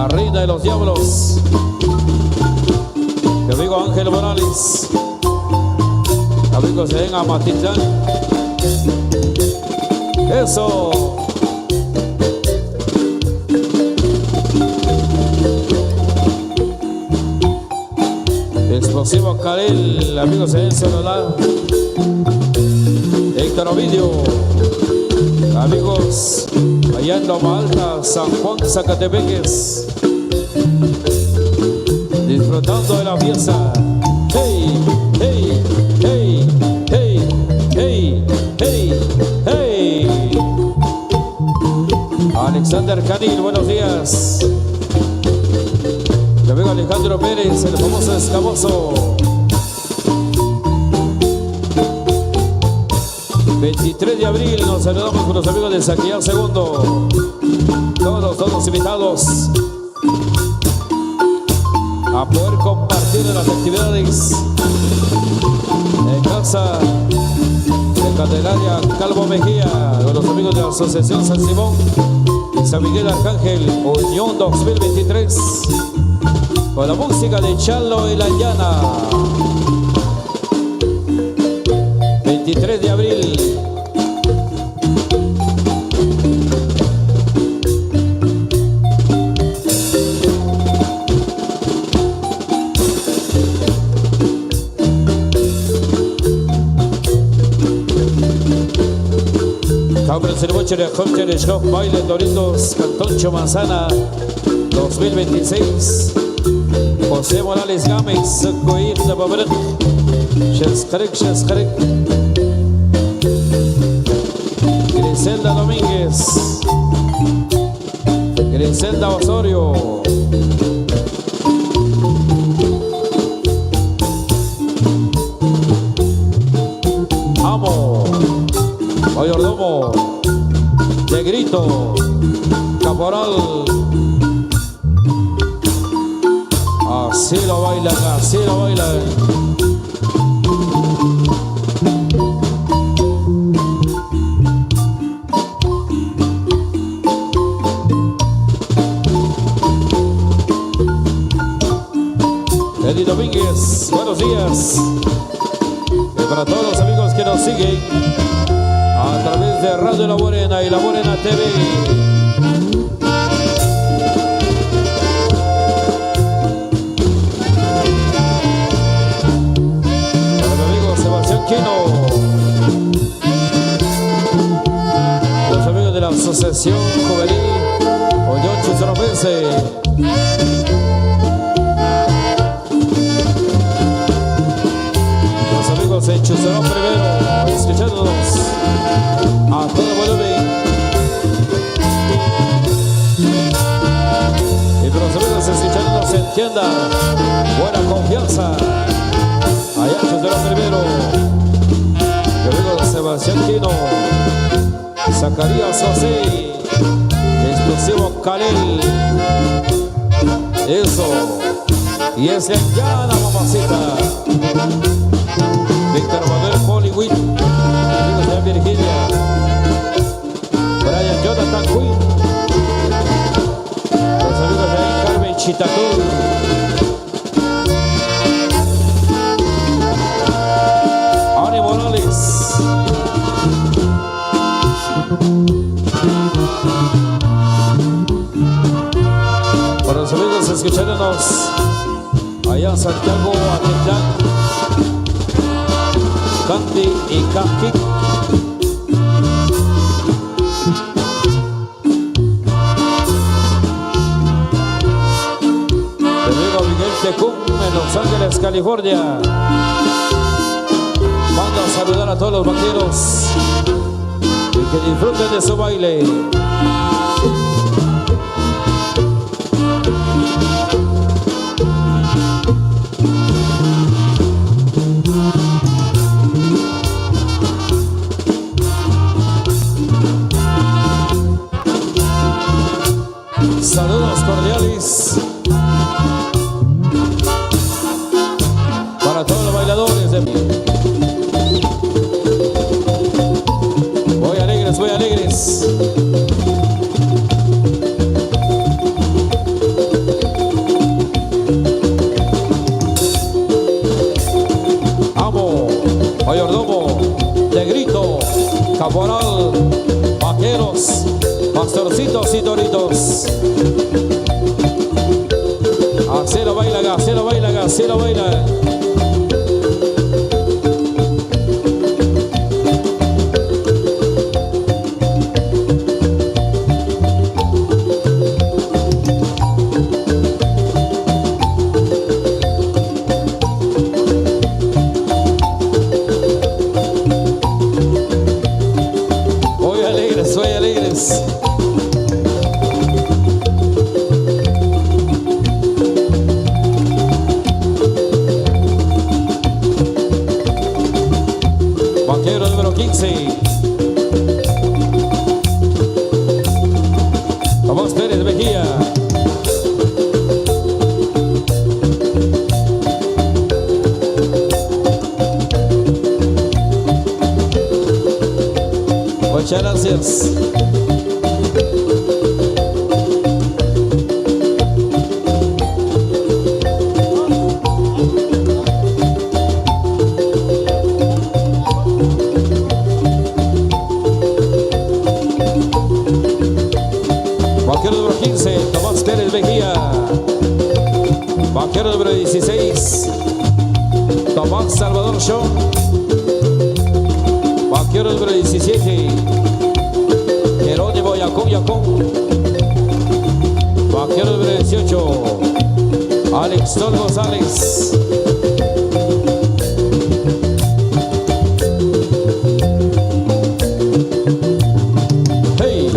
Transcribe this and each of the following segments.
la reina de los diablos, mi amigo Ángel Morales, amigos en Amatitlán. Eso. Explosivo Karel, amigos en Sonora. Héctor Ovidio, amigos allá en Loma Alta, San Juan, Zacatepeques, disfrutando de la fiesta. Hey, hey, hey, hey, hey, hey, hey. Alexander Canil, buenos días. Mi amigo Alejandro Pérez, el famoso escamoso. 23 de abril nos saludamos con los amigos de Saquillán Segundo. Todos invitados a poder compartir las actividades en casa de Candelaria Calvo Mejía, con los amigos de la Asociación San Simón y San Miguel Arcángel, Unión 2023, con la música de Chalo y la Llana. 23 de abril. Cabres el boche de Jorge Shop, baile Doritos, Cantoncho Manzana 2026. José Morales Gámez, Coir de Babrek, Sheskarek. Griselda Domínguez, Griselda Osorio. Amo, mayordomo, Negrito, Caporal. Así lo bailan, así lo bailan. Eddie Domínguez, buenos días. Y para todos los amigos que nos siguen a través de Radio La Morena y La Morena TV. Los amigos de la Asociación Juvenil Oñocho Zoropense. Los amigos de Chuzorón primero, escuchándonos a todo volumen. Y para los amigos escuchándonos en tienda, buena confianza. Allá Chuzorón primero. Mi amigo Sebastián Quino, Zacarías José, Explosivo Karel. Eso. Y es en Llana, mamacita. Víctor Manuel Hollywood, amigos de Virginia. Brian Jonathan Quinn. Los amigos de Carmen Chitacú. Ani Morales. Para los amigos escuchándonos allá en Santiago, Atitlán, Candy y Cajic. Mi amigo Miguel Tecum en Los Ángeles, California. Mando a saludar a todos los vaqueros y que disfruten de su baile. Saludos cordiales para todos los bailadores de... Voy alegres. Carlitos. Así lo baila, así lo baila, así lo baila. Soy alegres. Vaquero número 15. Tomás Pérez Mejía. Muchas gracias. Vaquero número 15, Tomás Pérez Mejía. Vaquero número 16, Tomás Salvador Show. Vaquero número 17, Jerónimo Yacón. Vaquero número 18, Alex Tol González. Hey,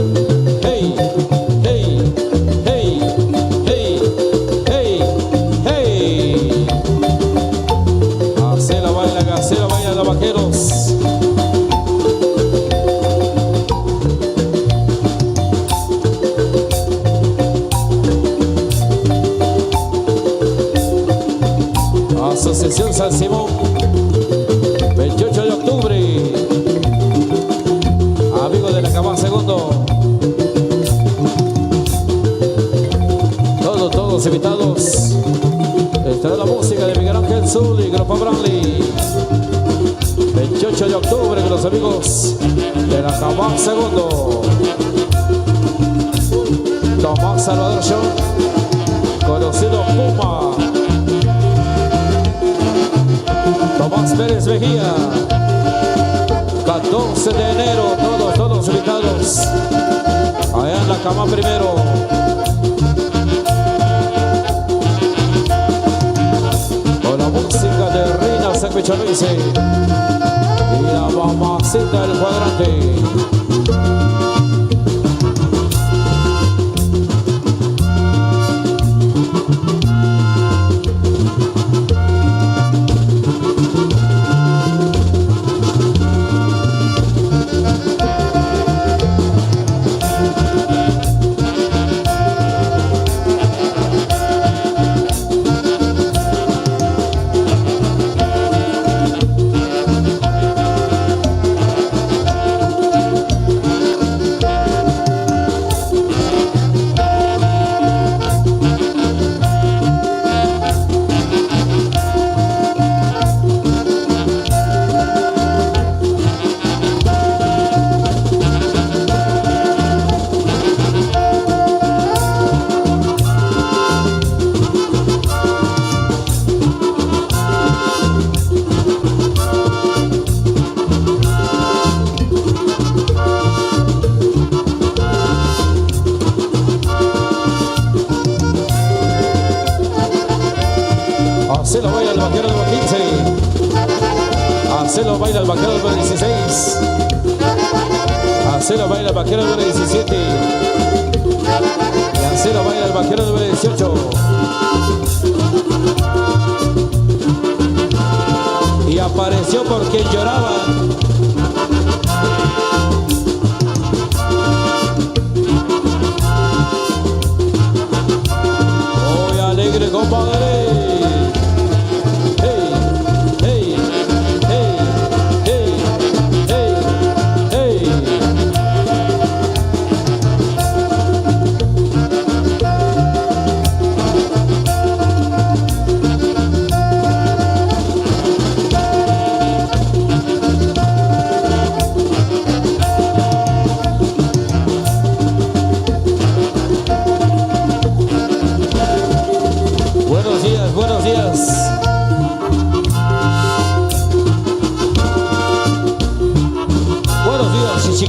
hey, hey, hey, hey, hey, hey. Así la baila los vaqueros. Asociación San Simón, 28 de octubre. Amigos de la Cama Segundo. Todos invitados. Estará la música de Miguel Ángel Zul y Grupo Branly. 28 de octubre con los amigos de la Cama Segundo. Tomás Salvador Show, conocido Puma. Tomás Pérez Mejía, 14 de enero, todos invitados, allá en la Cama Primero. Con la música de Reina Sanquichonice y la mamacita del cuadrante. Así lo baila el vaquero número 15. Así lo baila el vaquero número 16. Así lo baila el vaquero número 17. Y así lo baila el vaquero número 18. Y apareció por quien lloraba. Hoy alegre, compadre.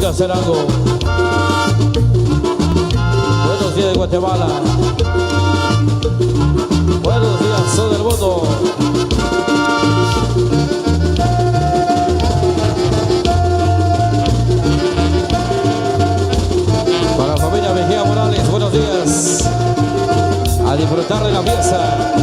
a hacer algo. Buenos días de Guatemala. Buenos días todo el mundo. Para la familia Mejía Morales, buenos días. A disfrutar de la fiesta.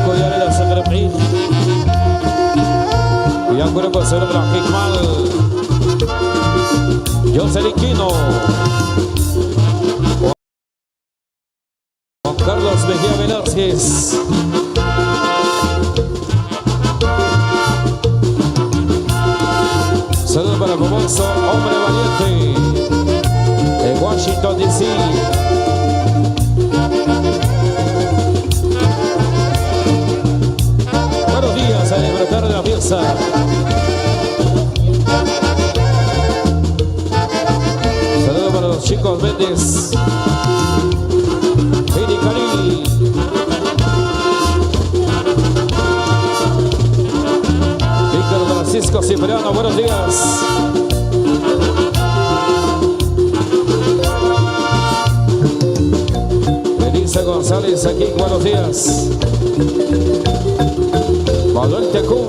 Collare la Sagrapri. Yang Cuerpo Cerebral Hikmal. Jocelyn Quino. Juan Carlos Mejía Velázquez. Saludos para el famoso hombre valiente de Washington DC. Buenos días a disfrutar de la fiesta. Saludos para los chicos Méndez. Heidi Cali. Víctor Francisco Cipriano, buenos días. Melissa González aquí, buenos días. Manuel Tecún.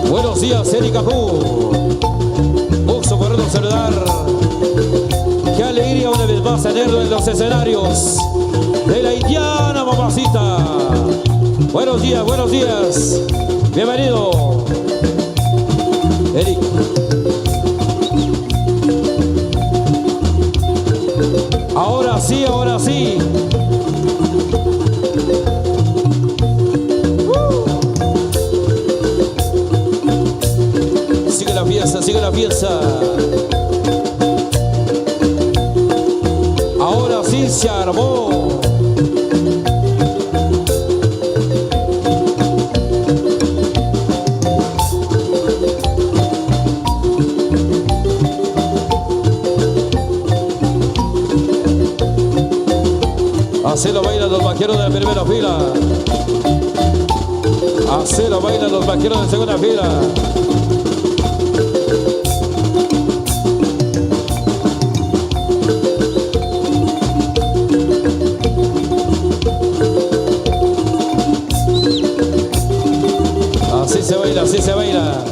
Buenos días, Erika Hu. Gusto poderlo saludar. Qué alegría una vez más tenerlo en los escenarios de la Indiana, mamacita. Buenos días, buenos días. Bienvenido, Eric. Ahora sí, ahora sí. Sigue la fiesta, sigue la fiesta. Ahora sí se armó. Así lo bailan los vaqueros de la primera fila. Así lo bailan los vaqueros de segunda fila. Así se baila, así se baila.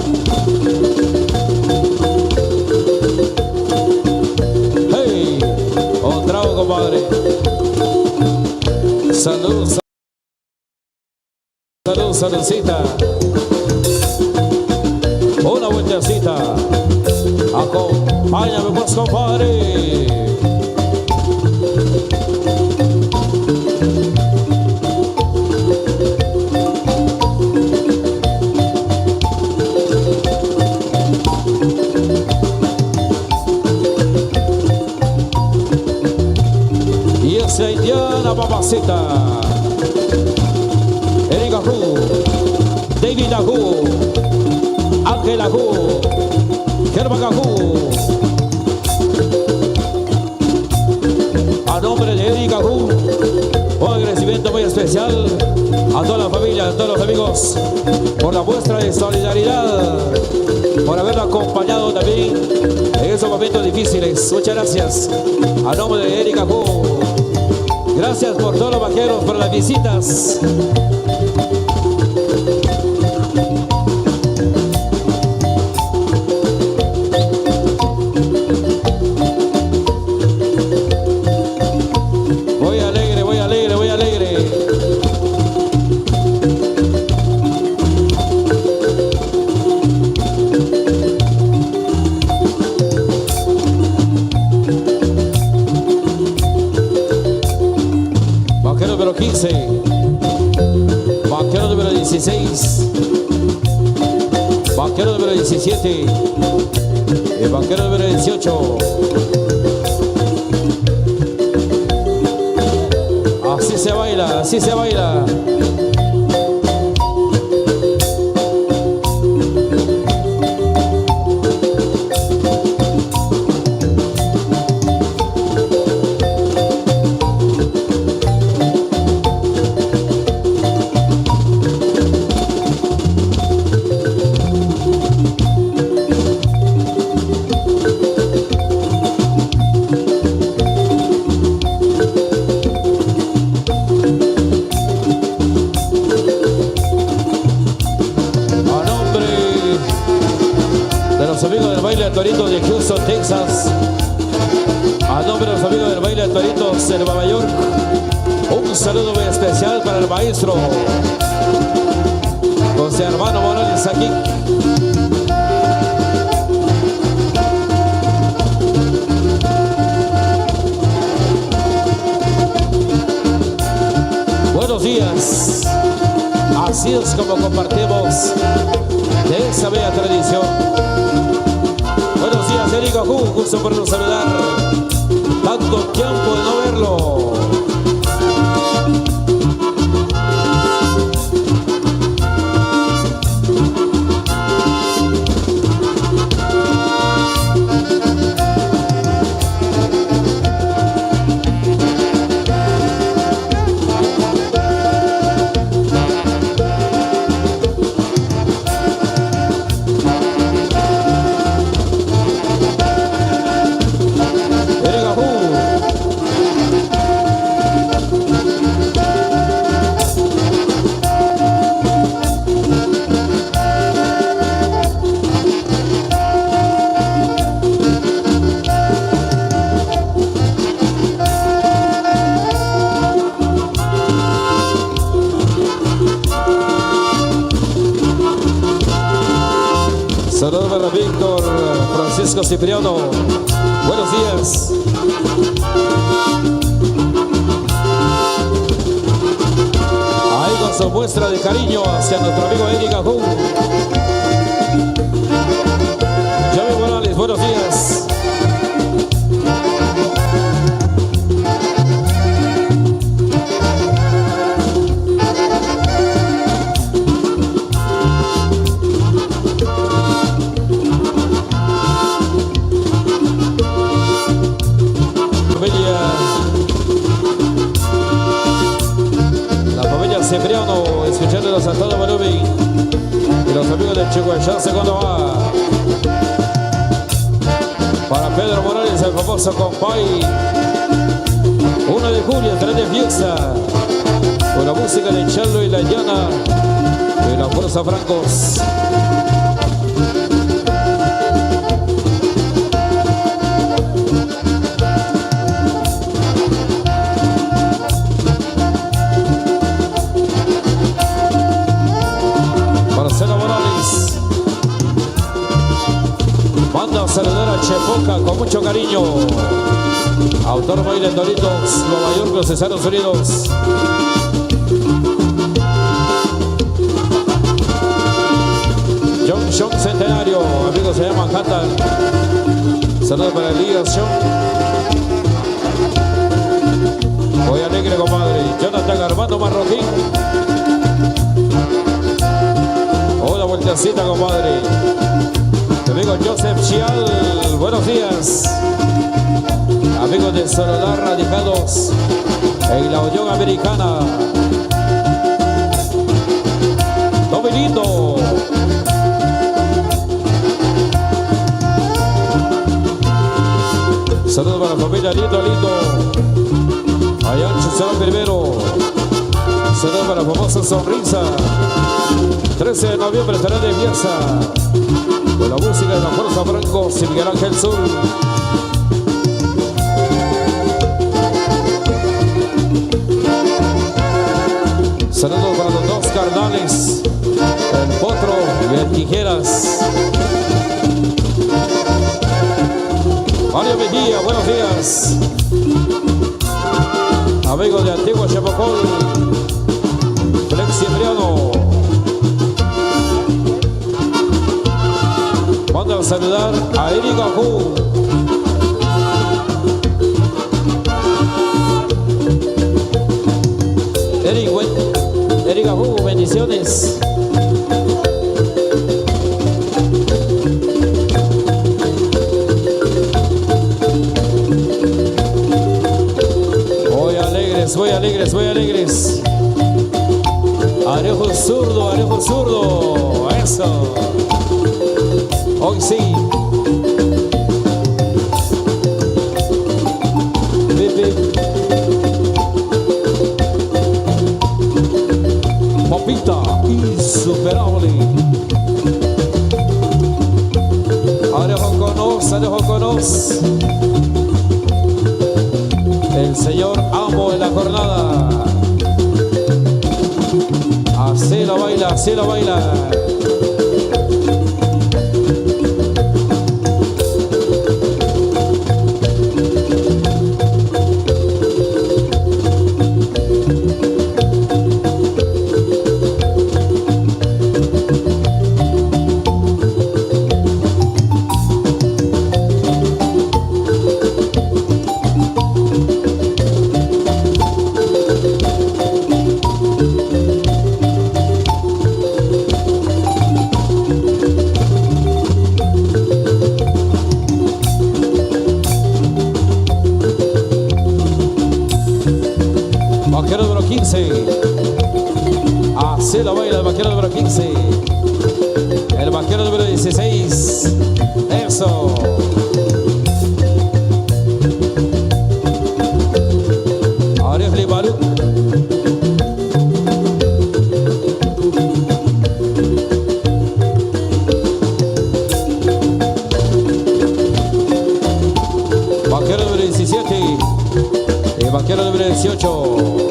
¡Hey! Un trago, compadre. Salud, salud, saludcita. Una vueltecita. Acompáñame pues, compadre. Y esa indiana mamacita. Erika Hu, David Ahu, Ángel Ahu, Germán Ahu. A nombre de Erika Hu, un agradecimiento muy especial a toda la familia, a todos los amigos, por la muestra de solidaridad, por haberla acompañado también en esos momentos difíciles. Muchas gracias. A nombre de Erika Hu, gracias por todos los vaqueros, por las visitas. Voy alegre, voy alegre, voy alegre. Vaquero número 15. Vaquero número 16. Vaquero número 17. El banquero número 18. Así se baila, así se baila. Amigos del baile de Toritos de Houston, Texas, a nombre de los amigos del baile de Toritos de Nueva York, un saludo muy especial para el maestro José Hermano Morales aquí. Buenos días, así es como compartimos de esa bella tradición. Buenos días, Eric Ajú, gusto por saludar. Tanto tiempo de no verlo. Saludos para Víctor Francisco Cipriano. Buenos días. Ahí con su muestra de cariño hacia nuestro amigo Eric Ajú. Javi Morales, buenos días. Cipriano, escuchándonos a todo volumen. Y los amigos de Chihuahua, segundo va. Para Pedro Morales, el famoso compay. 1 de julio, 3 de fiesta. Con la música de Charlo y la Llana. Y la Fuerza Francos. Manda a saludar a Chepoca con mucho cariño. Autor baile Toritos, Nueva York, los Estados Unidos. John Centenario, amigos de Manhattan. Saludos para Elías John. Voy alegre, compadre. Jonathan Armando Marroquín. Una vueltecita, compadre. Amigo Joseph Chial, buenos días. Amigos de Soledad, radicados en la Unión Americana. Dominito. Saludos para la familia Lindo. Ayancho será primero. Saludos para la famosa sonrisa. 13 de noviembre estará de fiesta. Con la música de la Fuerza Francos y Miguel Ángel Sur. Saludos para los dos carnales, el Potro y el Tijeras. Mario Mejía, buenos días. Amigos de Antigua Chapacol, Flex Cipriano. Manda quiero saludar a Eric Ajú. Eric Ajú, bendiciones. Voy alegres. Arejo zurdo, eso. Hoy sí. Popita, insuperable. Arejo conoce. El señor amo en la jornada. Así la baila. Vaquero número 15. Así la baila el vaquero número 15. El vaquero número 16. Eso. Arefli Baruch. Vaquero número 17. El vaquero número 18.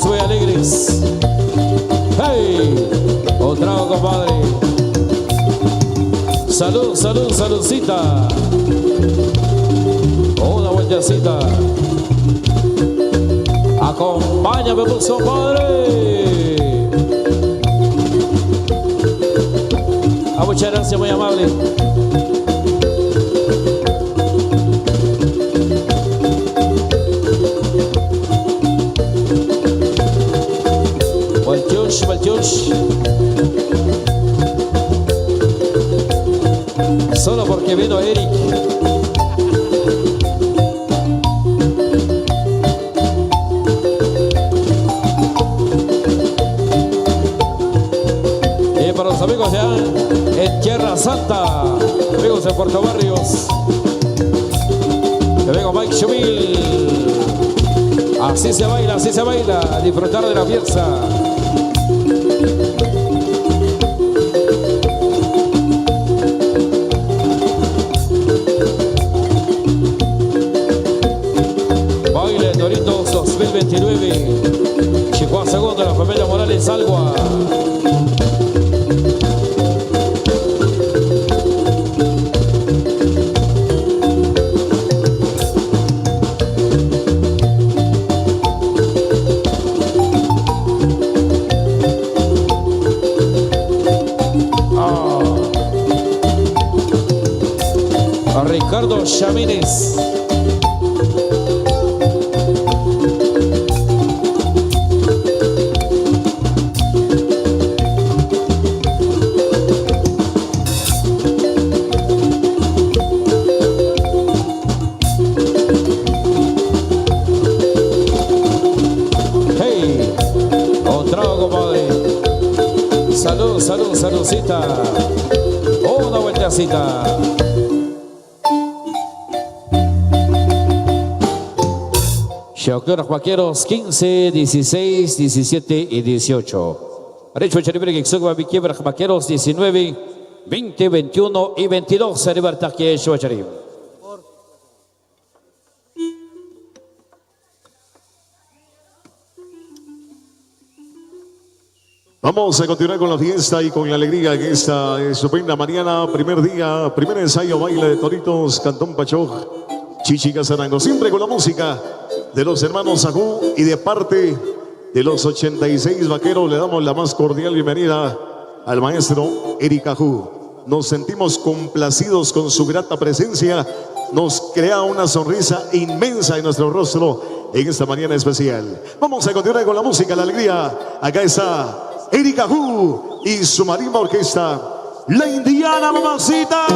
Voy alegres. ¡Hey! Un trago, compadre. Saludcita. Una vueltecita. Acompáñame, pues, compadre. Muchas gracias, muy amable. Valtiush. Solo porque vino Eric. Y para los amigos ya en Tierra Santa, amigos de Puerto Barrios, que vengo Mike Chumil. Así se baila, a disfrutar de la fiesta. Baile Doritos 2029. Chihuahua segundo, la familia Morales Algua. Ricardo Chamines. Hey, otra compadre. Saludcita. Una vueltecita. Los vaqueros 15, 16, 17 y 18. Derecho Charibre Gexugba Viquiebra vaqueros 19, 20, 21 y 22. Aribartaque Charibre. Vamos a continuar con la fiesta y con la alegría en esta estupenda mañana. Primer día, primer ensayo, baile de toritos, Cantón Pachoj, Chichicazarango. Siempre con la música de los hermanos Ajú y de parte de los 86 vaqueros, le damos la más cordial bienvenida al maestro Eric Ajú. Nos sentimos complacidos con su grata presencia. Nos crea una sonrisa inmensa en nuestro rostro en esta mañana especial. Vamos a continuar con la música, la alegría. Acá está Eric Ajú y su marimba orquesta, La Indiana Mamacita.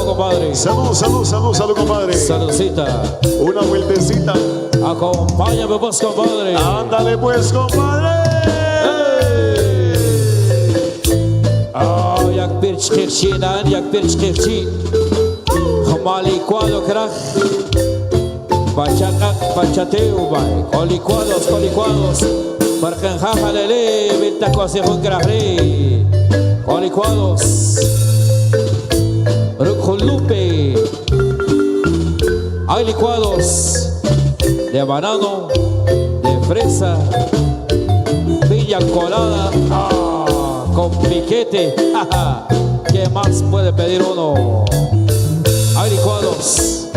Compadre. Salud, salud, salud, salud, compadre. Saludcita. Una vueltecita. Acompáñame pues, compadre. Ándale pues, compadre. Oh, jak pirch kirchinan, jak pirch kirchi. Como licuado, crack. Pachacak, pachateu, bay. Con licuados. Parcanjaja, lele, venta consejo, crajre. Con licuados. Rucolupe. Hay licuados de banano, de fresa, piña colada, con piquete. ¿Qué más puede pedir uno? Hay licuados.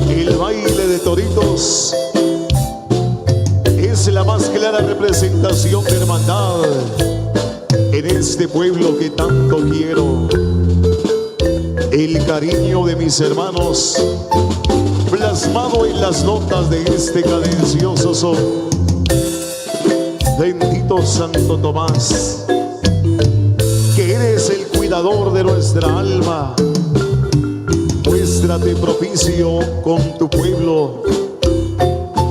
El baile de toritos es la más clara representación de hermandad en este pueblo que tanto quiero. El cariño de mis hermanos plasmado en las notas de este cadencioso son. Bendito Santo Tomás, que eres el cuidador de nuestra alma. Muéstrate propicio con tu pueblo.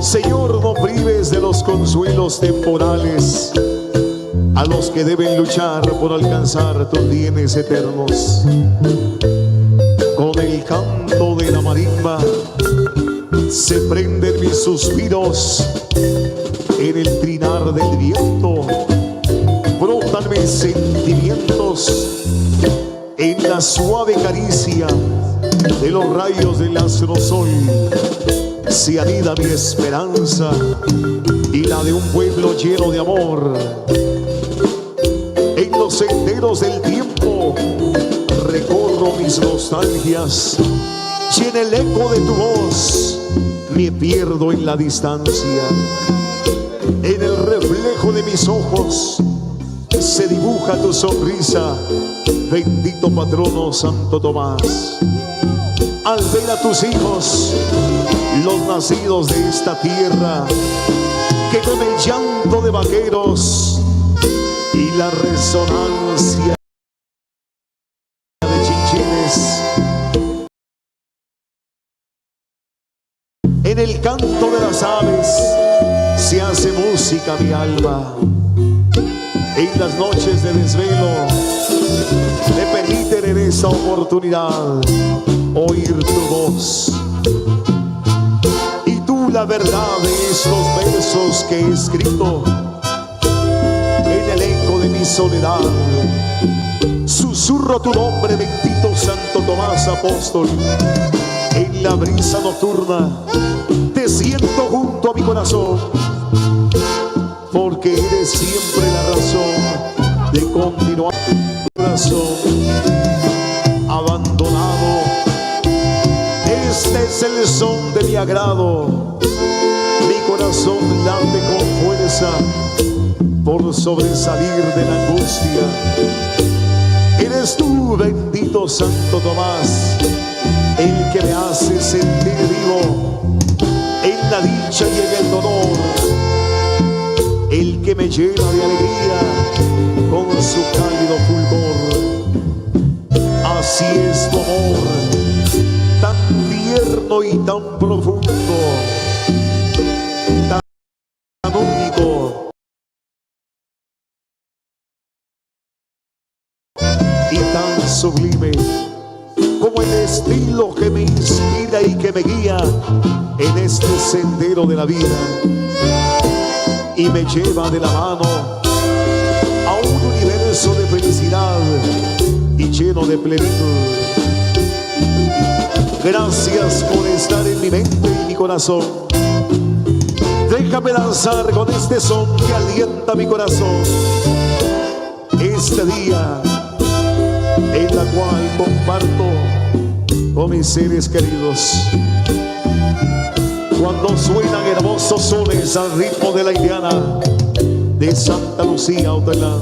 Señor, no prives de los consuelos temporales a los que deben luchar por alcanzar tus bienes eternos. Con el canto de la marimba se prenden mis suspiros, en el trinar del viento brotan mis sentimientos, en la suave caricia de los rayos del astrosol se anida mi esperanza y la de un pueblo lleno de amor. En los senderos del tiempo recorro mis nostalgias y en el eco de tu voz me pierdo en la distancia. En el reflejo de mis ojos se dibuja tu sonrisa, bendito patrono Santo Tomás. Al ver a tus hijos, los nacidos de esta tierra, que con el llanto de vaqueros y la resonancia de chinchines, en el canto de las aves se hace música mi alma. En las noches de desvelo me permiten en esta oportunidad oír tu voz. Y tú la verdad de estos versos que he escrito en el eco de mi soledad. Susurro tu nombre, bendito Santo Tomás Apóstol. En la brisa nocturna te siento junto a mi corazón, porque eres siempre la razón de continuar tu corazón abandonado. Este es el son de mi agrado, mi corazón late con fuerza por sobresalir de la angustia. Eres tú, bendito Santo Tomás, el que me hace sentir vivo en la dicha y en el dolor, el que me llena de alegría con su cálido fulgor. Así es tu amor, tan tierno y tan profundo, tan único y tan sublime, como el estilo que me inspira y que me guía en este sendero de la vida y me lleva de la mano a un universo de felicidad y lleno de plenitud. Gracias por estar en mi mente y mi corazón. Déjame danzar con este son que alienta mi corazón. Este día en la cual comparto con mis seres queridos. Cuando suenan hermosos sones al ritmo de la indiana de Santa Lucía Otelá,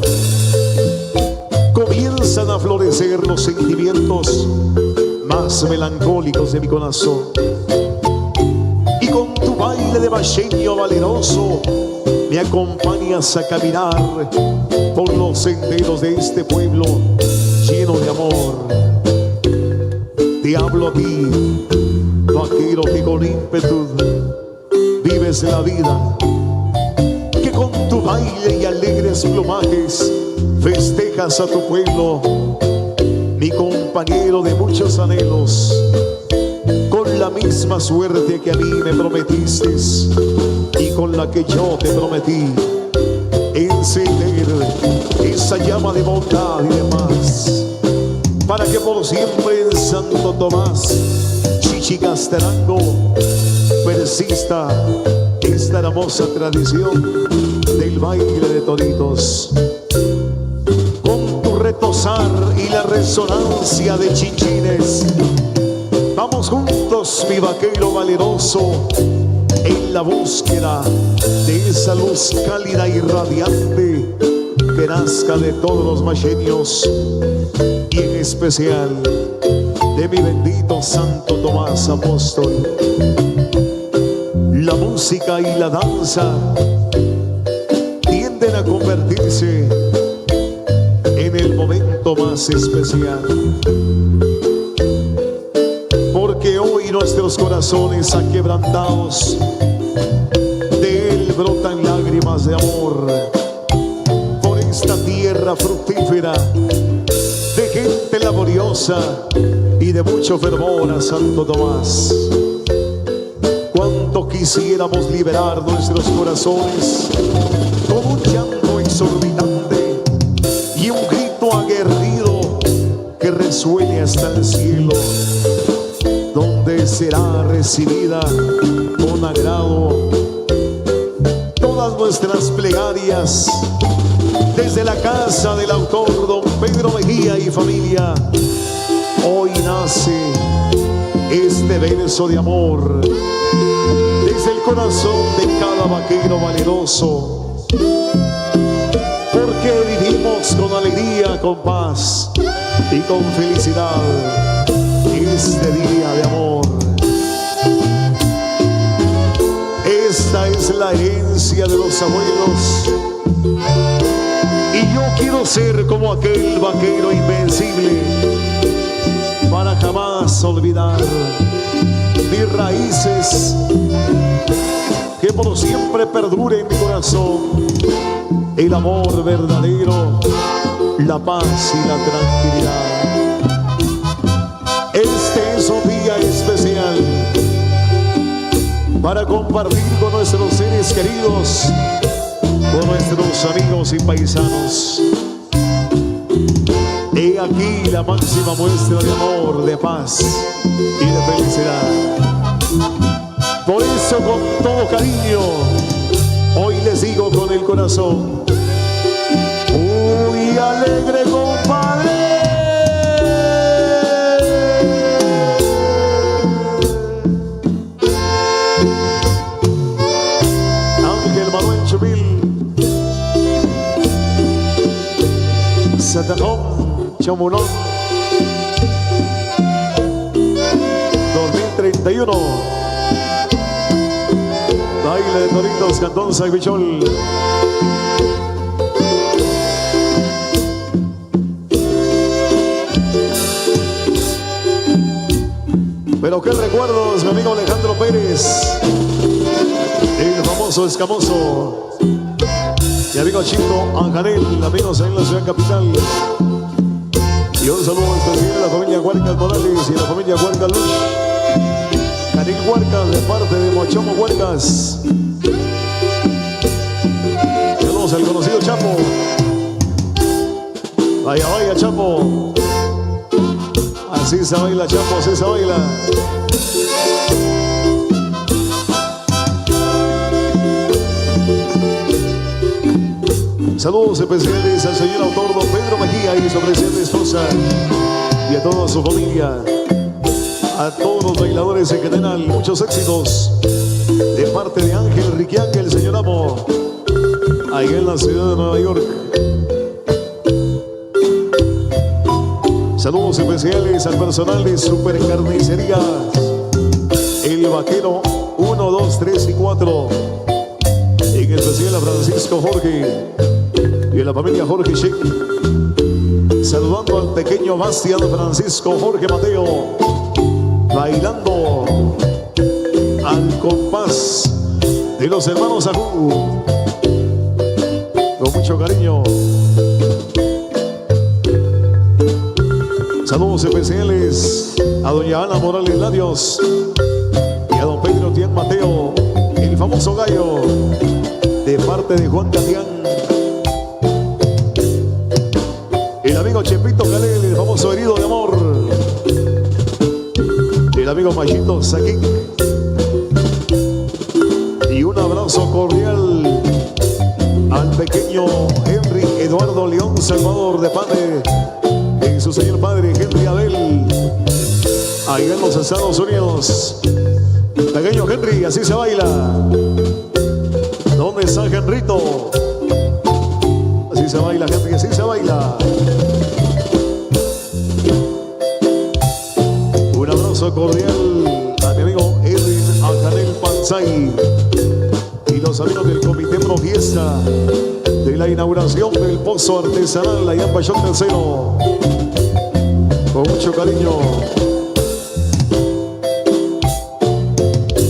comienzan a florecer los sentimientos más melancólicos de mi corazón. Y con tu baile de bacheño valeroso me acompañas a caminar por los senderos de este pueblo lleno de amor. Te hablo a ti, vaquero, que con ímpetu vives la vida, que con tu baile y alegres plumajes festejas a tu pueblo, mi compañero de muchos anhelos, con la misma suerte que a mí me prometiste y con la que yo te prometí, encender esa llama de bondad y de paz, para que por siempre en Santo Tomás, Chichicastenango, persista esta hermosa tradición del baile de toritos. Con tu retozar y la resonancia de chinchines, vamos juntos, mi vaquero valeroso, en la búsqueda de esa luz cálida y radiante que nazca de todos los macheños y en especial de mi bendito Santo Tomás Apóstol. La música y la danza tienden a convertirse en el momento más especial, porque hoy nuestros corazones aquebrantados de él brotan lágrimas de amor por esta tierra fructífera de gente laboriosa y de mucho fervor a Santo Tomás. Cuánto quisiéramos liberar nuestros corazones con un llanto exorbitante y un grito aguerrido que resuene hasta el cielo, donde será recibida con agrado todas nuestras plegarias desde la casa del autor don Pedro Mejía y familia. Hoy nace este verso de amor desde el corazón de cada vaquero valeroso, porque vivimos con alegría, con paz y con felicidad este día de amor. Esta es la herencia de los abuelos, y yo quiero ser como aquel vaquero invencible para jamás olvidar mis raíces, que por siempre perdure en mi corazón el amor verdadero, la paz y la tranquilidad. Este es un día especial para compartir con nuestros seres queridos, con nuestros amigos y paisanos. He aquí la máxima muestra de amor, de paz y de felicidad. Por eso, con todo cariño, hoy les digo con el corazón: muy alegre, compadre. Ángel Manuel Chumil, Satanón Chamulón 2031, baile de toritos, Cantón San Bichol. Pero qué recuerdos, mi amigo Alejandro Pérez, el famoso escamoso, mi amigo Chico Anjanel, amigos en la ciudad capital. Y un saludo especial a la familia Huarcas Morales y a la familia Huarcas Luz, Canil Huarcas, de parte de Mochomo Huarcas. Saludos al conocido Chapo. Vaya, vaya, Chapo. Así se baila, Chapo, así se baila. Saludos especiales al señor autor don Pedro Mejía y su presente esposa y a toda su familia, a todos los bailadores en general, muchos éxitos de parte de Ángel Riquianque, el señor amo, ahí en la ciudad de Nueva York. Saludos especiales al personal de Supercarnicerías El Vaquero 1, 2, 3 y 4, en especial a Francisco Jorge y a la familia Jorge Sheik, saludando al pequeño Bastián Francisco Jorge Mateo, bailando al compás de los hermanos Ajú, con mucho cariño. Saludos especiales a doña Ana Morales Larios y a don Pedro Tián Mateo, el famoso gallo, de parte de Juan Catián. El amigo Chepito Calel, el famoso herido de amor. El amigo Machito Saquín. Y un abrazo cordial al pequeño Henry Eduardo León Salvador, de padre de su señor padre Henry Abel, allá en los Estados Unidos. Pequeño Henry, así se baila. ¿Dónde está Henrito? Así se baila, Henry, así se baila. Un abrazo cordial a mi amigo Edwin Acanel Panzay y los amigos del Comité Pro Fiesta de la inauguración del Pozo Artesanal allá en Payón Tercero. Con mucho cariño.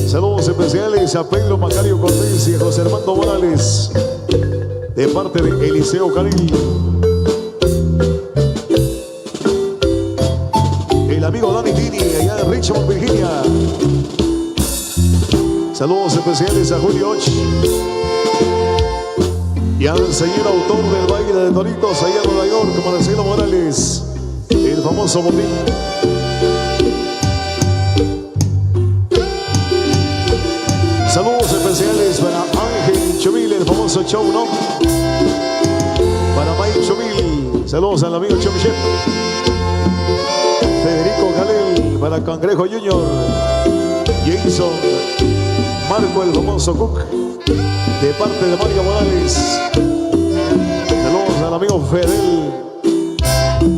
Saludos especiales a Pedro Macario Cortés y a José Armando Morales, de parte de Eliseo Caril. El amigo Dani Tini, allá en Richmond, Virginia. Saludos especiales a Julio Och y al señor autor del baile de Toritos allá en Nueva York, Marcelo Morales, el famoso botín. Saludos especiales para Ángel Chumil, el famoso show, ¿no? Para Mike Chumil. Saludos al amigo Chumil. Federico Galel, para Cangrejo Junior. Jason Marco, el famoso Cook, de parte de Mario Morales. Saludos al amigo Fedel,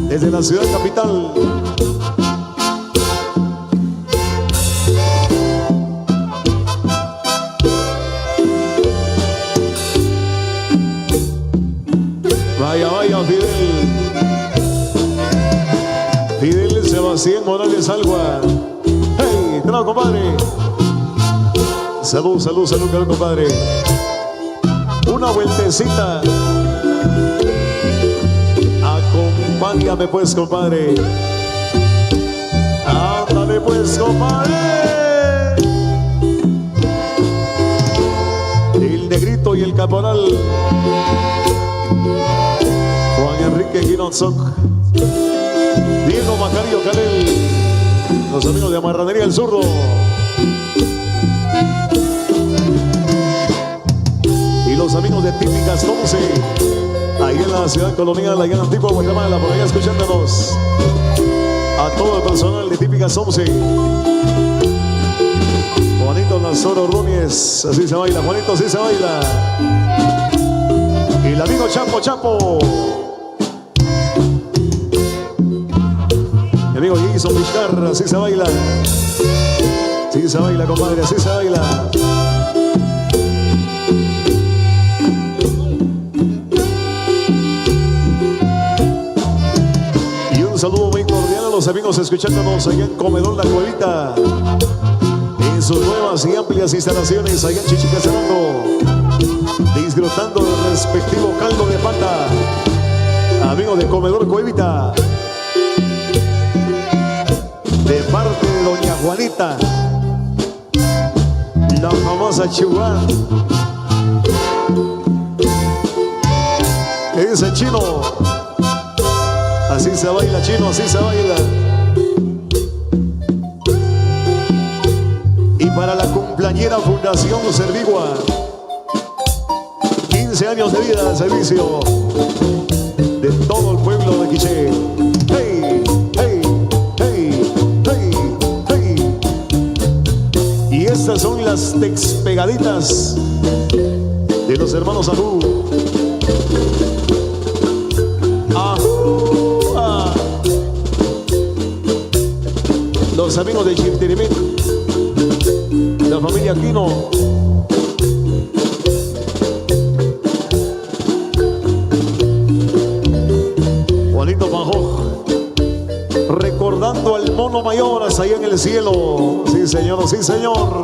desde la ciudad capital. Vaya, vaya, Fidel. Fidel Sebastián Morales Alba. ¡Hey! ¡Trago, compadre! Salud, salud, salud, compadre. Una vueltecita. Acompáñame pues, compadre. Ándale pues, compadre. El Negrito y el Caporal Juan Enrique Guinonzoc, Diego Macario Calel, los amigos de Amarradería El Zurdo y los amigos de Típicas 11, ahí en la ciudad colonial, allá en Antigua Guatemala, por allá escuchándonos. A todo el personal de Típicas 11. Juanito Nazoro Ordóñez, así se baila, Juanito, así se baila. Y el amigo Chapo Chapo. Mi amigo Jason Vizcar, así se baila. Así se baila, compadre, así se baila. Y un saludo muy cordial a los amigos escuchándonos allá en Comedor La Cuevita, en sus nuevas y amplias instalaciones allá en Chichicastenango, disfrutando del respectivo caldo de pata. Amigos de Comedor Cuevita, de parte de doña Juanita, la famosa Chihuahua. ¿Qué dice Chino? Así se baila, Chino, así se baila. para la cumpleañera Fundación Servigua, 15 años de vida al servicio de todo el pueblo de Quiché. ¡Hey! ¡Hey! ¡Hey! ¡Hey! ¡Hey! Y estas son las texpegaditas de los hermanos Ajú. Ajú. Ah. Los amigos de Chirtirimit, la familia Aquino. Juanito Panjoj, recordando al mono mayor hasta allá en el cielo. Sí, señor, sí, señor.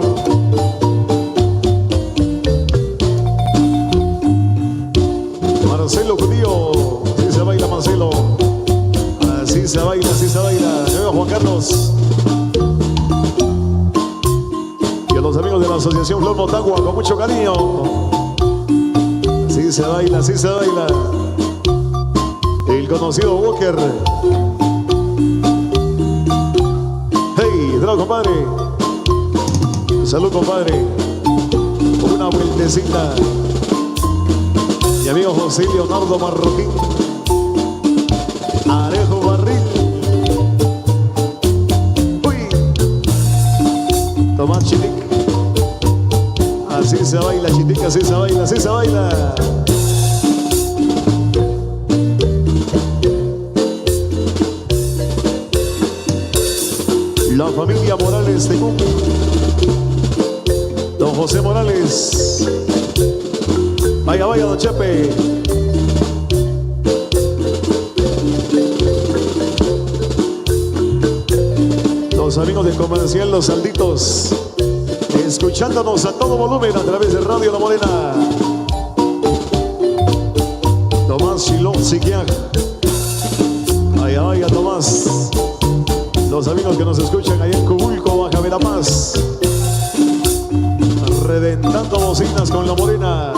Marcelo Judío, así se baila Marcelo. Así se baila, así se baila. Yo, Juan Carlos. Y a los amigos de la Asociación Flor Motagua, con mucho cariño. Así se baila, así se baila. El conocido Walker. Hey, drago, compadre. Salud, compadre. Una vueltecita. Mi amigo José Leonardo Marroquín. Arejo Barril. Uy. Tomás Chitic. Así se baila, Chitic, así se baila, así se baila. La familia Morales de Cumbi. Don José Morales. Vaya, vaya, don Chepe. Los amigos del comercial Los Salditos, escuchándonos a todo volumen a través de Radio La Morena. Tomás Chilón Siquiac. Vaya, vaya, Tomás. Los amigos que nos escuchan allá en Cubulco, Baja Verapaz, reventando bocinas con La Morena.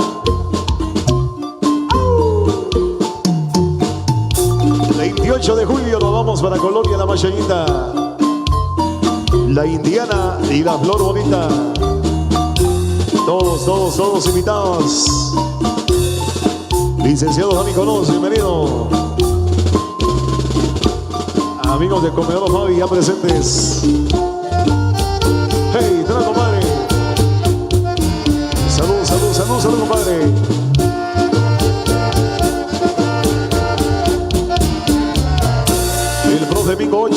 28 de julio nos vamos para Colonia La Machañita, La Indiana y La Flor Bonita. Todos invitados. Licenciado Dani Colón, bienvenido. Amigos de Comedor Fabi ya presentes. Hey, trae, compadre. Salud, salud, salud, salud, compadre. El profe Mingo Och.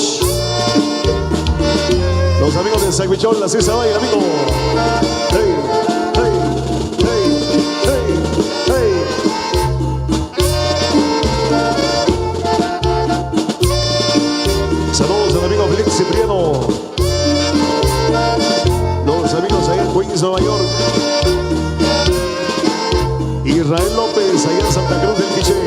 Los amigos de Saguichol, así se baila, amigo. Hey, hey, hey, hey, hey. Saludos al amigo Félix Cipriano. Los amigos allá en Queens, Nueva York. Israel López, allá en Santa Cruz del Quiché.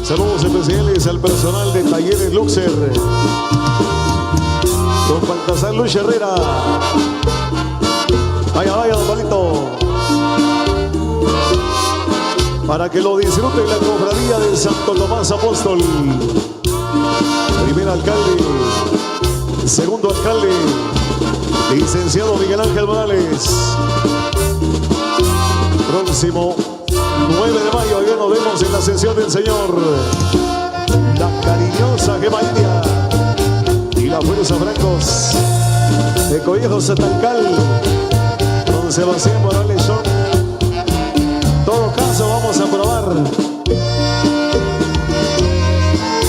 Saludos especiales al personal de Talleres Luxer. Don Baltasar Luis Herrera. Vaya, vaya, don Palito. Para que lo disfruten la cofradía de Santo Tomás Apóstol. Primer alcalde, segundo alcalde, licenciado Miguel Ángel Morales. Próximo 9 de mayo, allá nos vemos en la sesión del Señor. La cariñosa Gema India y la Fuerza Francos de Collejos Satancal. Don Sebastián Morales Son. Todo caso vamos a probar.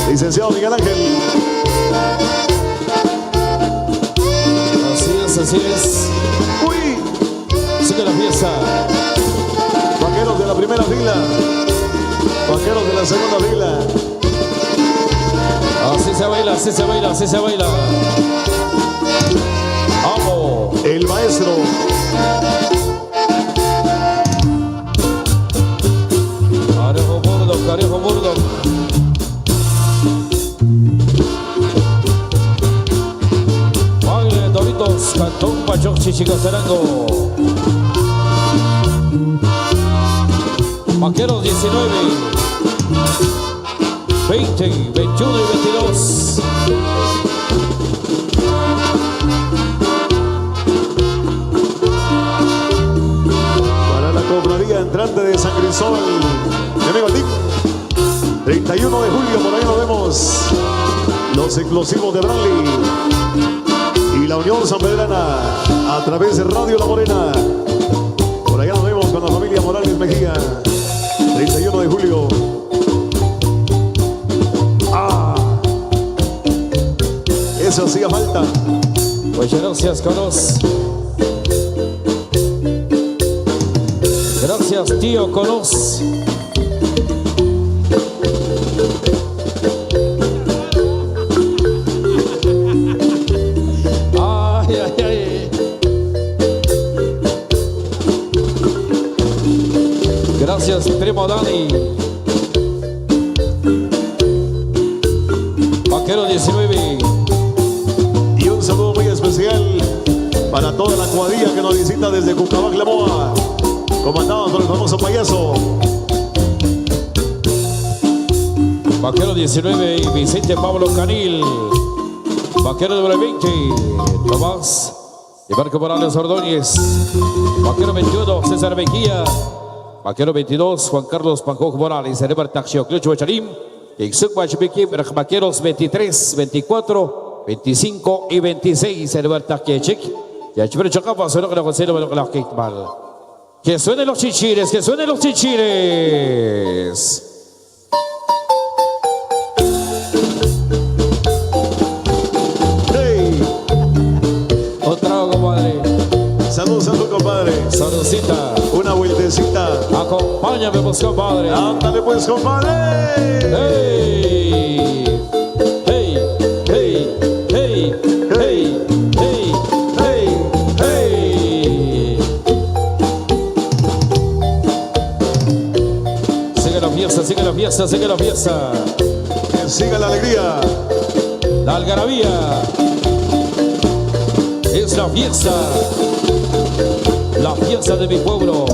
Licenciado Miguel Ángel. Así es, así es. Uy. Sigue la fiesta. Vaqueros de la primera fila. Vaqueros de la segunda fila. Así se baila, así se baila, así se baila. ¡Vamos! El maestro. Arejo Murdoch. Baile Doritos, Cantón Pachoc, Chichicazarango. Vaqueros 19, 20, 21 y 22. Para la cofradía entrante de San Cristóbal, mi amigo Tim. 31 de julio, por ahí nos vemos. Los explosivos de Bradley y la Unión Sanpedrana a través de Radio La Morena. Por allá nos vemos con la familia Morales Mejía. 31 de julio. Eso hacía falta. Muchas gracias, Conos. Gracias, tío Conos. Ay, ay, ay. Gracias, primo Dani. Vaquero 19. Y un saludo muy especial para toda la cuadrilla que nos visita desde Cucabac, Lamoa, comandados por el famoso payaso. Vaquero 19 y Vicente Pablo Canil. Vaquero número 20, Tomás y Marco Morales Ordóñez. Vaquero 21, César Mejía. Vaquero 22, Juan Carlos Panjoj Morales. Herbert Taxio Clucho Charim. Vaqueros 23, 24, 25 y 26. Herbert Taxio. Que suenen los chichires, que suenen los chichires. Saludos a tu compadre. Saludcita. Una vueltecita. Acompáñame, pues, compadre. Ándale, pues, compadre. Hey, hey, hey, hey, hey, hey, hey, hey. Sigue la fiesta, sigue la fiesta, sigue la fiesta. Que siga la alegría. La algarabía. Es la fiesta de mi pueblo.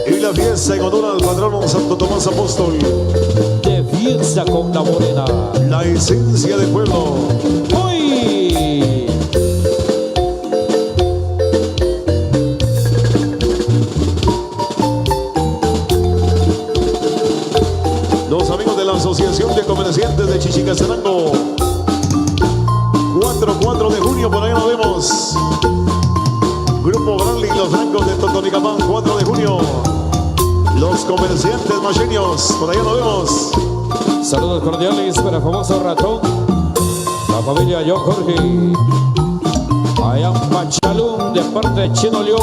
Y la fiesta en honor al patrono Santo Tomás Apóstol. De fiesta con la morena. La esencia del pueblo. ¡Uy! Los amigos de la Asociación de Comerciantes de Chichicastenango. 4 de junio, por ahí nos vemos. Grupo Bradley y los Francos de Totonicapán, 4 de junio. Los comerciantes macheños, por allá nos vemos. Saludos cordiales para el famoso ratón. La familia John Jorge. Allá en Pachalún, de parte de Chino León.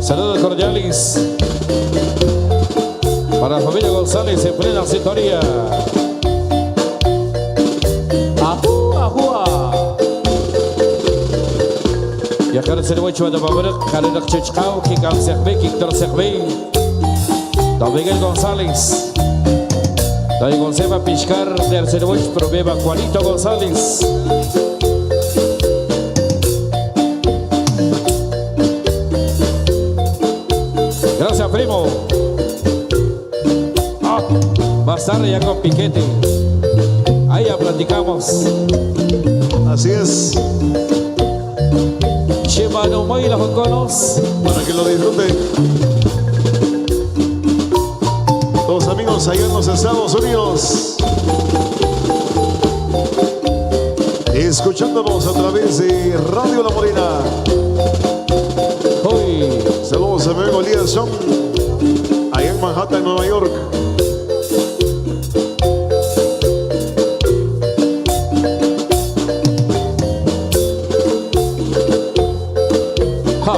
Saludos cordiales para la familia González en plena sintonía. Ajúa, ajúa. Y acá se le voy a echar de Babrek, Khaled Chichkau, Kikal Sekbe, Kiktor Sekbe. Don Miguel González. Don Gonzeva Pichcar, del Cervoich, Probeba Juanito González. Gracias, primo. Más tarde ya con piquete. Ahí ya platicamos. Así es. Chimano muy los conos. Para que lo disfruten. Los amigos allá en los Estados Unidos. Escuchándonos a través de Radio La Morena. Hoy. Saludos a mi amigo Elías Son, allá en Manhattan, Nueva York.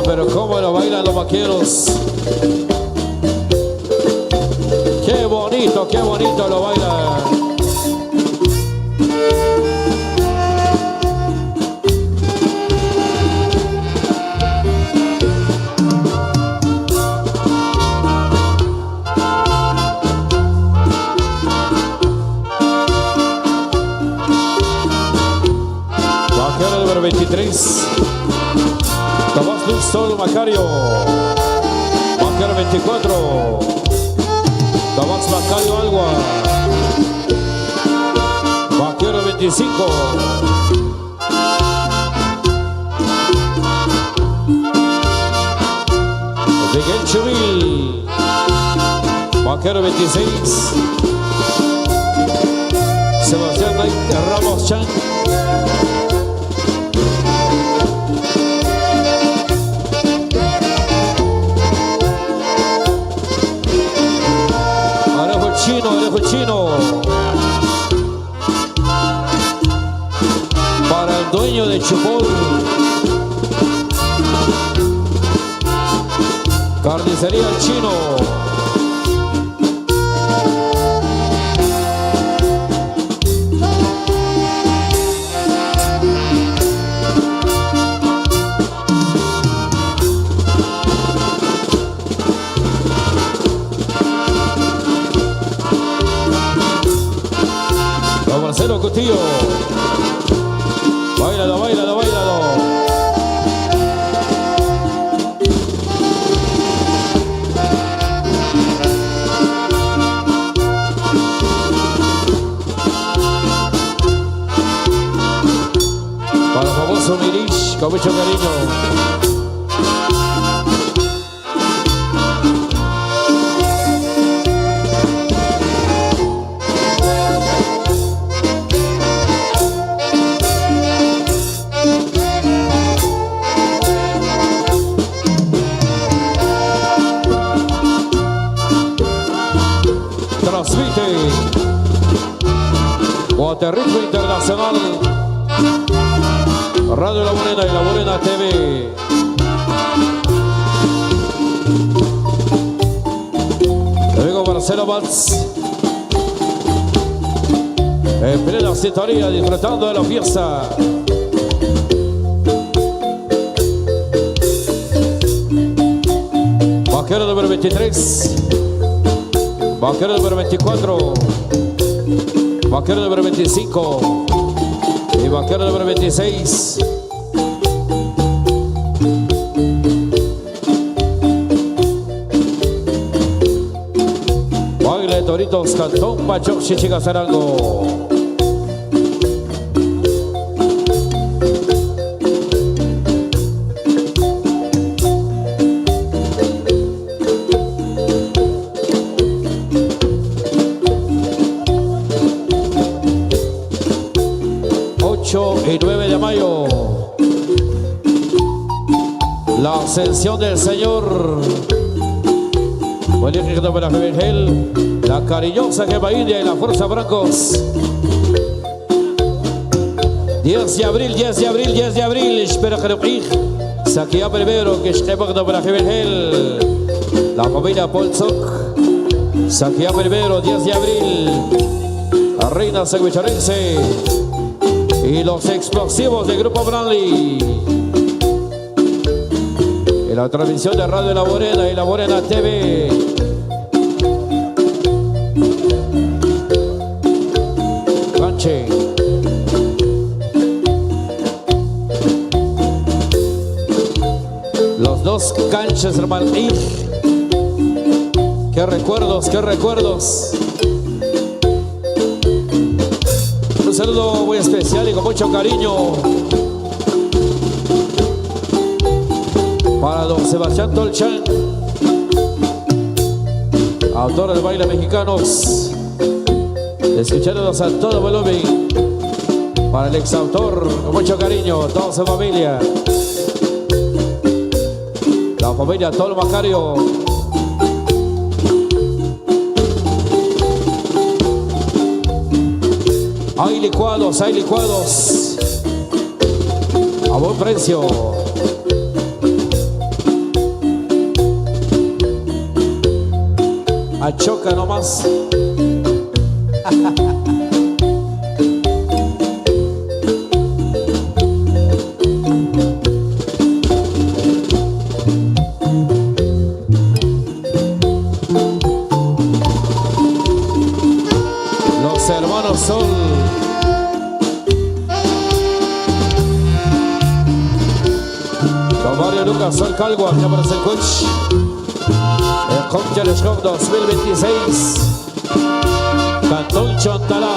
Pero cómo lo bailan los vaqueros. Qué bonito lo bailan. 23. Tomás Luis Sol Macario. Vaquero 24. Tomás Macario Algua. Vaquero 25. Miguel Chumil. Vaquero 26. Sebastián Ramos Chan. Orejo Chino. Para el dueño de Chupol. Carnicería El Chino. Marcelo Cutillo. Báilalo, báilalo, báilalo. Para el famoso Mirish, con mucho cariño. Transmite Guaterrico Internacional, Radio La Morena y La Morena TV. Amigo Marcelo Batz, en plena sintonía, disfrutando de la fiesta. Vaquero número 23. Vaquero número 24, vaquero número 25 y vaquero número 26. Baile Toritos, Cantón, Pachoc, Chichicazarango. Y 9 de mayo, la ascensión del Señor, la cariñosa Jeva India y la Fuerza Brancos. 10 de abril, 10 de abril, 10 de abril, espero que no Saquía primero que esté para la familia Polzok. Saquía primero, 10 de abril, la Reina Seguicharense y los explosivos del Grupo Branly. En la transmisión de Radio La Morena y La Morena TV. Canche. Los dos canches, hermano. Qué recuerdos, qué recuerdos. Un saludo muy especial y con mucho cariño para don Sebastián Tolchan, autor del baile mexicanos, escuchándonos a todo volumen. Para el exautor, con mucho cariño, toda su familia, la familia Tol Macario. Hay licuados a buen precio. A choca nomás. Los hermanos son amiga Sol Calvo, aquí aparece el coach. El Concha Shop 2026. Cantón Chontalá.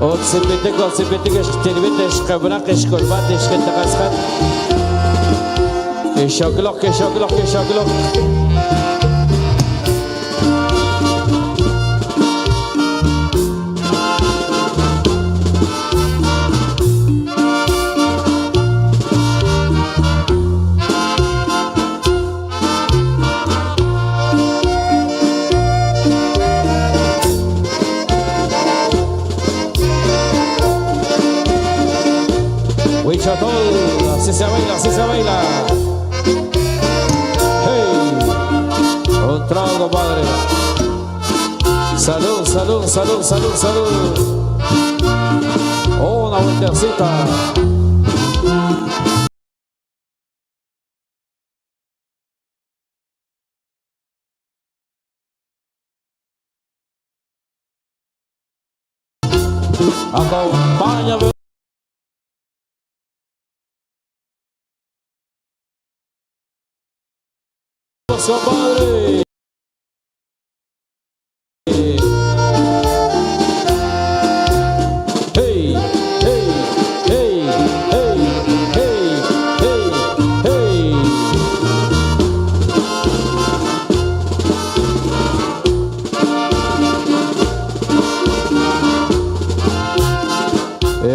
Otsipiteko, Tirvites, Cabrakes, Colbates, Kentakaskat. Que Shoglock. Huichatol, así se baila. Hey, un trago, padre. Salud. Una vueltecita. Acompáñame. Compadre. Hey.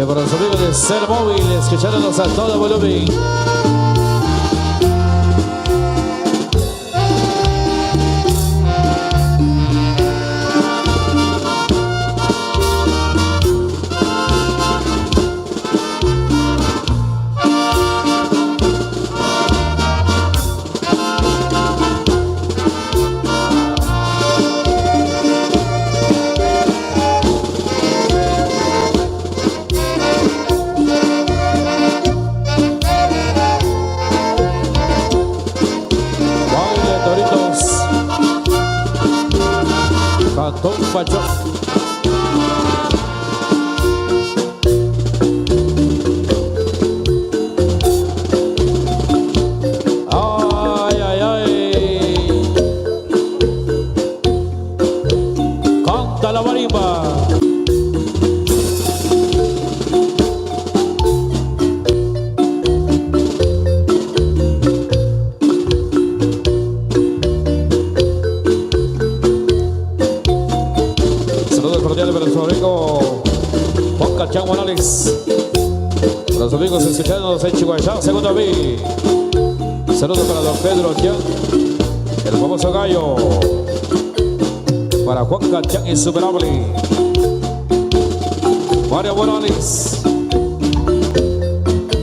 Para los amigos de Ser Móvil, escuchándonos a todo volumen. Cantón Pacho. Ay. Canta la marimba. Para nuestro amigo Juan Cachán Morales, para los amigos escuchándonos en Chihuahua, segundo a mí. Saludos para don Pedro Chan, el famoso gallo. Para Juan Cachán Insuperable, Mario Morales.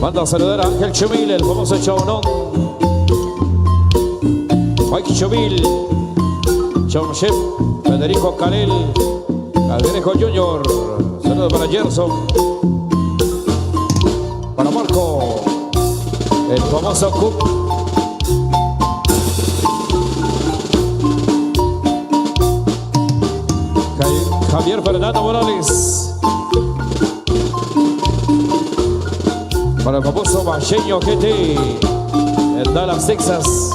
Manda a saludar a Ángel Chumil, el famoso Chaunón. Mike Chumil, Chaun Chef, Federico Canel, Alderejo Junior, saludos para Gerson, para Marco, el famoso Cook, Javier Fernando Morales, para el famoso Macheño GT, en Dallas, Texas.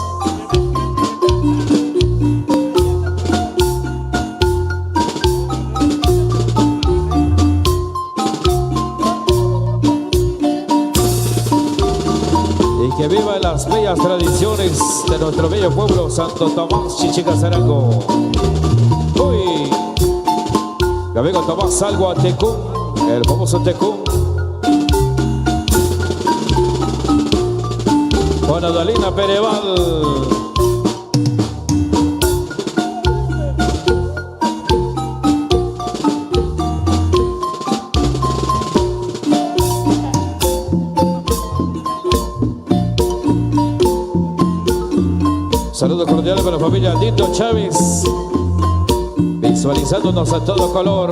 Que viva las bellas tradiciones de nuestro bello pueblo, Santo Tomás Chichicazarango. Uy, mi amigo Tomás Salgo a Tecún, el famoso Tecún. Juana Dalina Pereval. Saludos cordiales para la familia Tito Chávez, visualizándonos a todo color.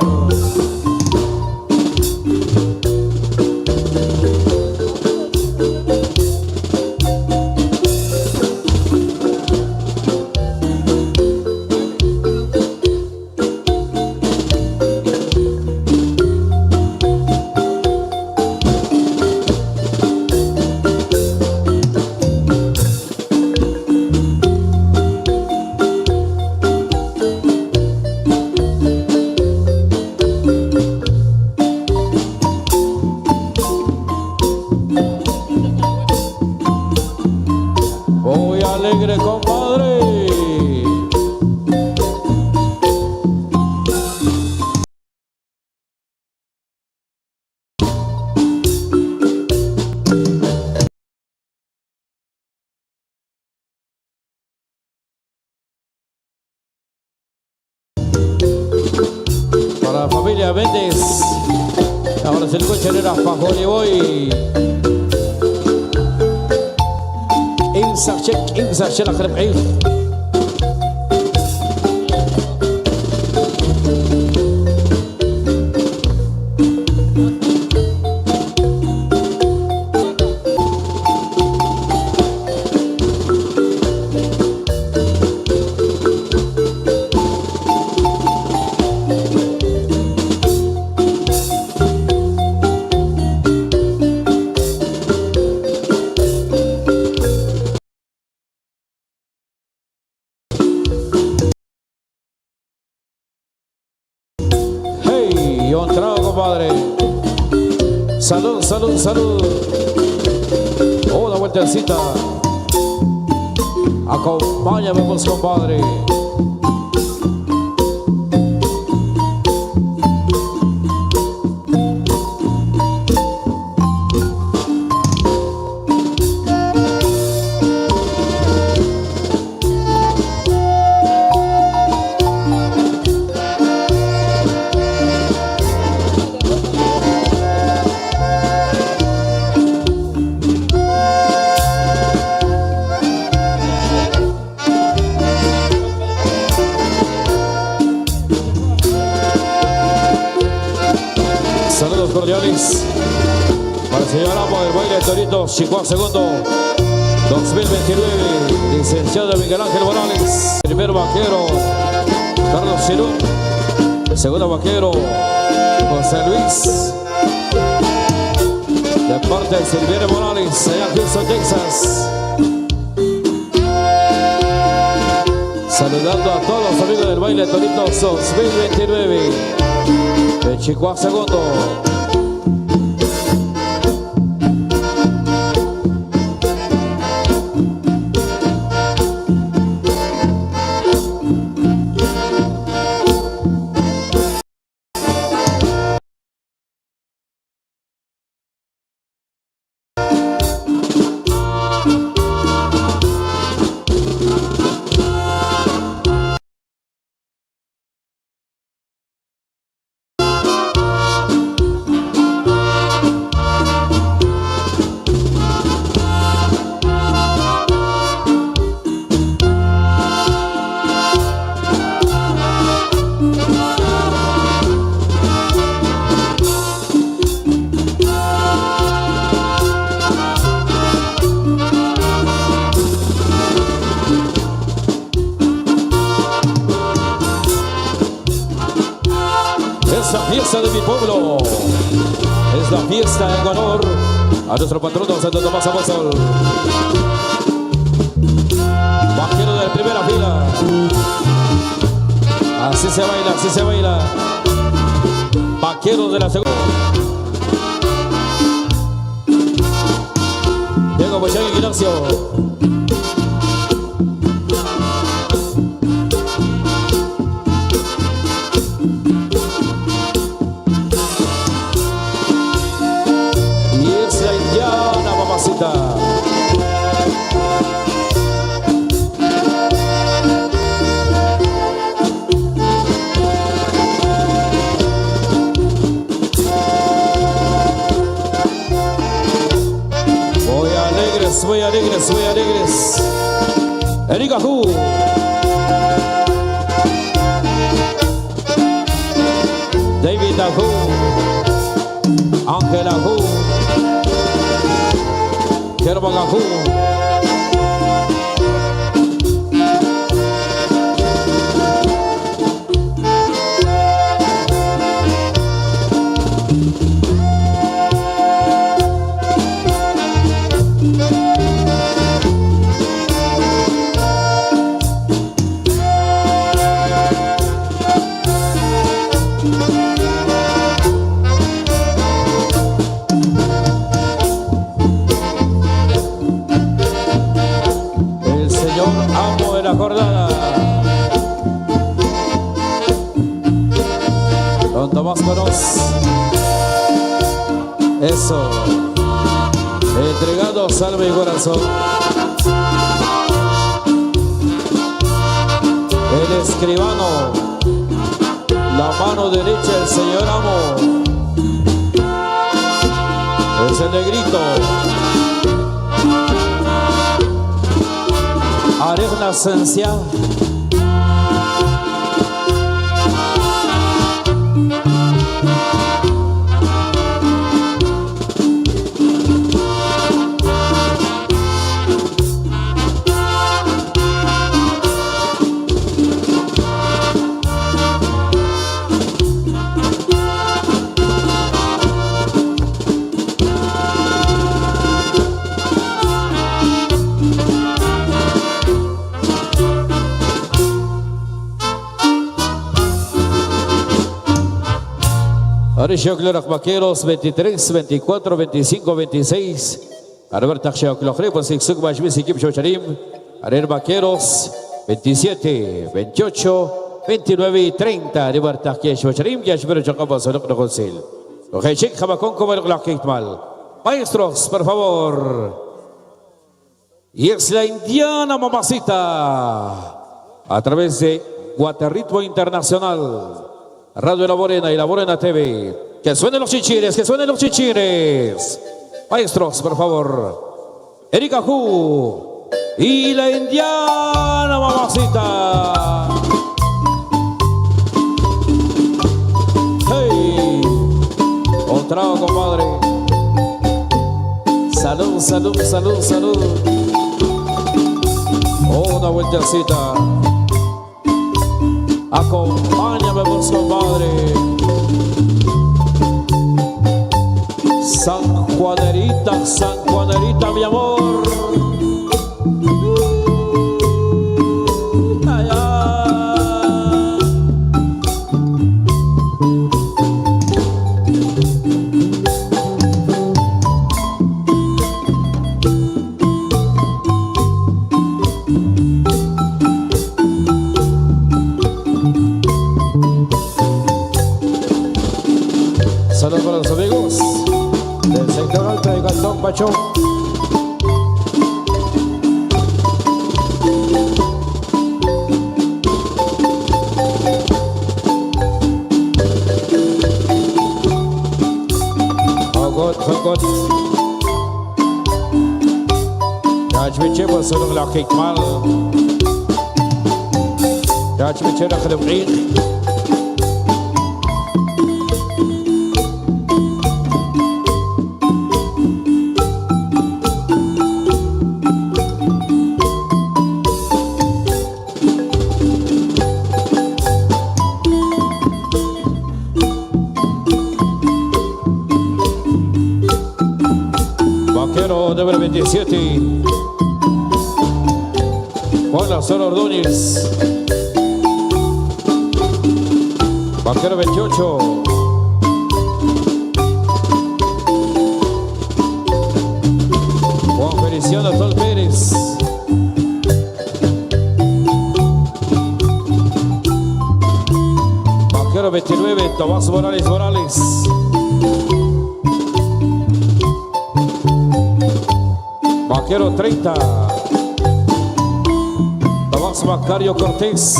alegre, compadre. Para la familia Méndez. Ahora se el coche era Fajoli Boy. انسى شيل اخر بعيد. Y un trago, compadre. Salud, salud, salud. Una vueltecita. Acompáñame, pues, compadre. Saludos cordiales para el señor amo del baile de Toritos, Chihuahua segundo 2029, licenciado Miguel Ángel Morales, primer vaquero Carlos Cirún, segundo vaquero José Luis, de parte de Silviere Morales, allá en Houston, Texas. Saludando a todos los amigos del baile de Toritos 2029 de Chihuahua segundo. Es la fiesta de mi pueblo, es la fiesta en honor a nuestro patrono Santo Tomás Apóstol. Vaquero de primera fila, así se baila, así se baila. Vaquero de la segunda. Diego Bochán y Ignacio. Muy alegres, muy alegres. Erika Hu. David Hu. Ángela Hu. Germán Hu. jornada. Don Tomás Coros. Eso. Entregado, salve y corazón. El escribano, la mano derecha del señor amo. Es el negrito. Arena esencial. Arisho Clorac Vaqueros 23, 24, 25, 26. Arberta Clochre, pues Sixuk Bajmis y Kipcho Charim. Arer Vaqueros 27, 28, 29 y 30. Arberta Kipcho Charim, Yashber Jacobo Solok de Consil. Ojechik Jamacón como el Glakitmal. Maestros, por favor. Y es la indiana mamacita. A través de Guaterritmo Internacional. Radio La Morena y La Morena TV. Que suenen los chichires, que suenen los chichires. Maestros, por favor. Erika Hu y la indiana mamacita. Hey, otra compadre. Salud, salud, salud, salud. Una vueltecita. Acompáñame, pues, compadre. San Juanerita, mi amor. Allá. Saludos para los amigos del sector alto de Cantón Pacho. Fagot. Jajmiche basulung lakik mal. Jajmiche rakhlubrik. Número 27 Juan Lazaro Ordóñez. Vaquero 28 Juan Feliciano Tol Pérez. Vaquero 29 Tomás Morales. Vaquero 30 Tomás Macario Cortés.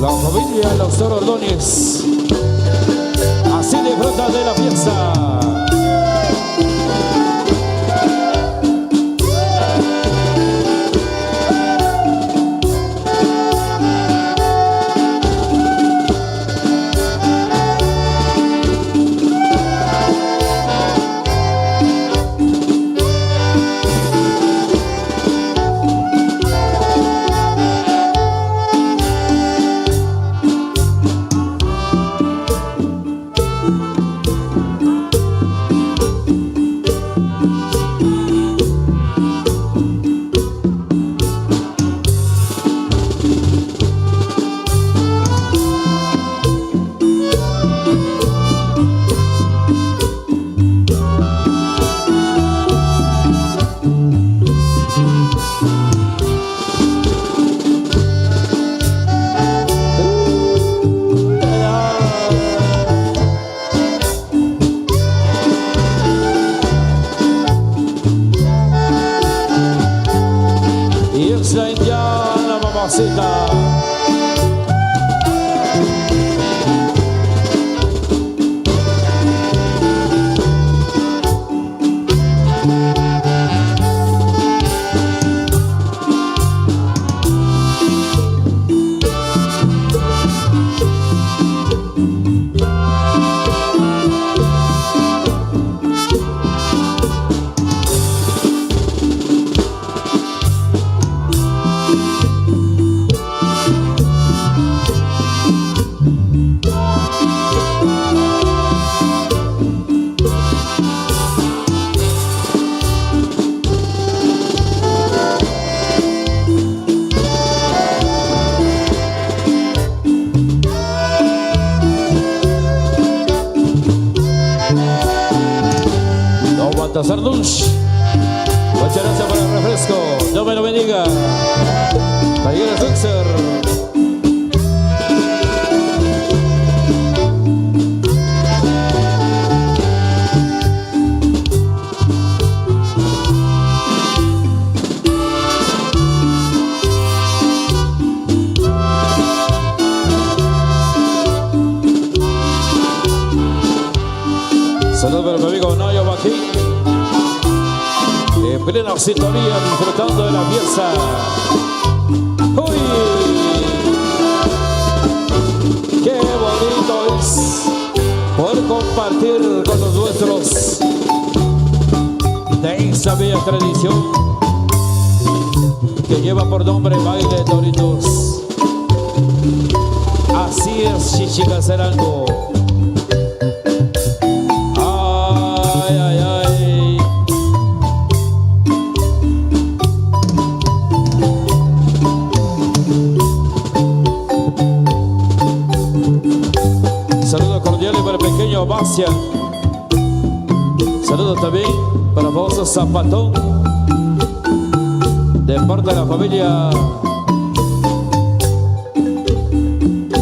La familia Lazaro Ordóñez. Así disfruta de la fiesta. mamacita. Sarduch, muchas gracias por el refresco, Dios me lo bendiga. Talleres Luxer. Saludos para mi amigo Nayo Bajín. En plena sintonía, disfrutando de la fiesta. ¡Uy! ¡Qué bonito es poder compartir con los nuestros de esta bella tradición que lleva por nombre Baile Toritos? Así es, Chichicacerango. Bastian. Saludos también para el famoso Zapatón de parte de la familia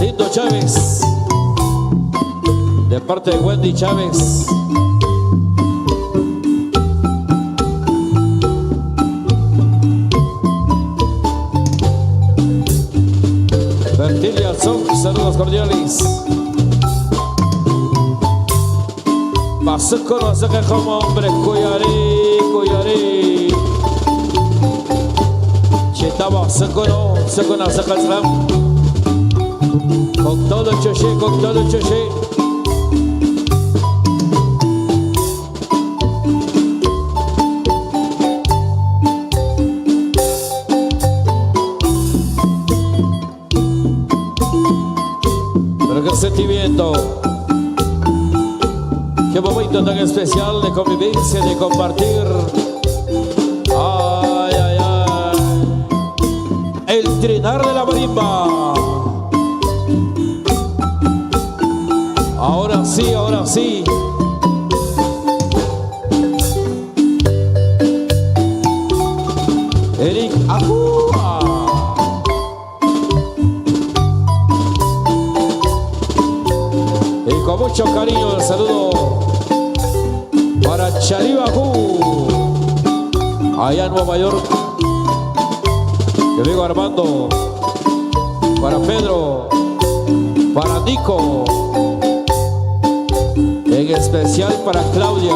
Lindo Chávez, de parte de Wendy Chávez. Fertilia Son, saludos cordiales. Pasó no sé que como hombre cuyarí. Chitaba secono se casram. Con todo choché. Pero qué sentimiento. Qué momento tan especial de convivencia, de compartir. Ay, ay, ay. El trinar de la marimba. Ahora sí, ahora sí. Eric Ajúa. Y con mucho cariño el saludo para Charibajú, allá en Nueva York. Mi amigo Armando, para Pedro, para Nico, en especial para Claudia.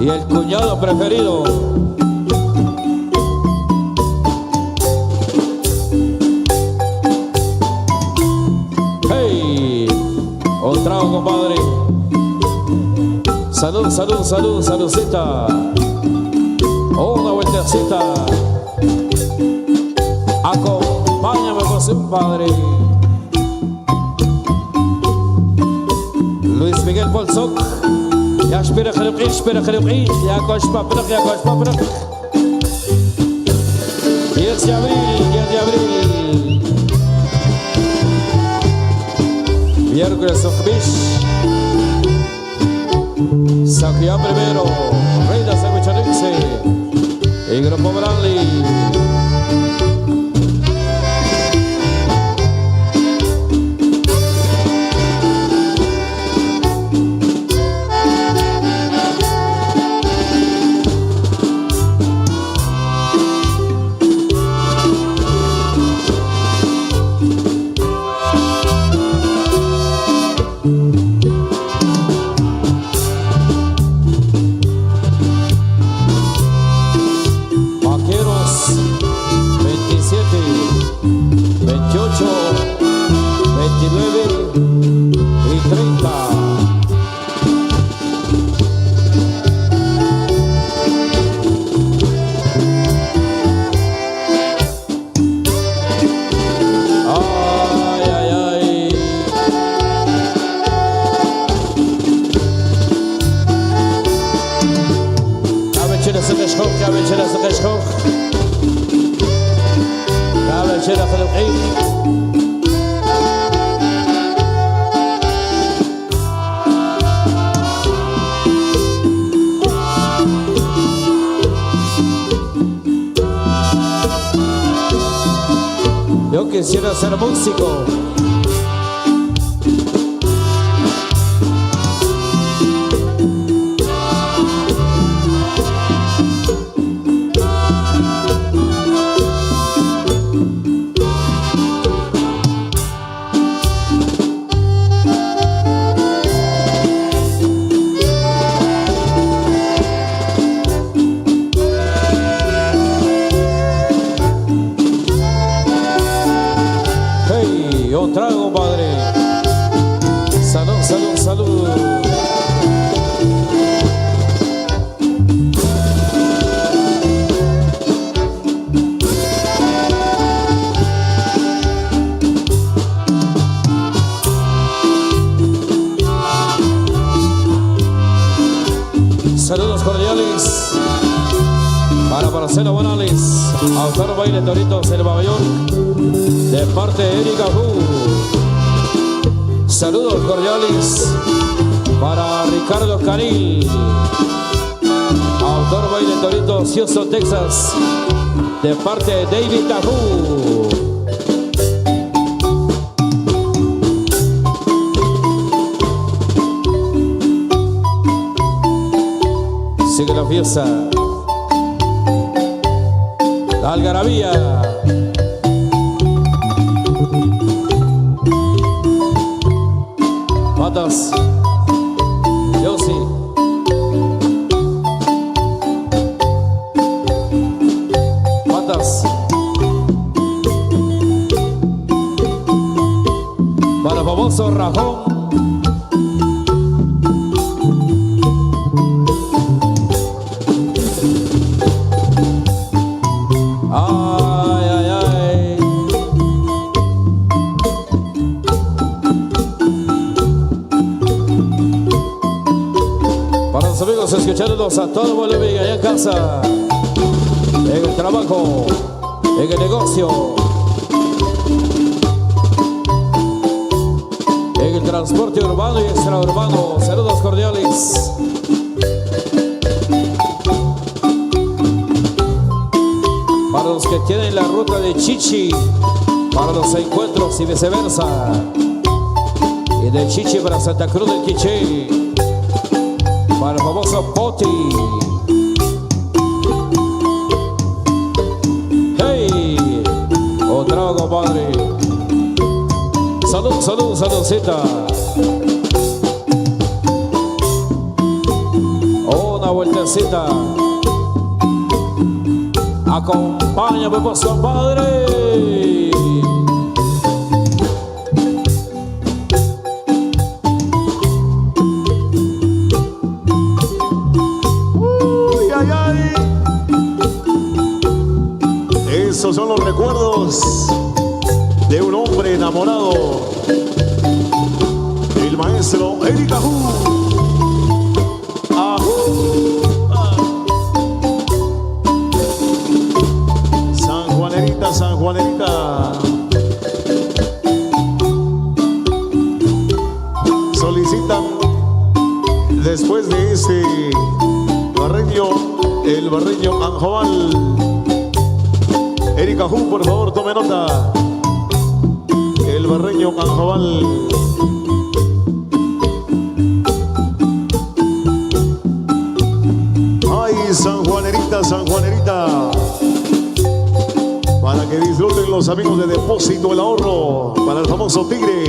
Y el cuñado preferido. ¡Hey! Un trago, compadre. Salud, saludcita. Una vueltecita. Acompáñame, José, padre. Luis Miguel Polsoc. Ya espera خلقين ya cosh paprok 10 de abril miércoles Okbish Saquia primero Reina Saguchanixe y Grupo Branly. bandera Salud. Yo quisiera ser músico. Un trago, padre. Salud, salud, salud. Saludos cordiales para Marcelo Morales, autor baile Toritos el Pabellón, de parte de Erika Hu. Saludos cordiales para Ricardo Canil, autor baile Toritos Houston, Texas, de parte de David Tahu. Sigue la fiesta, la algarabía. Patas, yo sí. Patas. Para el famoso Rajón. Ay, ay, ay. Para los amigos escuchándonos a todo volumen allá en casa, en el trabajo, en el negocio, en el transporte urbano y extraurbano. Saludos cordiales. Para los que tienen la ruta de Chichi para los encuentros y viceversa, y de Chichi para Santa Cruz del Quiché, para el famoso Poti. Hey, otra compadre. Salud, salud, saludcita. Una vueltecita. Acompáñame, pues, compadre. Uy, ay, ay. Esos son los recuerdos de un hombre enamorado, el maestro Erika Hu. San Juanerita solicitan después de este barreño, el barreño Anjobal. Erika Hu, por favor, tome nota. El barreño Anjobal. Ay, San Juanerita, San Juanerita. Para que disfruten los amigos de Depósito El Ahorro, para el famoso Tigre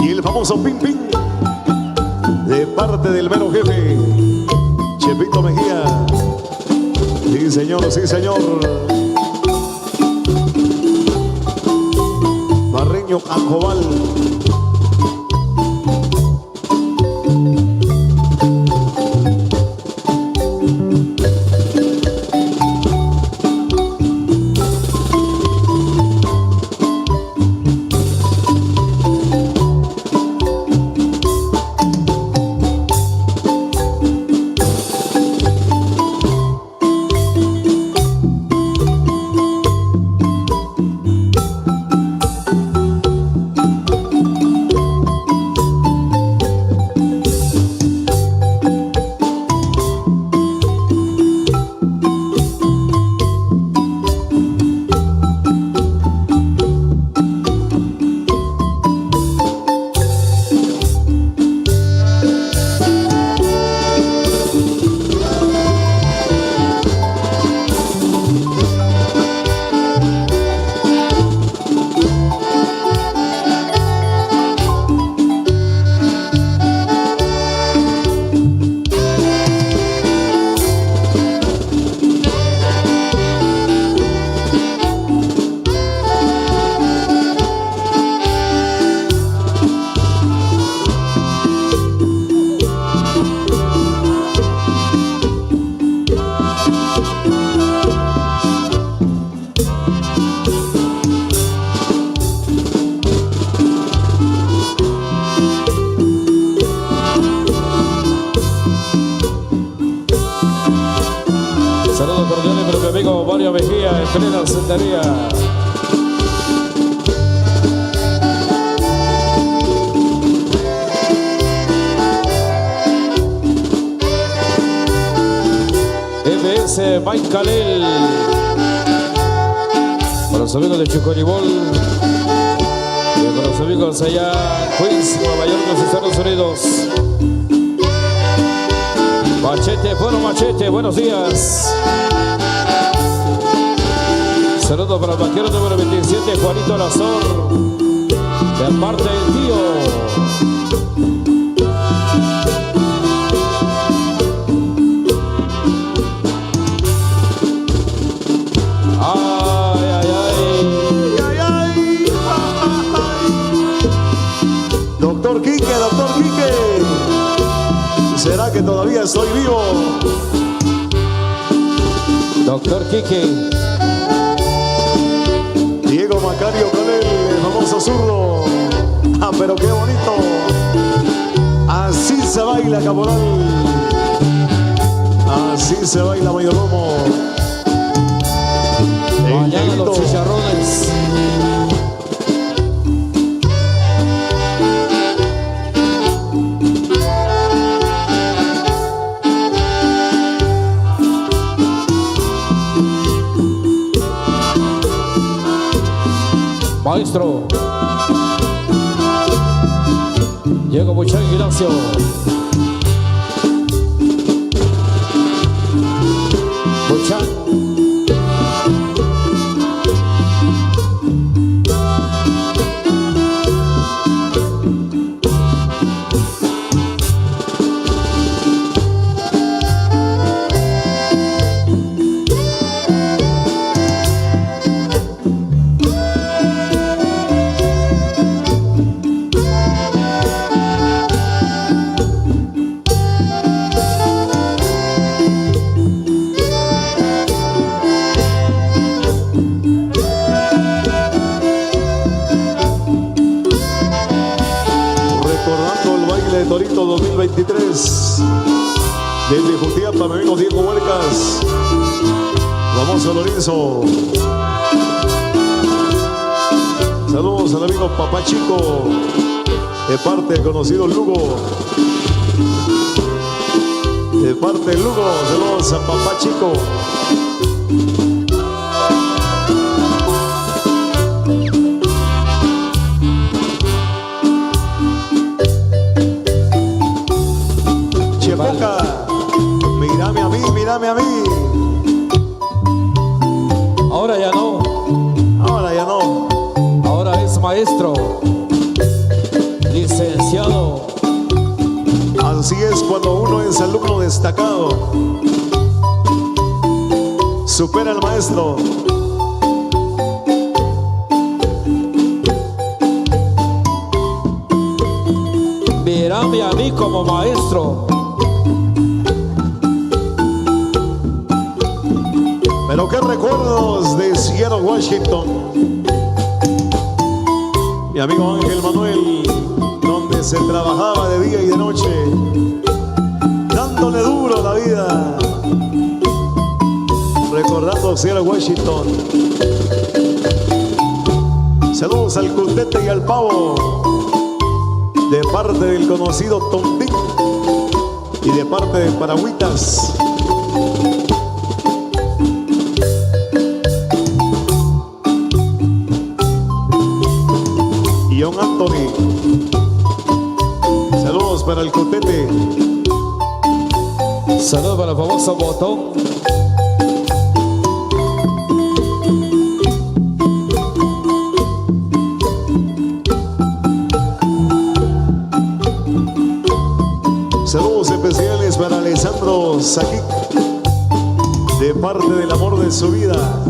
y el famoso Pin Pin, de parte del mero jefe, Chepito Mejía. Sí, señor, sí, señor. Barreño Anjobal. en plena sendería. MS Mike Khalil. Para los amigos de Chucoribol. Y para los amigos allá en Queens, Nueva York, los Estados Unidos. Machete, bueno Machete, buenos días. Saludos para el vaquero número 27, Juanito Lazor, de parte del tío. Ay, ay, ay. Ay, ay, ay. Doctor Quique, doctor Quique. ¿Será que todavía estoy vivo? Doctor Quique. Diego Macario con el famoso zurdo. Ah, pero qué bonito. Así se baila, caporal. Así se baila, mayordomo. Mañana los chicharrones. Maestro Diego Buchán Ignacio. Buchán. Torito 2023. Desde Jutiapa, mi amigo Diego Huercas. Vamos a Lorenzo. Saludos al amigo Papá Chico, de parte del conocido Lugo. De parte del Lugo, saludos a Papá Chico. Mírame a mí, mírame a mí. Ahora ya no. Ahora ya no. Ahora es maestro, licenciado. Así es cuando uno es alumno destacado. Supera al maestro. Mírame a mí como maestro. Pero qué recuerdos de Seattle, Washington. Mi amigo Ángel Manuel, donde se trabajaba de día y de noche, dándole duro a la vida. Recordando Seattle, Washington. Saludos al Cutete y al Pavo, de parte del conocido Tontín y de parte de Paragüitas. John Anthony. Saludos para el Cutete. Saludos para el famoso Botón. Saludos especiales para Alessandro Saquic, de parte del amor de su vida.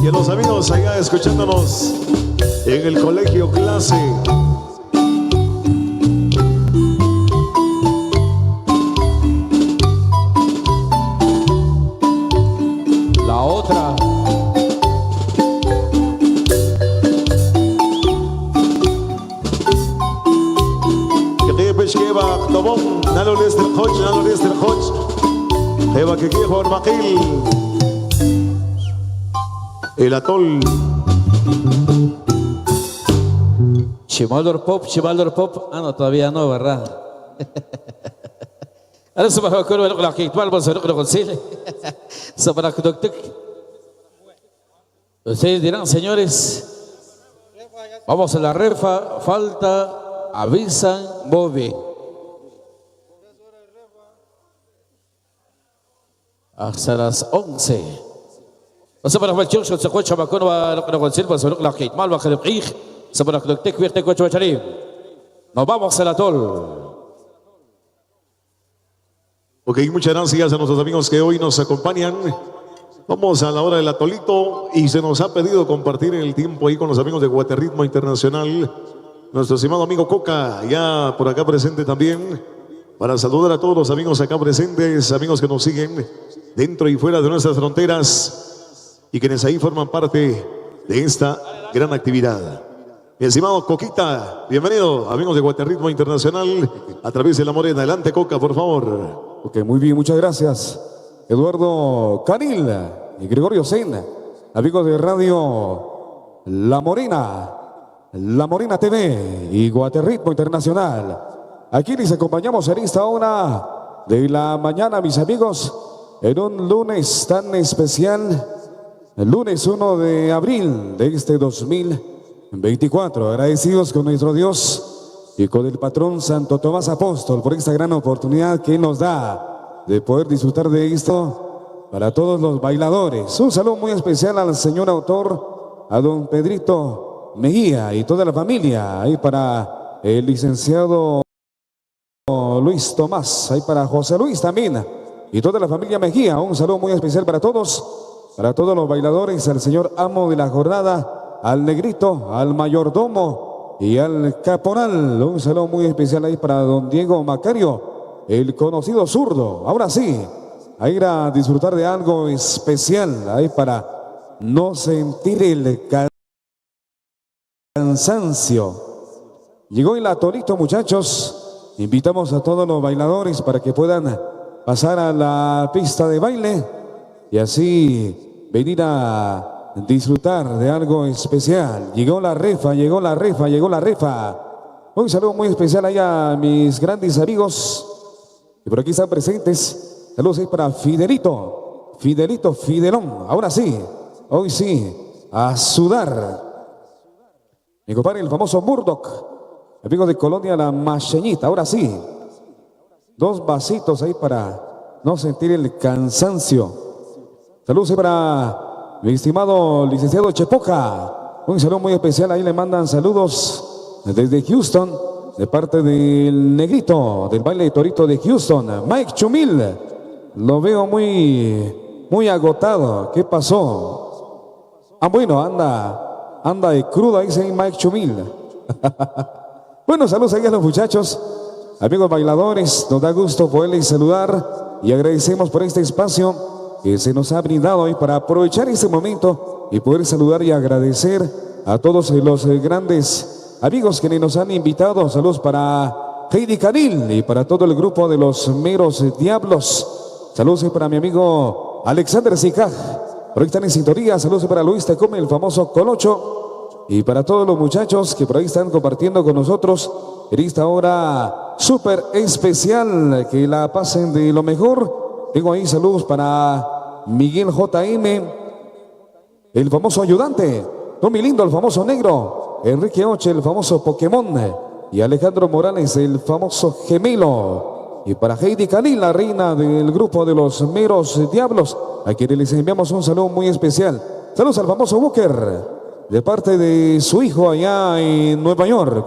Y a los amigos allá escuchándonos en el Colegio Clase. La otra. Que te pesqueba, Tobón. Nalo Lester Hodge, Nalo Lester Hodge. Eva que quiere por Maquil. El atol. Chimaldor Pop. Ah, no, todavía no, ¿verdad? Ahora se me ocurre la que vamos a ver con Chile. Ustedes dirán, señores, vamos a la refa, falta, avisan, Bobby. Hasta las 11. Vamos a ver el churro, se escucha Macono, va a conseguir, vamos a ver la que mal va a querer ir. Se va a ver que te cuesta charí. Nos vamos al atol. Ok, muchas gracias a nuestros amigos que hoy nos acompañan. Vamos a la hora del atolito y se nos ha pedido compartir el tiempo ahí con los amigos de Guaterritmo Internacional. Nuestro estimado amigo Coca, ya por acá presente también, para saludar a todos los amigos acá presentes, amigos que nos siguen dentro y fuera de nuestras fronteras y quienes ahí forman parte de esta gran actividad. Mi estimado Coquita, bienvenido, amigos de Guaterritmo Internacional, a través de La Morena. Adelante, Coca, por favor. Ok, muy bien, muchas gracias. Eduardo Canil y Gregorio Sen, amigos de Radio La Morena TV y Guaterritmo Internacional. Aquí les acompañamos en esta hora de la mañana, mis amigos, en un lunes tan especial, el lunes 1 de abril de este 2024. Agradecidos con nuestro Dios y con el patrón Santo Tomás Apóstol por esta gran oportunidad que nos da de poder disfrutar de esto para todos los bailadores. Un saludo muy especial al señor autor, a don Pedrito Mejía y toda la familia, ahí para el licenciado Luis Tomás, ahí para José Luis también y toda la familia Mejía. Un saludo muy especial para todos los bailadores, al señor amo de la jornada, al negrito, al mayordomo y al caporal. Un saludo muy especial ahí para don Diego Macario, el conocido zurdo. Ahora sí, a ir a disfrutar de algo especial, ahí para no sentir el cansancio. Llegó el atolito, muchachos. Invitamos a todos los bailadores para que puedan pasar a la pista de baile y así venir a disfrutar de algo especial. Llegó la refa. Un saludo muy especial ahí a mis grandes amigos que por aquí están presentes. Saludos ahí para Fidelón. Ahora sí, hoy sí, a sudar. Mi compadre, el famoso Murdoch, amigo de Colonia La Macheñita. Ahora sí, 2 vasitos ahí para no sentir el cansancio. Saludos ahí para mi estimado licenciado Chepoca. Un saludo muy especial. Ahí le mandan saludos desde Houston, de parte del negrito del baile de torito de Houston, Mike Chumil. Lo veo muy agotado. ¿Qué pasó? Ah, bueno, anda de crudo, ahí dice Mike Chumil. Bueno, saludos ahí a los muchachos, amigos bailadores. Nos da gusto poderles saludar y agradecemos por este espacio que se nos ha brindado hoy para aprovechar este momento y poder saludar y agradecer a todos los grandes amigos que nos han invitado. Saludos para Heidi Canil y para todo el grupo de los Meros Diablos. Saludos para mi amigo Alexander Sicaj, por ahí están en sintonía. Saludos para Luis Tecome, el famoso Colocho, y para todos los muchachos que por ahí están compartiendo con nosotros en esta hora súper especial. Que la pasen de lo mejor. Tengo ahí saludos para Miguel JM, el famoso ayudante, Tommy Lindo, el famoso negro, Enrique Oche, el famoso Pokémon, y Alejandro Morales, el famoso gemelo. Y para Heidi Canil, la reina del grupo de los Meros Diablos, a quienes les enviamos un saludo muy especial. Saludos al famoso Booker, de parte de su hijo allá en Nueva York,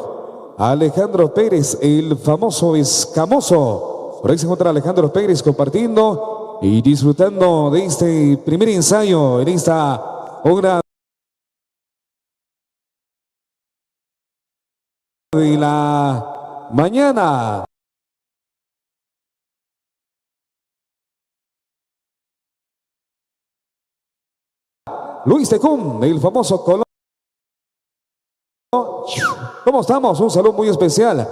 Alejandro Pérez, el famoso escamoso. Por ahí se encuentra Alejandro Pérez compartiendo y disfrutando de este primer ensayo en esta hora de la mañana. Luis Tecum, el famoso Colón. ¿Cómo estamos? Un saludo muy especial.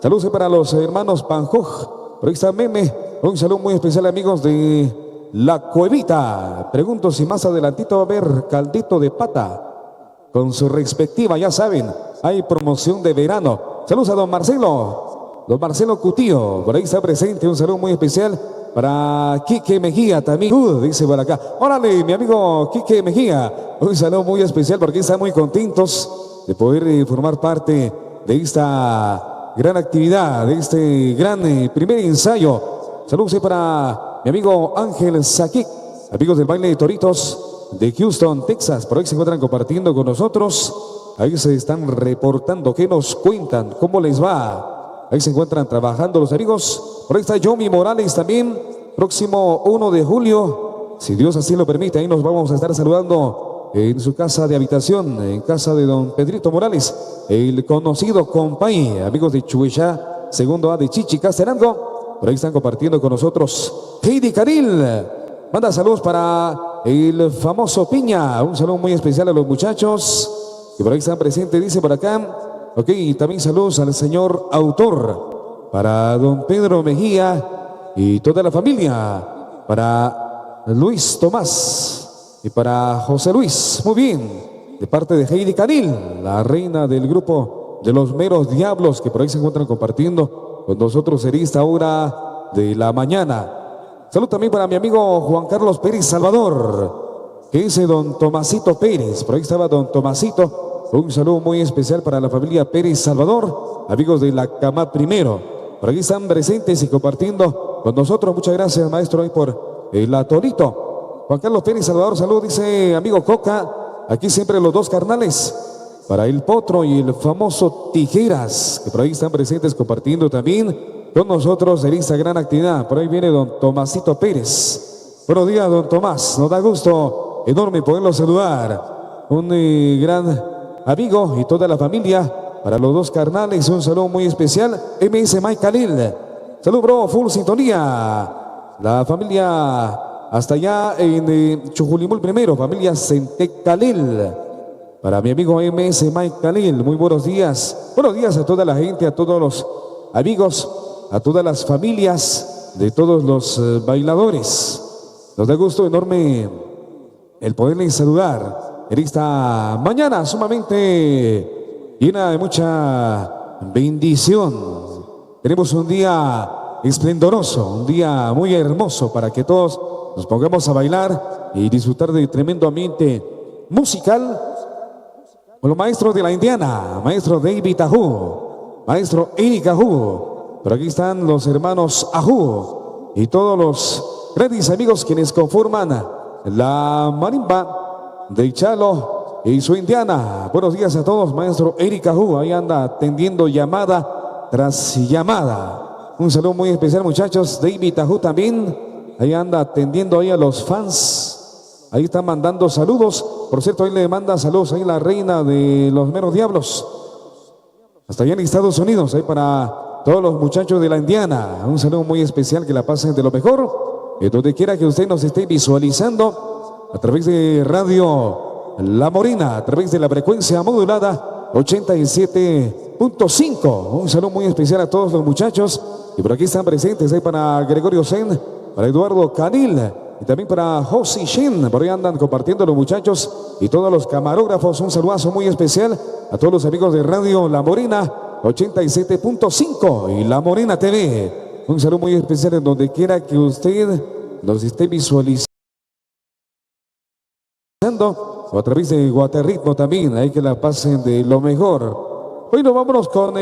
Saludos para los hermanos Panjoj, Por ahí está Meme. Un saludo muy especial, amigos de La Cuevita. Pregunto si más adelantito va a haber caldito de pata con su respectiva, ya saben, hay promoción de verano. Saludos a don Marcelo Cutío, por ahí está presente. Un saludo muy especial para Quique Mejía también, dice por acá. Órale, mi amigo Quique Mejía, un saludo muy especial porque están muy contentos de poder formar parte de esta gran actividad, de este gran primer ensayo. Saludos para mi amigo Ángel Saquic, amigos del baile de Toritos de Houston, Texas. Por ahí se encuentran compartiendo con nosotros. Ahí se están reportando, ¿qué nos cuentan? ¿Cómo les va? Ahí se encuentran trabajando los amigos. Por ahí está Yomi Morales también. Próximo 1 de julio, si Dios así lo permite, ahí nos vamos a estar saludando en su casa de habitación, en casa de don Pedrito Morales, el conocido compay, amigos de Chuechá, segundo A de Chichicastenango. Por ahí están compartiendo con nosotros. Heidi Caril manda saludos para el famoso Piña. Un saludo muy especial a los muchachos que por ahí están presentes, dice por acá. Ok, y también saludos al señor autor, para don Pedro Mejía y toda la familia, para Luis Tomás y para José Luis. Muy bien, de parte de Heidi Caril, la reina del grupo de los Meros Diablos, que por ahí se encuentran compartiendo con nosotros en esta hora de la mañana. Salud también para mi amigo Juan Carlos Pérez Salvador, que dice don Tomasito Pérez. Por ahí estaba don Tomasito. Un saludo muy especial para la familia Pérez Salvador, amigos de la Cama Primero. Por aquí están presentes y compartiendo con nosotros. Muchas gracias, maestro, ahí por el atorito. Juan Carlos Pérez Salvador, salud, dice amigo Coca. Aquí siempre los dos carnales. Para el Potro y el famoso Tijeras, que por ahí están presentes compartiendo también con nosotros en esta gran actividad. Por ahí viene don Tomasito Pérez. Buenos días, don Tomás. Nos da gusto enorme poderlo saludar. Un gran amigo y toda la familia. Para los dos carnales, un saludo muy especial. MS Mike Khalil. Salud, bro, full sintonía. La familia hasta allá en Chujulimul primero, familia Centec Khalil. Para mi amigo MS Mike Khalil, muy buenos días. Buenos días a toda la gente, a todos los amigos, a todas las familias de todos los bailadores. Nos da gusto enorme el poderles saludar en esta mañana sumamente llena de mucha bendición. Tenemos un día esplendoroso, un día muy hermoso para que todos nos pongamos a bailar y disfrutar de tremendo ambiente musical. Con los maestros de la Indiana, maestro David Ajú, maestro Eric Ajú. Por aquí están los hermanos Ajú y todos los grandes amigos quienes conforman la marimba de Chalo y su Indiana. Buenos días a todos, maestro Eric Ajú. Ahí anda atendiendo llamada tras llamada. Un saludo muy especial, muchachos. David Ajú también. Ahí anda atendiendo ahí a los fans. Ahí está mandando saludos. Por cierto, ahí le manda saludos ahí la reina de los Meros Diablos. Hasta allá en Estados Unidos, ahí para todos los muchachos de la Indiana. Un saludo muy especial, que la pasen de lo mejor. Donde quiera que usted nos esté visualizando a través de Radio La Morena, a través de la frecuencia modulada 87.5. Un saludo muy especial a todos los muchachos. Y por aquí están presentes, ahí para Gregorio Sen, para Eduardo Canil. Y también para Josi Shin, por ahí andan compartiendo los muchachos y todos los camarógrafos. Un saludazo muy especial a todos los amigos de Radio La Morena 87.5 y La Morena TV. Un saludo muy especial en donde quiera que usted nos esté visualizando o a través de Guaterritmo también. Ahí que la pasen de lo mejor. Hoy nos vámonos con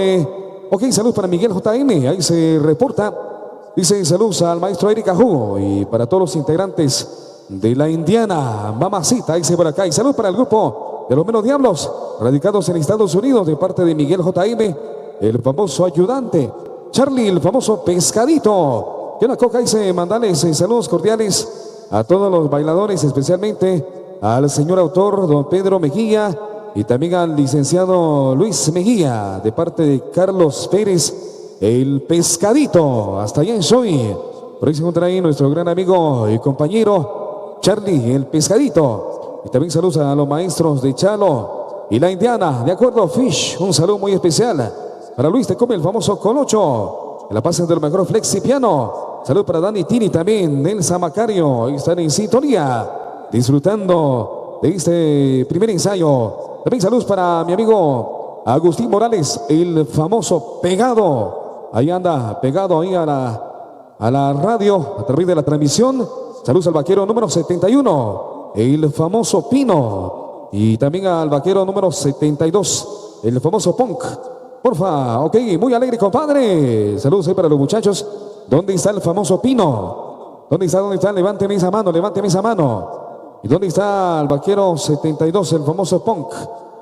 ok, salud para Miguel JM, ahí se reporta. Dice saludos al maestro Eric Ajú y para todos los integrantes de la Indiana, mamacita, dice por acá. Y salud para el grupo de los Meros Diablos, radicados en Estados Unidos, de parte de Miguel JM, el famoso ayudante. Charlie, el famoso pescadito. Que una coca, dice mandales saludos cordiales a todos los bailadores, especialmente al señor autor, don Pedro Mejía, y también al licenciado Luis Mejía, de parte de Carlos Pérez. El pescadito, hasta allá en Soy. Por ahí se encuentra ahí nuestro gran amigo y compañero Charlie, el pescadito. Y también saludos a los maestros de Chalo y la Indiana, de acuerdo, Fish. Un saludo muy especial para Luis Te Come, el famoso Colocho. Que la pasen de lo mejor, Flexipiano. Salud para Dani Tini también. Nelsa Macario. Ahí están en sintonía. Disfrutando de este primer ensayo. También saludos para mi amigo Agustín Morales, el famoso pegado. Ahí anda, pegado ahí a la radio, a través de la transmisión. Saludos al vaquero número 71, el famoso Pino. Y también al vaquero número 72, el famoso Punk. Porfa, ok, muy alegre, compadre. Saludos ahí para los muchachos. ¿Dónde está el famoso Pino? ¿Dónde está? ¿Dónde está? Levánteme esa mano, levánteme esa mano. ¿Y dónde está el vaquero 72, el famoso Punk?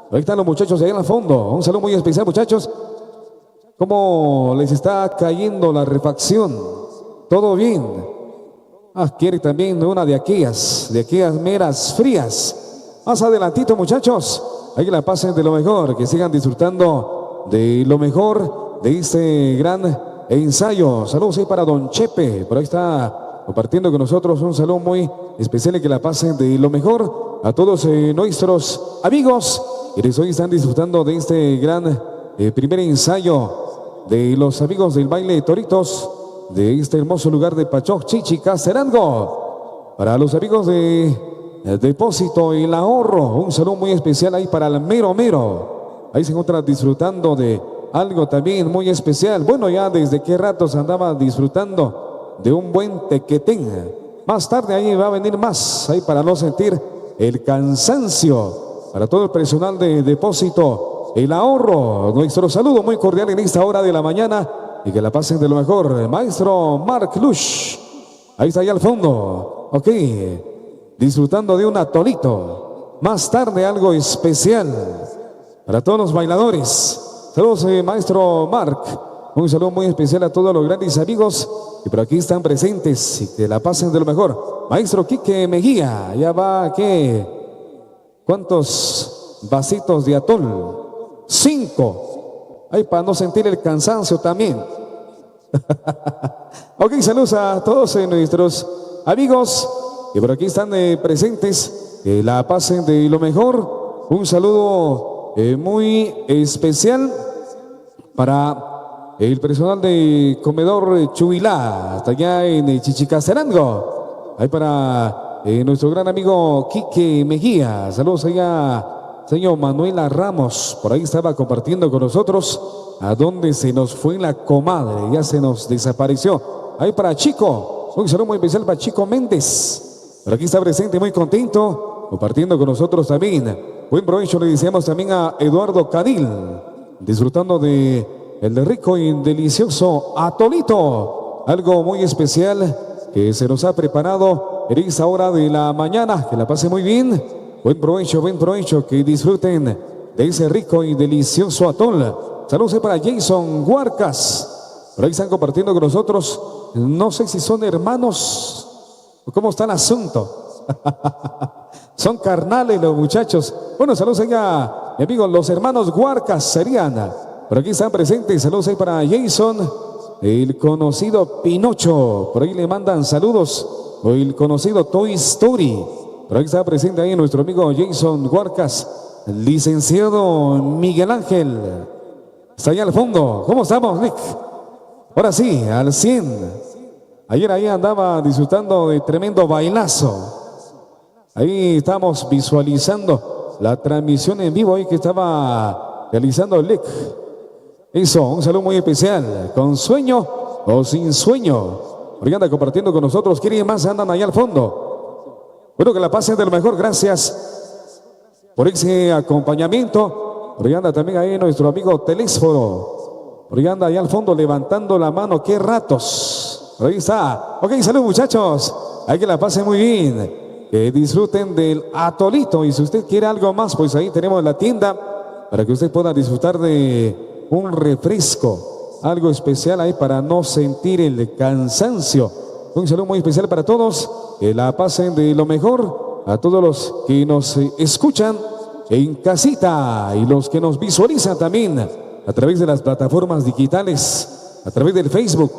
Ahí están los muchachos ahí en el fondo. Un saludo muy especial, muchachos. ¿Cómo les está cayendo la refacción? ¿Todo bien? Quiere también una de aquellas meras frías. Más adelantito, muchachos. Ahí que la pasen de lo mejor, que sigan disfrutando de lo mejor de este gran ensayo. Saludos ahí para Don Chepe. Por ahí está compartiendo con nosotros un saludo muy especial y que la pasen de lo mejor a todos nuestros amigos que hoy están disfrutando de este gran primer ensayo de los amigos del baile de Toritos de este hermoso lugar de Pachoc, Chichicastenango. Para los amigos de Depósito y el Ahorro, un saludo muy especial ahí para el Mero Mero. Ahí se encuentra disfrutando de algo también muy especial. Bueno, ya desde qué ratos andaba disfrutando de un buen tequetén. Más tarde ahí va a venir más, ahí para no sentir el cansancio. Para todo el personal de Depósito El Ahorro, nuestro saludo muy cordial en esta hora de la mañana y que la pasen de lo mejor. Maestro Mark Lush, ahí está allá al fondo, ok, disfrutando de un atolito. Más tarde algo especial para todos los bailadores. Saludos, maestro Mark. Un saludo muy especial a todos los grandes amigos que por aquí están presentes y que la pasen de lo mejor. Maestro Quique Mejía, ya va, ¿qué? ¿Cuántos vasitos de atol? 5. Ay, para no sentir el cansancio también. Ok, saludos a todos nuestros amigos que por aquí están presentes. Que la pasen de lo mejor. Un saludo muy especial para el personal de Comedor Chubilá, hasta allá en Chichicastenango. Ahí para nuestro gran amigo Quique Mejía. Saludos allá, señor Manuela Ramos. Por ahí estaba compartiendo con nosotros. ¿A dónde se nos fue la comadre? Ya se nos desapareció. Ahí para Chico. Un saludo muy especial para Chico Méndez. Por aquí está presente, muy contento, compartiendo con nosotros también. Buen provecho le deseamos también a Eduardo Cadil, disfrutando de el rico y delicioso atolito. Algo muy especial que se nos ha preparado en esta hora de la mañana. Que la pase muy bien. Buen provecho, que disfruten de ese rico y delicioso atol. Saludos para Jason Huarcas. Por ahí están compartiendo con nosotros. No sé si son hermanos o cómo está el asunto. Son carnales los muchachos. Bueno, saludos allá, mi amigo, los hermanos Huarcas serían. Por aquí están presentes. Saludos ahí para Jason, el conocido Pinocho. Por ahí le mandan saludos. O el conocido Toy Story. Por ahí está presente ahí nuestro amigo Jason Huarcas. El licenciado Miguel Ángel está allá al fondo. ¿Cómo estamos, Nick? Ahora sí, al 100. Ayer ahí andaba disfrutando de tremendo bailazo. Ahí estamos visualizando la transmisión en vivo ahí que estaba realizando Nick. Eso, un saludo muy especial. ¿Con sueño o sin sueño? Porque anda compartiendo con nosotros. ¿Quieren más? Andan allá al fondo. Bueno, que la pasen de lo mejor. Gracias por ese acompañamiento. Porque anda también ahí nuestro amigo Telésforo. Porque anda allá al fondo levantando la mano. ¡Qué ratos! Por ahí está. Ok, salud muchachos. Hay que la pasen muy bien. Que disfruten del atolito. Y si usted quiere algo más, pues ahí tenemos la tienda para que usted pueda disfrutar de un refresco. Algo especial ahí para no sentir el cansancio. Un saludo muy especial para todos. Que la pasen de lo mejor. A todos los que nos escuchan en casita y los que nos visualizan también a través de las plataformas digitales, a través del Facebook.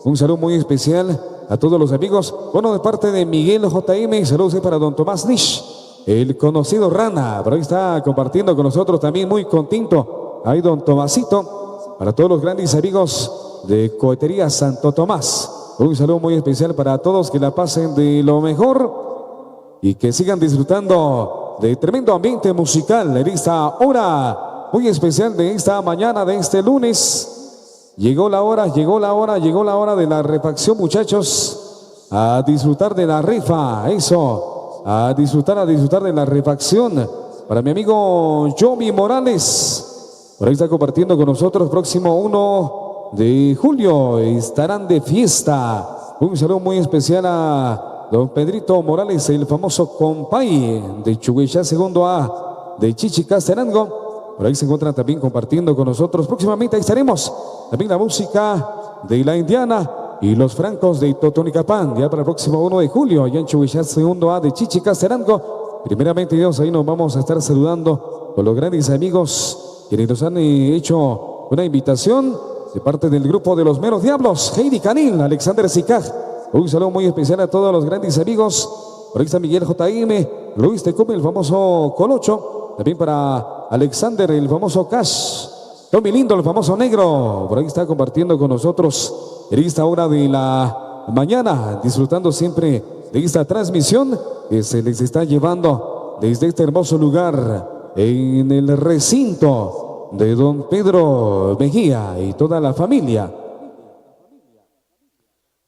Un saludo muy especial a todos los amigos. Bueno, de parte de Miguel JM, saludos para don Tomás Nish, el conocido Rana. Por ahí está compartiendo con nosotros también, muy contento. Ahí don Tomasito. Para todos los grandes amigos de Cohetería Santo Tomás. Un saludo muy especial para todos, que la pasen de lo mejor y que sigan disfrutando de tremendo ambiente musical en esta hora muy especial de esta mañana, de este lunes. Llegó la hora de la refacción, muchachos. A disfrutar de la rifa, eso. A disfrutar de la refacción. Para mi amigo Joby Morales, por ahí está compartiendo con nosotros. Próximo 1 de julio estarán de fiesta. Un saludo muy especial a don Pedrito Morales, el famoso compay de Chuguechá, segundo A de Chichicastenango. Por ahí se encuentran también compartiendo con nosotros. Próximamente ahí estaremos. También la música de La Indiana y los Francos de Totonicapán, ya para el próximo 1 de julio, allá en Chuguechá, segundo A de Chichicastenango. Primeramente Dios, ahí nos vamos a estar saludando con los grandes amigos quienes nos han hecho una invitación de parte del grupo de los Meros Diablos, Heidi Canil, Alexander Sicaj. Un saludo muy especial a todos los grandes amigos. Por ahí está Miguel J.M., Luis Tecumi, el famoso Colocho. También para Alexander, el famoso Cash. Tommy Lindo, el famoso Negro. Por ahí está compartiendo con nosotros en esta hora de la mañana, disfrutando siempre de esta transmisión que se les está llevando desde este hermoso lugar en el recinto de don Pedro Mejía y toda la familia.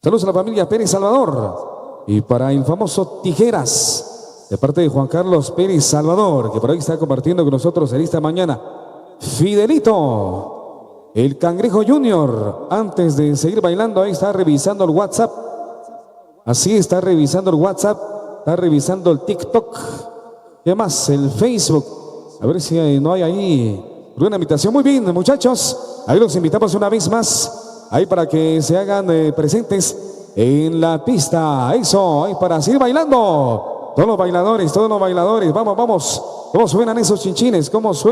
Saludos a la familia Pérez Salvador y para el famoso Tijeras de parte de Juan Carlos Pérez Salvador, que por ahí está compartiendo con nosotros en esta mañana. Fidelito, el Cangrejo Junior, antes de seguir bailando, ahí está revisando el WhatsApp. Así está revisando el WhatsApp, está revisando el TikTok. ¿Qué más? El Facebook. A ver si no hay ahí una invitación. Muy bien, muchachos. Ahí los invitamos una vez más. Ahí para que se hagan presentes en la pista. Eso, ahí para seguir bailando. Todos los bailadores. Vamos, vamos. ¿Cómo suenan esos chinchines? Vamos,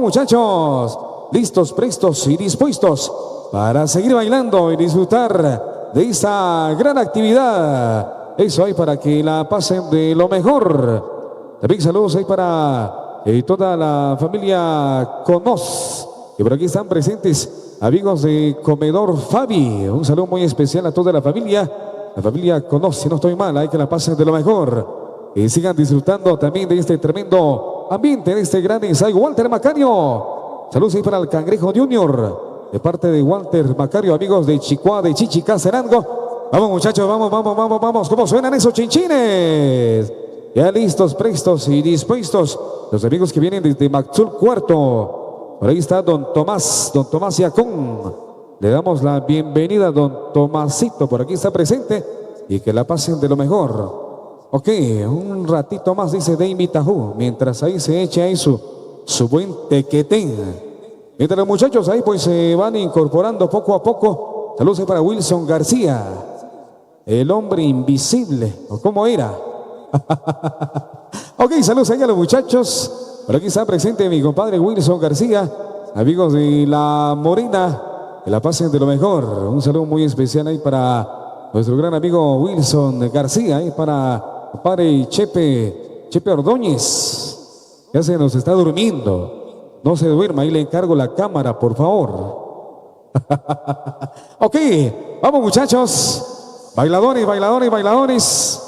muchachos. Listos, prestos y dispuestos para seguir bailando y disfrutar de esta gran actividad. Eso ahí para que la pasen de lo mejor. También saludos ahí para toda la familia Conoz, que por aquí están presentes, amigos de Comedor Fabi. Un saludo muy especial a toda la familia Conoz, si no estoy mal, hay que la pasen de lo mejor y sigan disfrutando también de este tremendo ambiente, de este gran ensayo. Walter Macario, saludos ahí para el Cangrejo Junior de parte de Walter Macario, amigos de Chicoa, de Chichicastenango. Vamos, muchachos, vamos. ¿Cómo suenan esos chinchines? Ya listos, prestos y dispuestos. Los amigos que vienen desde Maxul Cuarto. Por ahí está don Tomás Yacón. Le damos la bienvenida a don Tomasito. Por aquí está presente y que la pasen de lo mejor. Ok, un ratito más, dice David Tajú, mientras ahí se echa ahí su buen tequetén. Mientras los muchachos ahí pues se van incorporando poco a poco. Saludos para Wilson García, el hombre invisible, ¿o cómo era? Ok, saludos ahí a los muchachos. Por aquí está presente mi compadre Wilson García, amigos de La Morena, que la pasen de lo mejor. Un saludo muy especial ahí para nuestro gran amigo Wilson García, ahí para compadre Chepe Ordóñez, ya se nos está durmiendo. No se duerma, ahí le encargo la cámara, por favor. Ok, vamos, muchachos. Bailadores.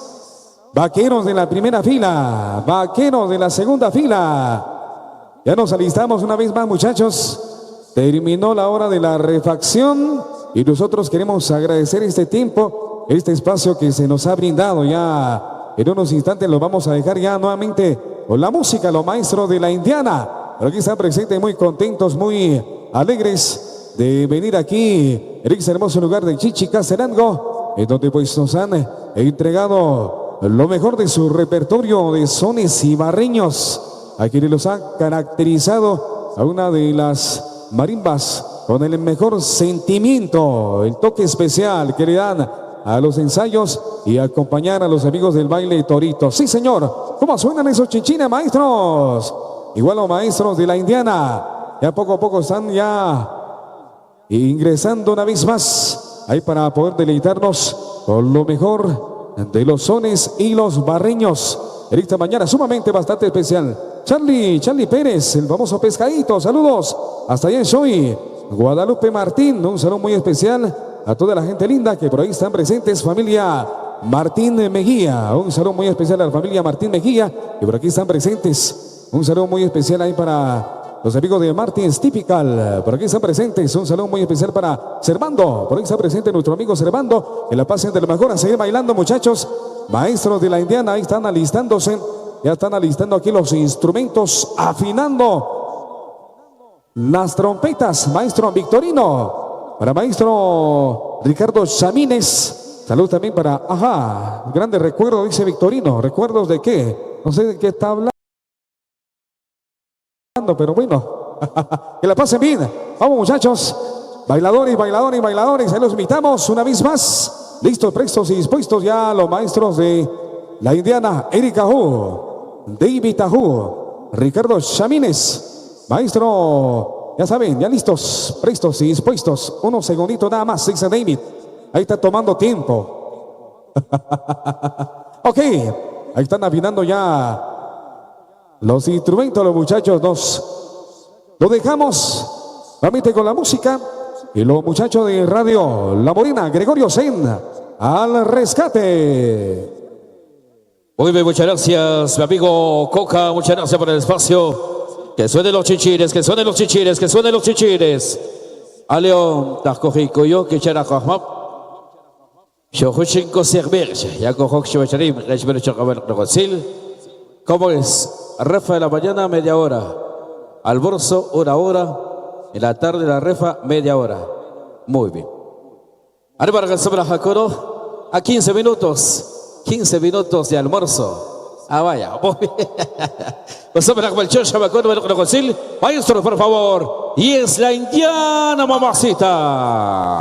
Vaqueros de la primera fila, vaqueros de la segunda fila. Ya nos alistamos una vez más, muchachos. Terminó la hora de la refacción y nosotros queremos agradecer este tiempo, este espacio que se nos ha brindado. Ya en unos instantes lo vamos a dejar ya nuevamente con la música, los maestros de La Indiana. Pero aquí están presentes, muy contentos, muy alegres de venir aquí en este hermoso lugar de Chichicastenango, en donde pues nos han entregado lo mejor de su repertorio de sones y barreños, a quienes los han caracterizado a una de las marimbas con el mejor sentimiento, el toque especial que le dan a los ensayos y acompañar a los amigos del baile torito. Sí, señor. ¿Cómo suenan esos chinchines, maestros? Igual los maestros de La Indiana, ya poco a poco están ya ingresando una vez más, ahí para poder deleitarnos con lo mejor de los sones y los barreños en esta mañana sumamente bastante especial. Charlie Pérez, el famoso pescadito, saludos hasta allá en Soy. Guadalupe Martín, un saludo muy especial a toda la gente linda que por ahí están presentes, familia Martín Mejía, un saludo muy especial a la familia Martín Mejía que por aquí están presentes, un saludo muy especial ahí para los amigos de Martins Typical, por aquí están presentes, un saludo muy especial para Servando, por ahí está presente nuestro amigo Servando, que la pasen de lo mejor, a seguir bailando muchachos, maestros de la Indiana, ahí están alistándose, ya están alistando aquí los instrumentos, afinando las trompetas, maestro Victorino, para maestro Ricardo Chamínez, salud también para, grandes recuerdos, dice Victorino, ¿recuerdos de qué? No sé de qué está hablando, pero bueno, que la pasen bien, vamos muchachos, bailadores, ahí los invitamos una vez más, listos, prestos y dispuestos ya los maestros de la Indiana, Erika Hu, David Tahu, Ricardo Chamínez, maestro, ya saben, ya listos, prestos y dispuestos. Unos segunditos nada más, dice David. Ahí está tomando tiempo. Ok, ahí están afinando ya los instrumentos, los muchachos. Lo dejamos nuevamente con la música. Y los muchachos de Radio La Morena, Gregorio Sen, al rescate. Muy bien, muchas gracias, mi amigo Coca. Muchas gracias por el espacio. Que suenen los chichires, que suenen los chichires, que suenen los chichires. Aleo, Tacojico, yo que chera Kahmap. Yo Huchinko Serberge, ya cojo Chivacharim, Rechber Chocabel Rogosil. ¿Cómo es? Refa de la mañana, media hora. Almuerzo, una hora. En la tarde, la refa, media hora. Muy bien. Arriba, Gasobra Jacoro, a 15 minutos. 15 minutos de almuerzo. Vaya, muy bien. Maestro, por favor. Y es la Indiana, mamacita.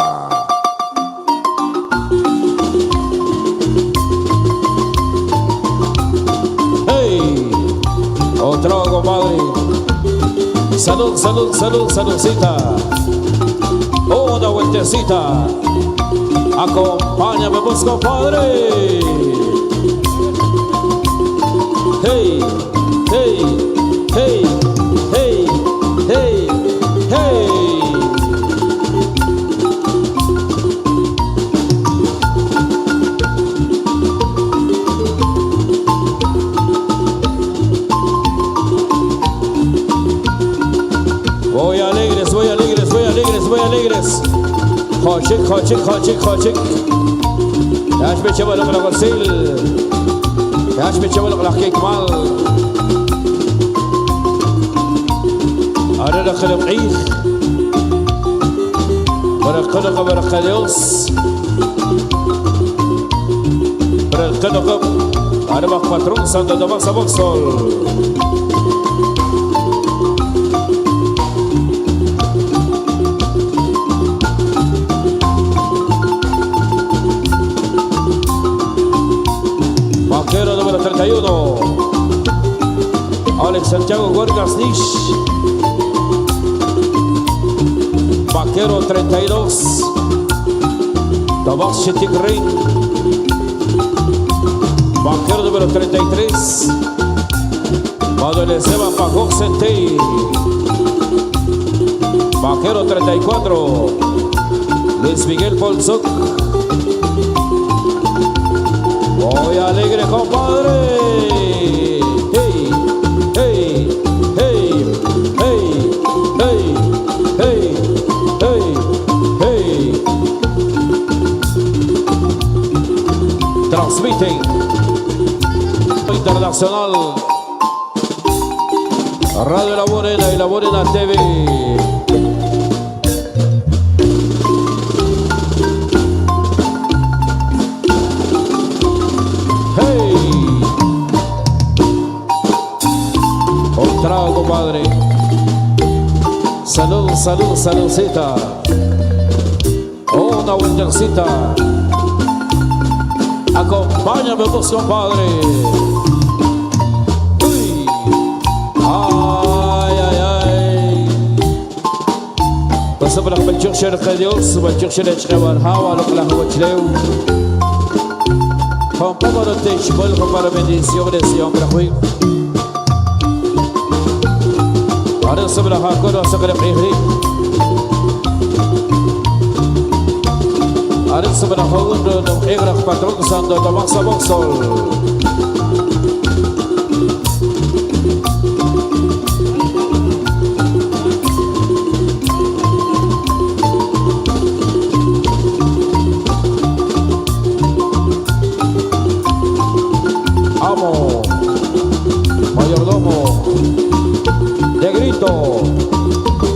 Hey, otro compadre. Salud, salud, salud, saludcita. Una vueltecita. Acompáñame, pues, compadre. Hey, hey, hey, hey, hey, hey. Voy alegres, voy alegres, voy alegres, voy alegres. Hochik, hochik, hochik, hochik. Yash me chaval la Brasil. Yash me chaval la Kekmal. Ahora la Khalif. Para el Khalif, para el Khalios. Para el Khalif. Ahora va patrón Santo Tomás a Boxol. Vaquero número 31, Alex Santiago Huergas Nish. Vaquero 32, Tomás Chetigrin. Vaquero número 33, Manuel Esteban Pajok Sentey. Vaquero 34, Luis Miguel Polzoc. Voy alegre, compadre. Hey, hey, hey, hey, hey, hey, hey, hey. Transmiten internacional Radio La Morena y La Morena TV. Trago, compadre. Salud, salud, saludcita. Una vueltecita. Acompáñame vos, compadre. Uy. Ay, ay, ay. Pasa por la Belchur Sherka Dios, Belchur Sherka Barhawa, lo que la Huachleu. Compadre, no te chibol, compadre, bendiciones y hombre, juiz. Ahora sobre la Jacoro, sobre el Pihri. Paris sa panahon ng Egrach Patrong Santo Tomas sa Boksol. Amo, mayordomo, Negrito,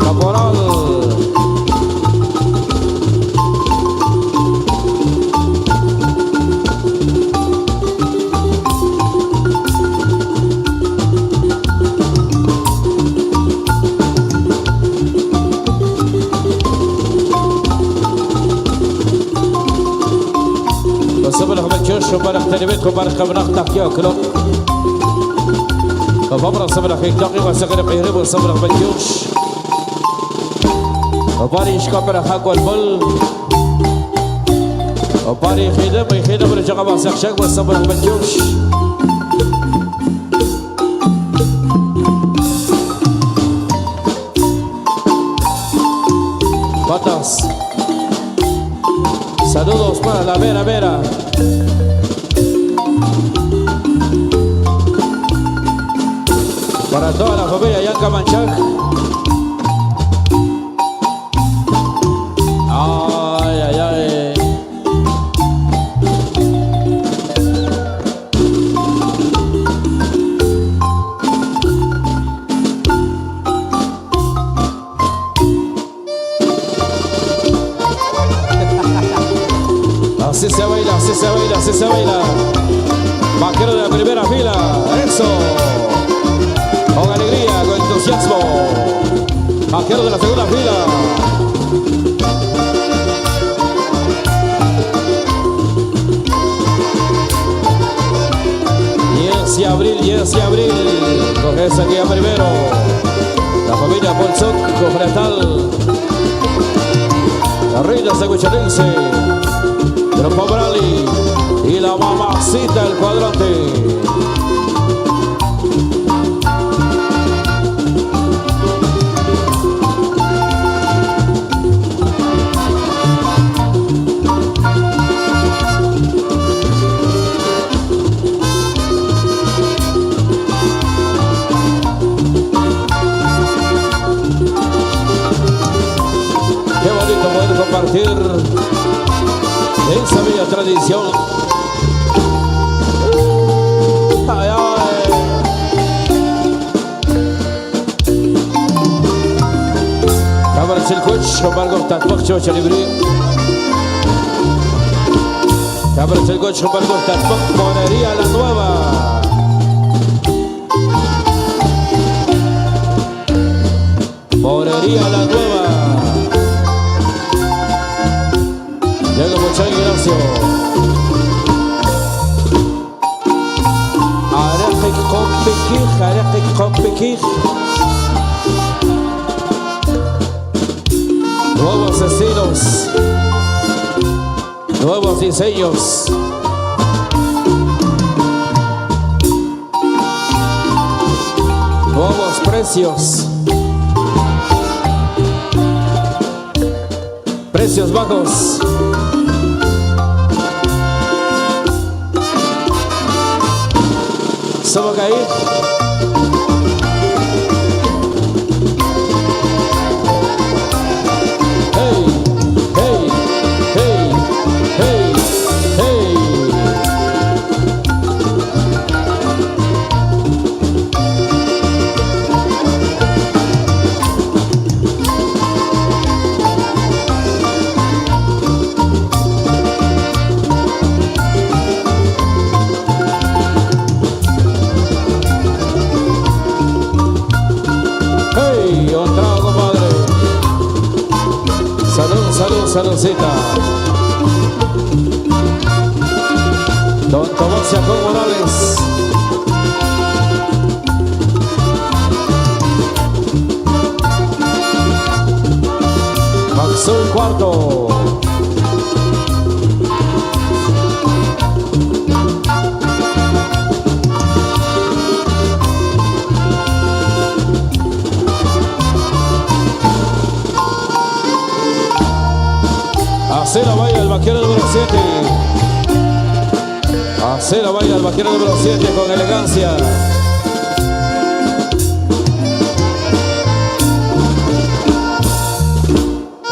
caporal. Sebelah mencus barang teribet ko barang kabenak takya kelok. Kapamra sebelah hektak yang masa kena pihre sebelah mencus. Kaparish kapara hakwan bol. Kapari khida berjaga masak syak sebelah mencus. Batas. Saludos para la Vera. Para toda la familia Yanka Manchac. Ay. Así se baila. Vaquero de la primera fila. Eso. Con alegría, con entusiasmo. Vaquero de la segunda fila. Yes, abril. Coge ese aquí a primero. La familia Bolsón, Cofretal. La reina sanguicharense. Grupo Brali y la mamacita del cuadrante. Qué bonito poder compartir esa bella tradición. Ay. Cámara Chilcoch, Combargo Tatpoc, Chalibri. Cámara Chilcoch, Combargo Tatpoc, Morería la Nueva. Morería la Nueva. Llega Muchay Ignacio. Araqik Compikij. Nuevos estilos. Nuevos diseños. Nuevos precios. Precios bajos. Somos ahí. Saludcita. Don Tomás Jacob Morales. Maxul Cuarto. Así la vaya el vaquero número 7. Así la baila el vaquero número 7 con elegancia.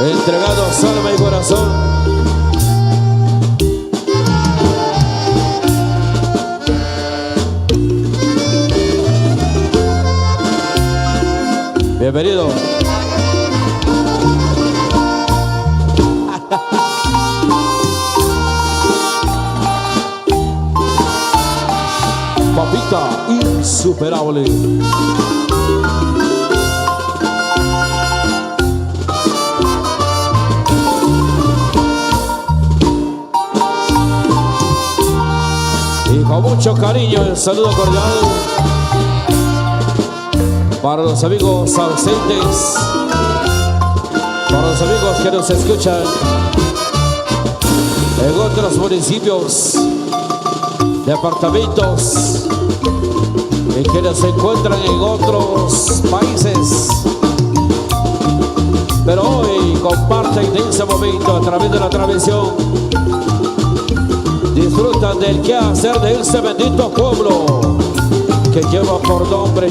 Entregado su alma y corazón. Bienvenido. Papita insuperable. Y con mucho cariño el saludo cordial para los amigos ausentes, para los amigos que nos escuchan en otros municipios, departamentos y quienes se encuentran en otros países, pero hoy comparten de ese momento a través de la transmisión. Disfrutan del quehacer de ese bendito pueblo que lleva por nombre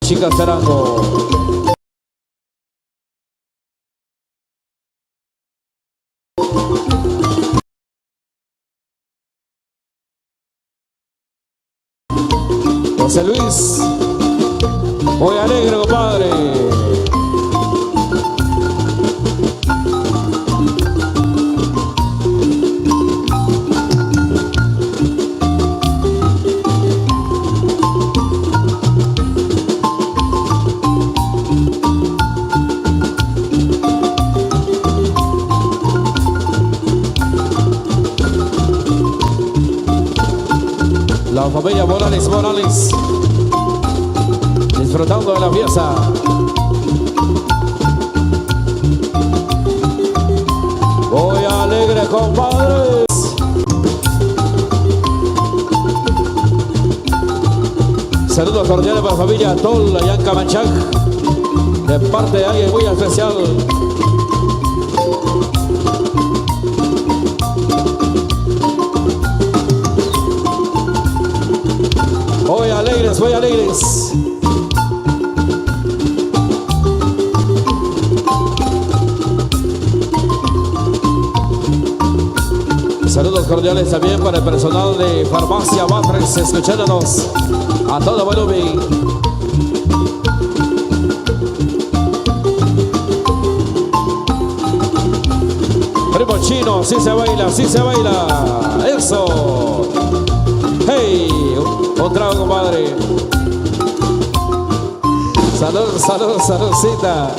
Chicastenango. José Luis, muy alegre, compadre. La familia Morales, disfrutando de la fiesta. Voy alegre, compadres. Saludos cordiales para la familia Tol, allá en Camanchac, de parte de alguien muy especial. Voy alegres, voy alegres. Saludos cordiales también para el personal de Farmacia Batres, escuchándonos a todo volumen. Primo Chino, sí se baila, sí se baila. Eso. Hey, un trago, compadre. Salud, salud, saludcita.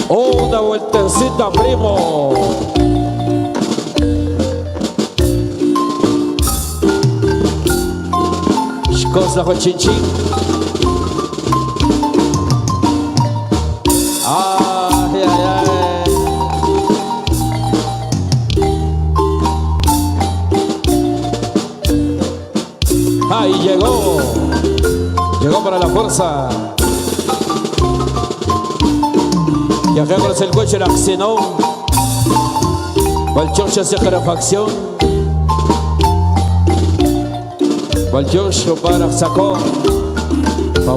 Una vueltecita, primo. Cosa con chinchín. Ay, ay, ay. Ahí llegó. Llegó para la fuerza. Y acá con el coche de acción. Valchoche hacia calefacción. Valchoche para sacó.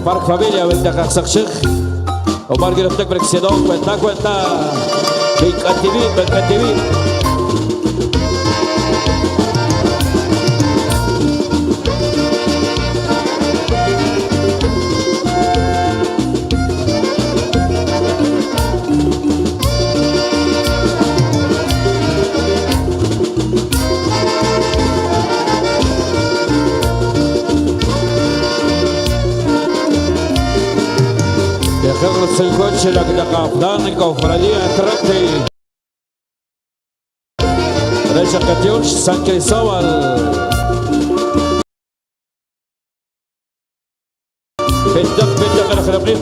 Para familia, venta Kazakhstan. Omar Giroftek Brexidón, cuenta. Bencativí. Viajamos el coche, la Capitán, Cofradía, Trate. Recha Catiuch, San Cristóbal.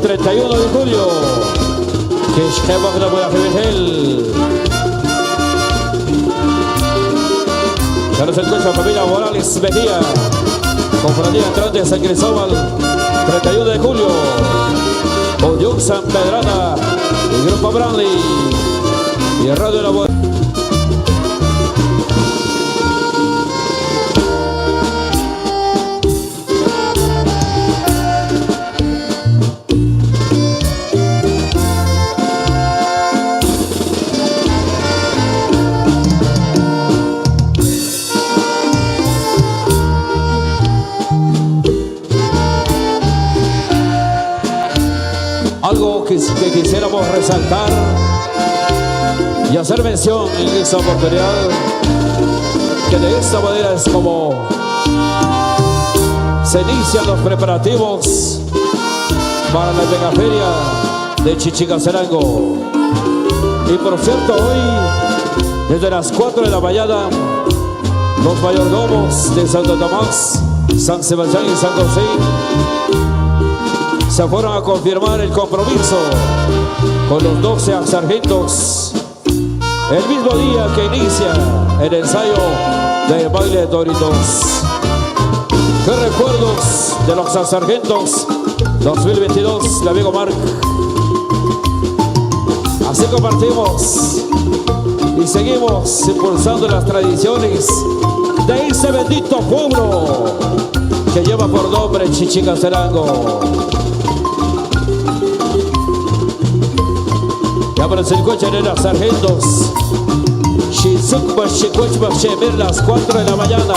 31 de julio. Que esquema que la voy a Fibigel. Viajamos el coche, la familia Morales Mejía. Cofradía, Trate, San Cristóbal. 31 de julio. Oyuc San Pedrana, y Grupo Bradley y Radio La Buena. Algo que quisiéramos resaltar y hacer mención en esta oportunidad, que de esta manera es como se inician los preparativos para la megaferia de Chichicastenango. Y por cierto, hoy desde las 4 de la mañana los mayordomos de Santo Tomás, San Sebastián y San José se fueron a confirmar el compromiso con los 12 sargentos el mismo día que inicia el ensayo del baile de toritos. ¿Qué recuerdos de los sargentos 2022, el amigo Marc? Así compartimos y seguimos impulsando las tradiciones de ese bendito pueblo que lleva por nombre Chichicastenango. Ya para el circuito de los sargentos, las 4 de la mañana.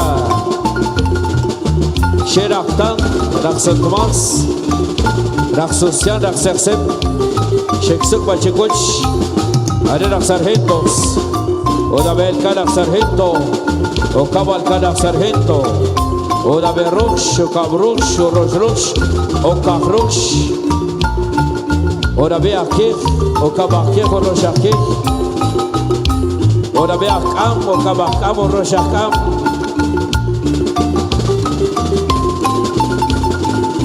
Sheraktan, Raksan Tomás, Raksusian, Raksersem, Sheksuk Bachikuch, Arenak Sargentos, Odabel Kanak Sargento, Okabal Kanak Sargento, Odaberuch, Okabruch, Orojruch, Okabruch, Odabeakif, Okabakif, Oroshakif, Odabeakam, Okabakam, Oroshakam.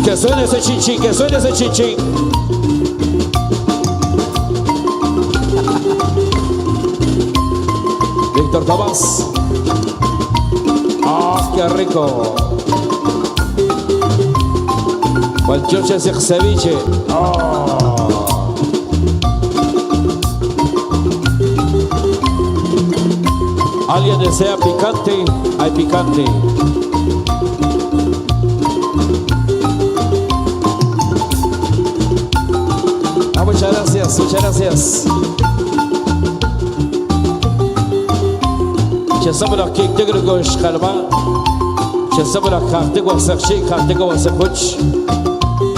Que suene ese chinchín, que suene ese chinchín. Víctor Tomás. ¡Ah, qué rico! Cualquier ceviche. ¡Oh! ¿Alguien desea picante? Hay picante. Muchas gracias, muchas gracias. Chesabra kik tigre gosh kalma. Chesabra karte go sakshi karte go sakhuch.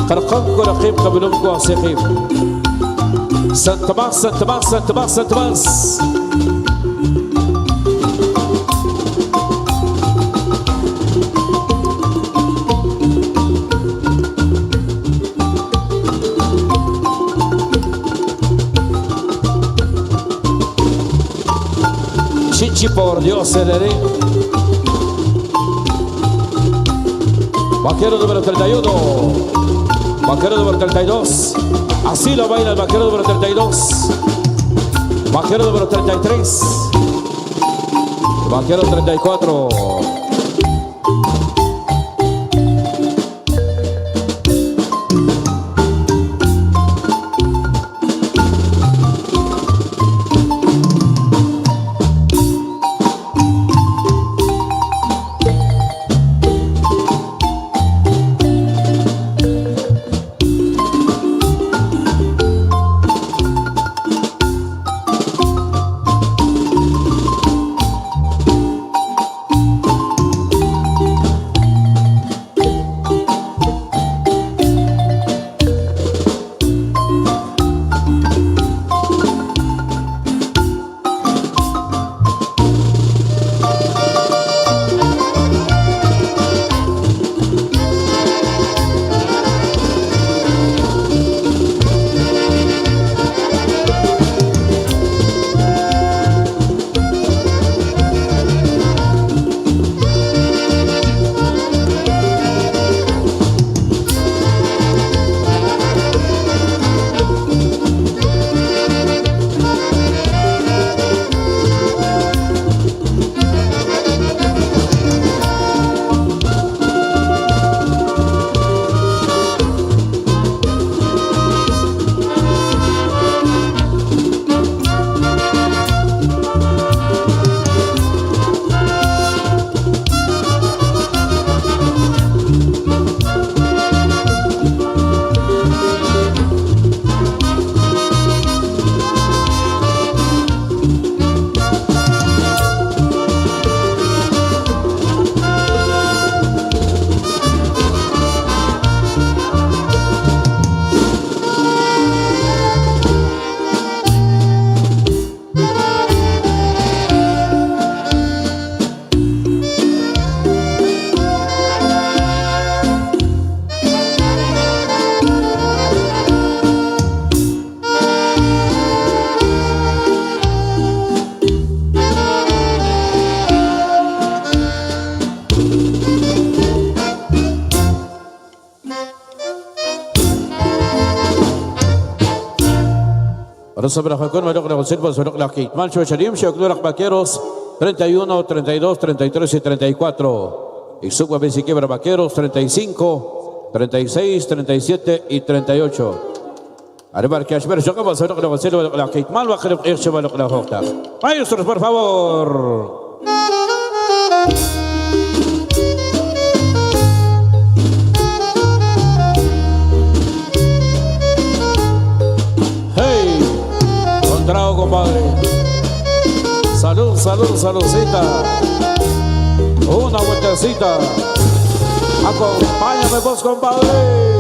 Karqam ko raqib qablum ko sakhib. Santamas, Santamas, Santamas, Santamas. Chichi, por Dios, Sereré. Vaquero número 31. Vaquero número 32. Así lo baila el vaquero número 32. Vaquero número 33. Vaquero 34. Para saber con Mario Silva, la Kitman, Shocharim, Shoklurak Vaqueros, 31, 32, 33 y 34. Y Subwa Besiquebra Vaqueros, 35, 36, 37 y 38. Arriba que Ashber, Shokaba, Silva, la Kitman, Vaqueros, Irshaba, la Hokta. Maestros, por favor. Trago, compadre. Salud, salud, saludcita. Una vueltecita. Acompáñame vos, compadre.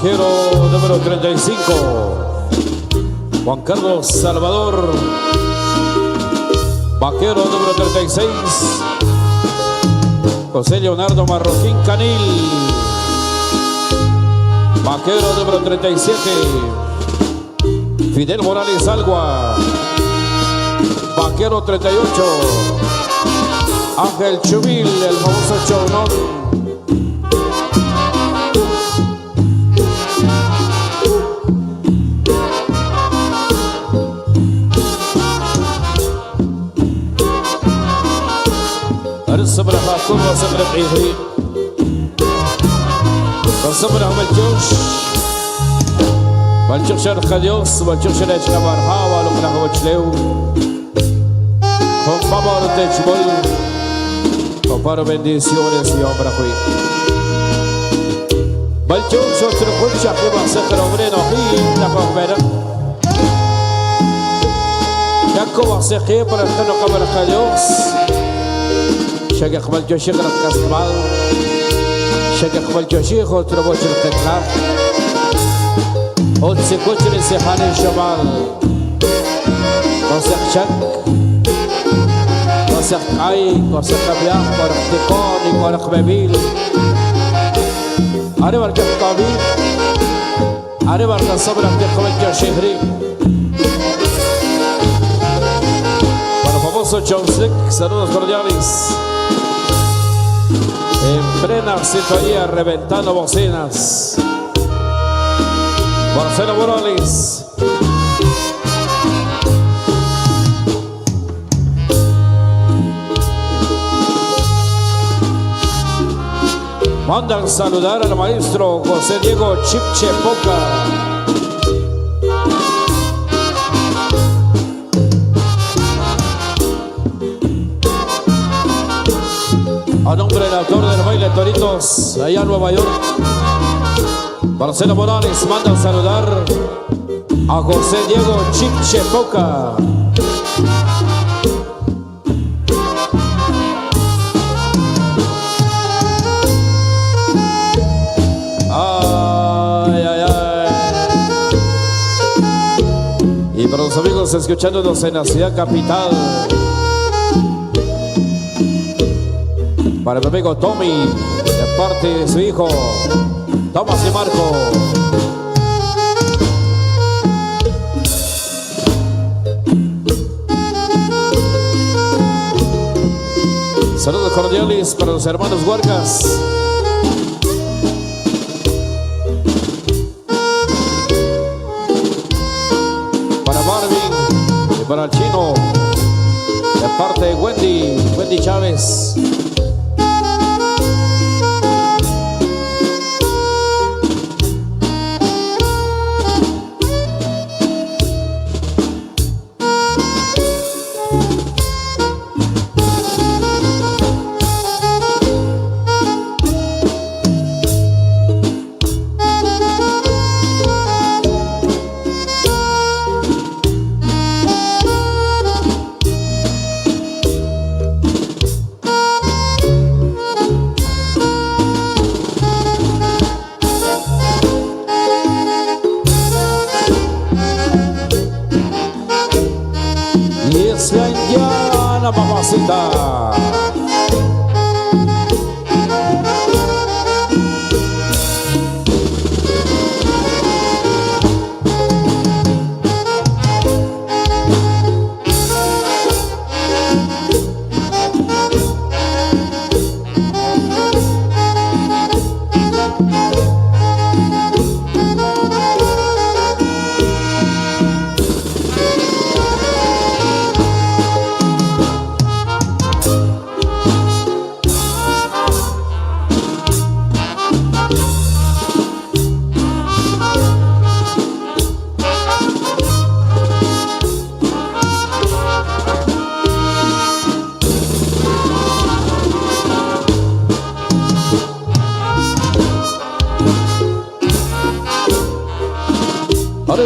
Vaquero número 35, Juan Carlos Salvador. Vaquero número 36, José Leonardo Marroquín Canil. Vaquero número 37, Fidel Morales Algua. Vaquero 38, Ángel Chubil, el famoso Chounón. صبرها كل وصبر بعيري وصبرها ملجوش والجوش الخديوس والجوش الاشرب ارها ولقناه وجلو con favor de Chibol con para bendiciones y obra fui والجوش وتركوش حبيبا سكر عمرنا في نفق بنا يكو وسقي para الخنو قبل الخديوس شقق بالجوشي غرق كسبال شقق بالجوشي خود ربوش القطلة עוד סיכות של שיחני שבל נוסח שק נוסח קאי נוסח קביח קורח תיקוני קורח בביל הרי ברכת קביל הרי ברכת סבר הבטיח بالجوشي هري para famoso Chonslick, saludos cordiales. En plena sintonía, reventando bocinas. Marcelo Morales. Mandan saludar al maestro José Diego Chipche Poca. A nombre del autor del baile Toritos, allá en Nueva York, Marcelo Morales manda saludar a José Diego Chipche Poca. Ay, ay, ay. amigos escuchándonos en la ciudad capital. Para mi amigo Tommy, de parte de su hijo, Tomás y Marco. Saludos cordiales para los hermanos Huarcas. Para Marvin y para el chino, de parte de Wendy Chávez. Y es la indiana mamacita.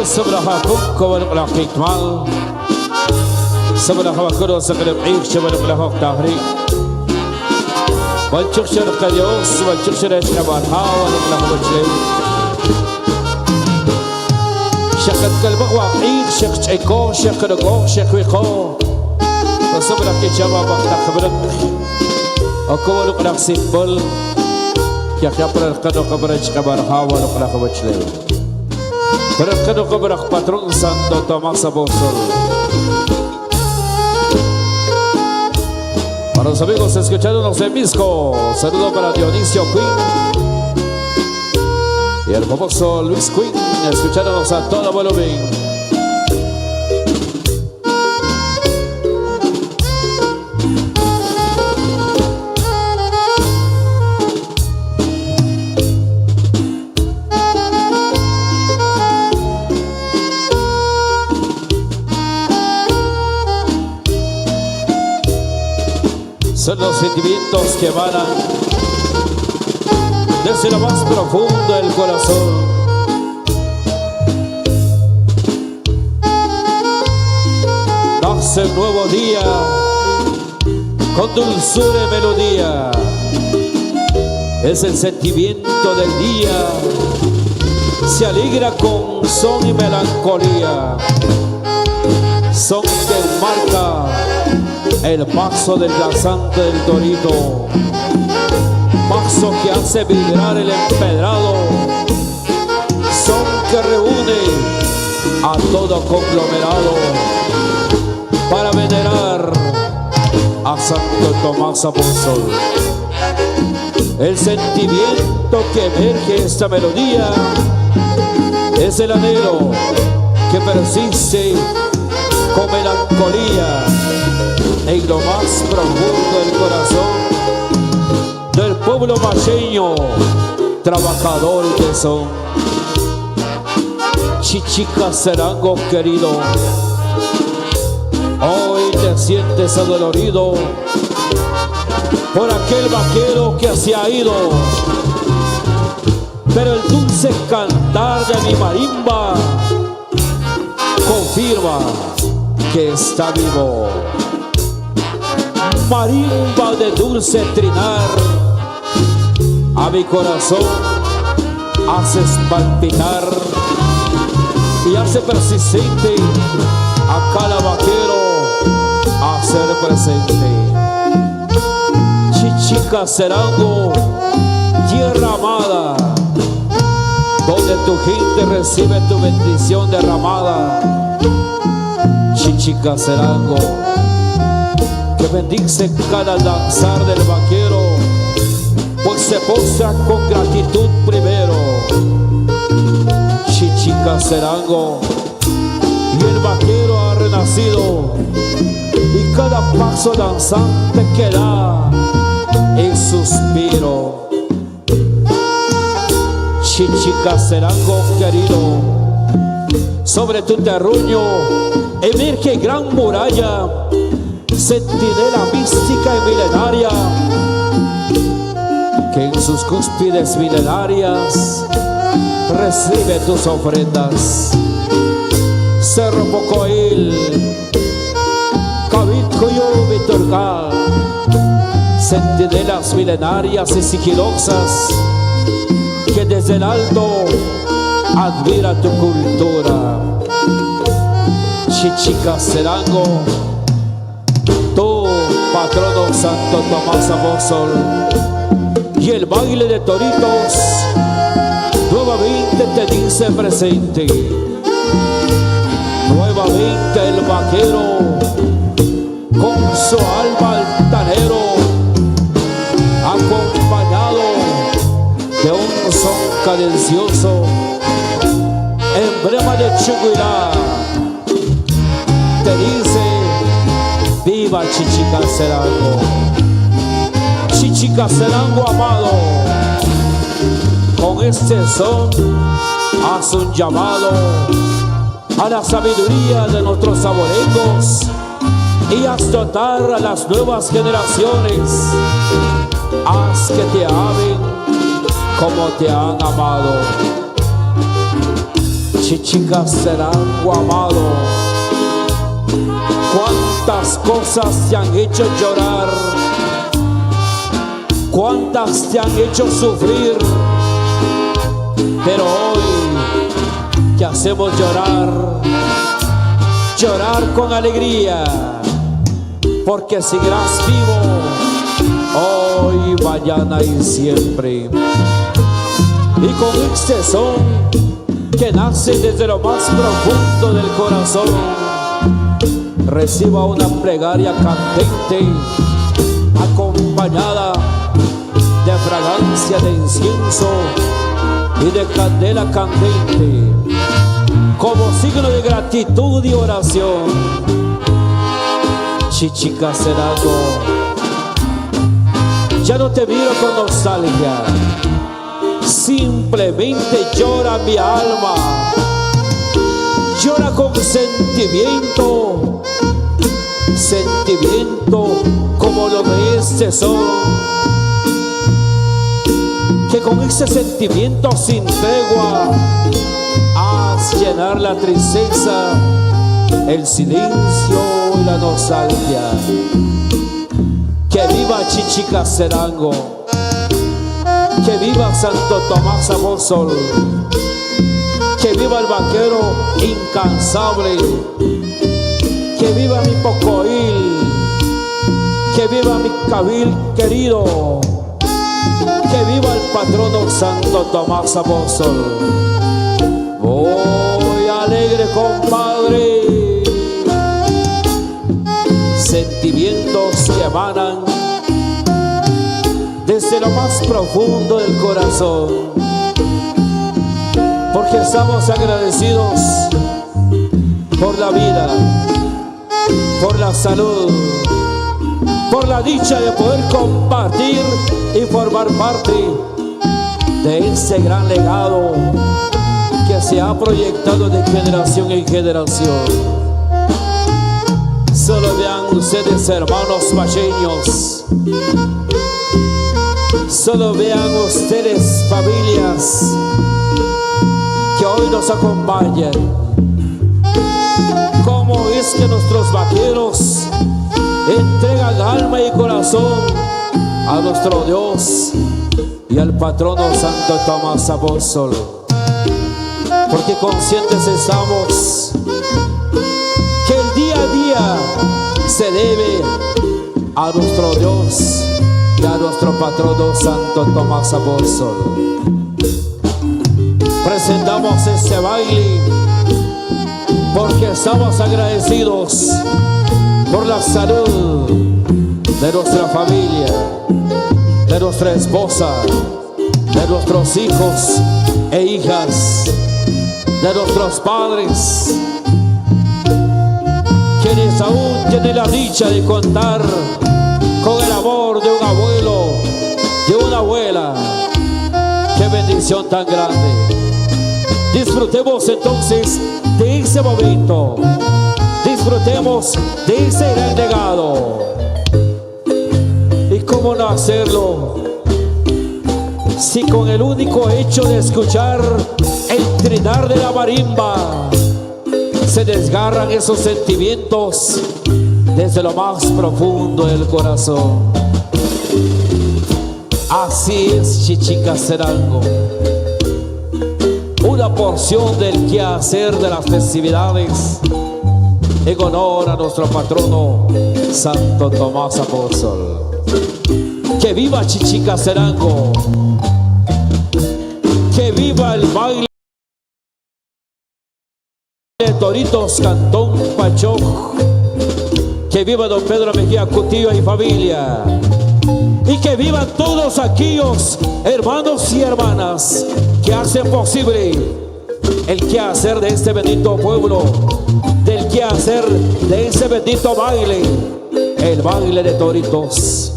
سبرها كوكو ونقلها كيتمال سبرها وكرو سقلب عيش ونقلها تهري والشخشر قديوس والشخشر اشكبارها ونقلها وجلي شقد قلبك واقعيك شق شيكو شق رقو شق ويقو وسبرها كيتشابا بقتا خبرك وكو ونقلها سيبل يخيبر القدو قبر اشكبارها ونقلها وجلي. Berkado keberak patron Santo Tomás Apóstol. Para los amigos escuchándonos en Misco, saludo para Dionisio Queen y el famoso Luis Queen, escuchándonos a todo volumen. Son los sentimientos que emanan desde lo más profundo del corazón. Nace un nuevo día con dulzura y melodía. Es el sentimiento del día, se alegra con son y melancolía. Son que marca el paso del danzante del torito, paso que hace vibrar el empedrado, son que reúne a todo conglomerado para venerar a Santo Tomás Apóstol. El sentimiento que emerge esta melodía es el anhelo que persiste con melancolía en lo más profundo del corazón del pueblo macheño, trabajador que son. Chichica Serango querido, hoy te sientes adolorido por aquel vaquero que se ha ido, pero el dulce cantar de mi marimba confirma que está vivo. Marimba de dulce trinar, a mi corazón haces palpitar y hace persistente a cada vaquero a ser presente. Chichicastenango, tierra amada, donde tu gente recibe tu bendición derramada. Chichicastenango, que bendice cada danzar del vaquero, pues se postra con gratitud primero. Chichicastenango, y el vaquero ha renacido, y cada paso danzante que da es suspiro. Chichicastenango querido, sobre tu terruño emerge gran muralla, centinela mística y milenaria, que en sus cúspides milenarias recibe tus ofrendas. Cerro Pocoil, Cabicuyo Vitorgal, centinelas milenarias y sigilosas, que desde el alto admira tu cultura. Chichicastenango, tu patrono Santo Tomás Apóstol, y el baile de toritos nuevamente te dice presente. Nuevamente el vaquero con su alma altanero, acompañado de un son cadencioso, emblema de Chuguirá, te dice: viva Chichicastenango. Chichicastenango amado, con este son haz un llamado a la sabiduría de nuestros saborengos y haz dotar a las nuevas generaciones. Haz que te amen como te han amado. Chichicastenango amado, cuántas cosas te han hecho llorar, cuántas te han hecho sufrir, pero hoy te hacemos llorar, llorar con alegría, porque seguirás vivo hoy, mañana y siempre. Y con este son que nace desde lo más profundo del corazón, reciba una plegaria candente, acompañada de fragancia de incienso y de candela candente, como signo de gratitud y oración. Chichicastenango, ya no te miro con nostalgia, simplemente llora mi alma, llora con sentimiento, sentimiento como lo de este son, que con ese sentimiento sin tregua haz llenar la tristeza, el silencio y la nostalgia. Que viva Chichicastenango, que viva Santo Tomás Apóstol, que viva el vaquero incansable, que viva mi Pocoil, que viva mi Cabil querido, que viva el patrono Santo Tomás Apóstol. Voy alegre, compadre, sentimientos que emanan desde lo más profundo del corazón, porque estamos agradecidos por la vida, por la salud, por la dicha de poder compartir y formar parte de ese gran legado que se ha proyectado de generación en generación. Solo vean ustedes, hermanos pacheños, solo vean ustedes, familias que hoy nos acompañan, cómo es que nuestros vaqueros entregan alma y corazón a nuestro Dios y al patrono Santo Tomás Apóstol, porque conscientes estamos que se debe a nuestro Dios y a nuestro patrono Santo Tomás Apóstol. Presentamos este baile porque estamos agradecidos por la salud de nuestra familia, de nuestra esposa, de nuestros hijos e hijas, de nuestros padres, quienes aún tienen la dicha de contar con el amor de un abuelo, de una abuela. ¡Qué bendición tan grande! Disfrutemos entonces de ese momento, disfrutemos de ese gran legado. ¿Y cómo no hacerlo si con el único hecho de escuchar el trinar de la marimba se desgarran esos sentimientos desde lo más profundo del corazón? Así es Chichicastenango, una porción del quehacer de las festividades en honor a nuestro patrono Santo Tomás Apóstol. ¡Que viva Chichicastenango! ¡Que viva el baile de Toritos Cantón Pachoc! ¡Que viva don Pedro Mejía Cutillo y familia! Y que vivan todos aquellos hermanos y hermanas que hacen posible el quehacer de este bendito pueblo, del quehacer de ese bendito baile, el baile de Toritos.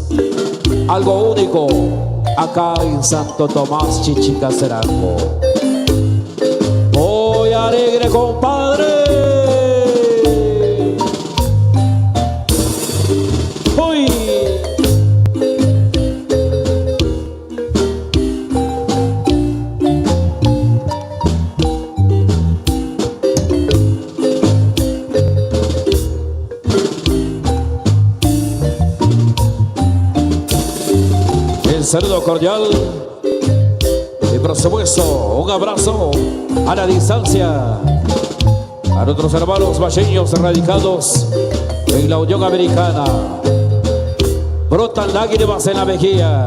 Algo único acá en Santo Tomás Chichicastenango. Hoy alegre compadre. Hoy saludo cordial y por supuesto un abrazo a la distancia a nuestros hermanos valleños radicados en la Unión Americana. Brotan lágrimas en la mejilla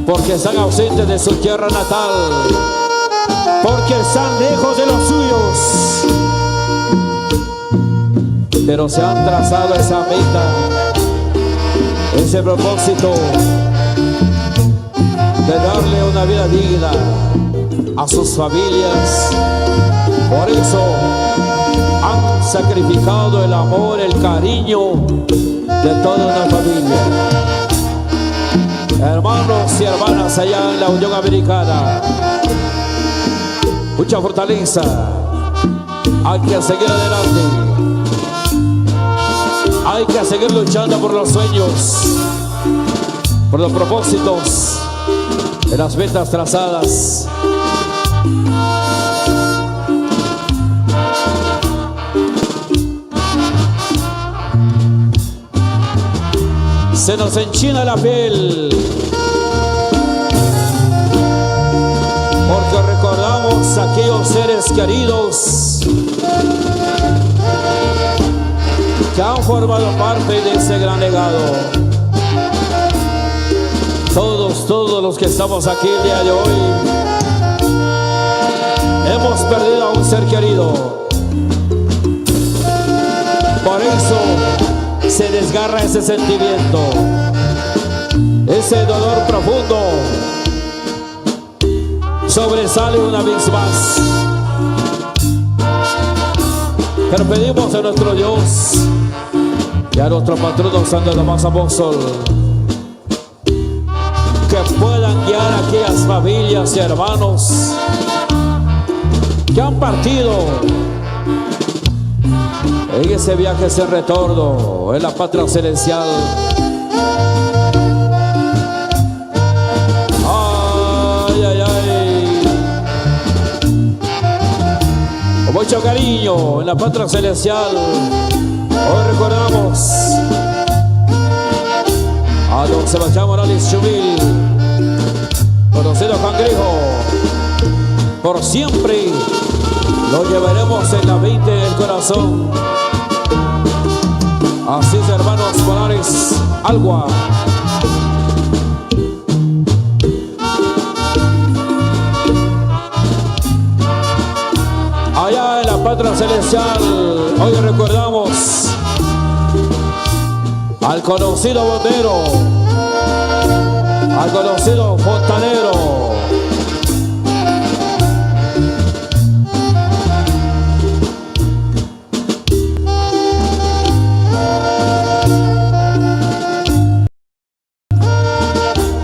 porque están ausentes de su tierra natal, porque están lejos de los suyos, pero se han trazado esa meta, ese propósito de darle una vida digna a sus familias. Por eso han sacrificado el amor, el cariño de toda una familia. Hermanos y hermanas allá en la Unión Americana, mucha fortaleza, hay que seguir adelante. Hay que seguir luchando por los sueños, por los propósitos, de las metas trazadas. Se nos enchina la piel porque recordamos a aquellos seres queridos que han formado parte de ese gran legado. Todos los que estamos aquí el día de hoy hemos perdido a un ser querido. Por eso se desgarra ese sentimiento, ese dolor profundo. Sobresale una vez más. Pero pedimos a nuestro Dios y a nuestro patrono Santo Tomás Apóstol que puedan guiar a aquellas familias y hermanos que han partido en ese viaje sin retorno en la patria celestial. Ay, ay, ay. Con mucho cariño en la patria celestial. Hoy recordamos a don Sebastián Morales Chumil, conocido Cangrejo. Por siempre lo llevaremos en la mente del corazón. Así es, hermanos Morales, Algua. Allá en la patria celestial, hoy recordamos al conocido bombero, al conocido fontanero.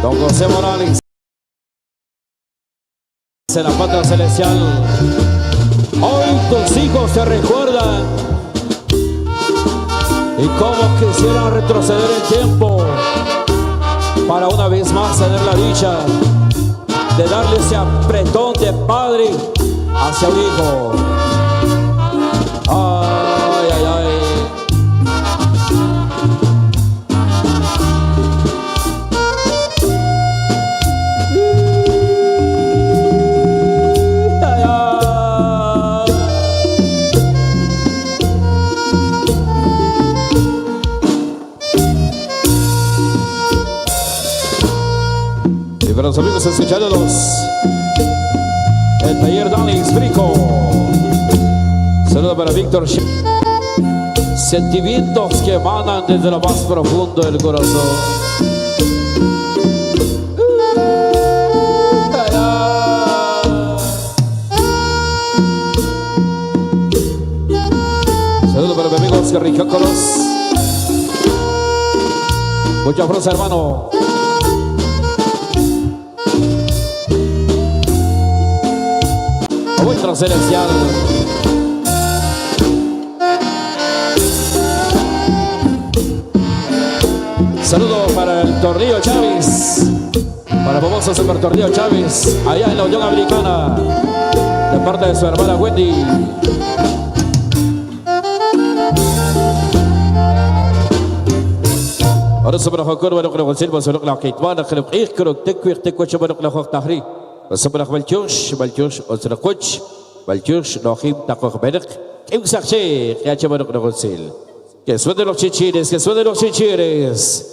Don José Morales, en la patria celestial. Hoy tus hijos te recuerdan y cómo quisieran retroceder el tiempo para una vez más tener la dicha de darle ese apretón de padre hacia un hijo. Ay, ay, ay. Y para los amigos escuchándolos, el taller Dani Explico. Saludo para Víctor. Sentimientos que emanan desde lo más profundo del corazón. Saludo para mi amigo Oscar Ricacolos. Mucha fuerza, hermano. Vuestro celestial. Saludo para el Tornillo Chávez, para el famoso Super Tornillo Chávez, allá en la Unión Americana, de parte de su hermana Wendy. Ahora sobre la curva, lo que nos sirve, sobre la que va a hacer, creo que te cuesta para la jornada. Sabra Baltush, Osra Coach, Baltush, Nohim, Taco Bedek, Kim Sache, Yachamano Rosil. Que suene los chichires, que suene los chichires.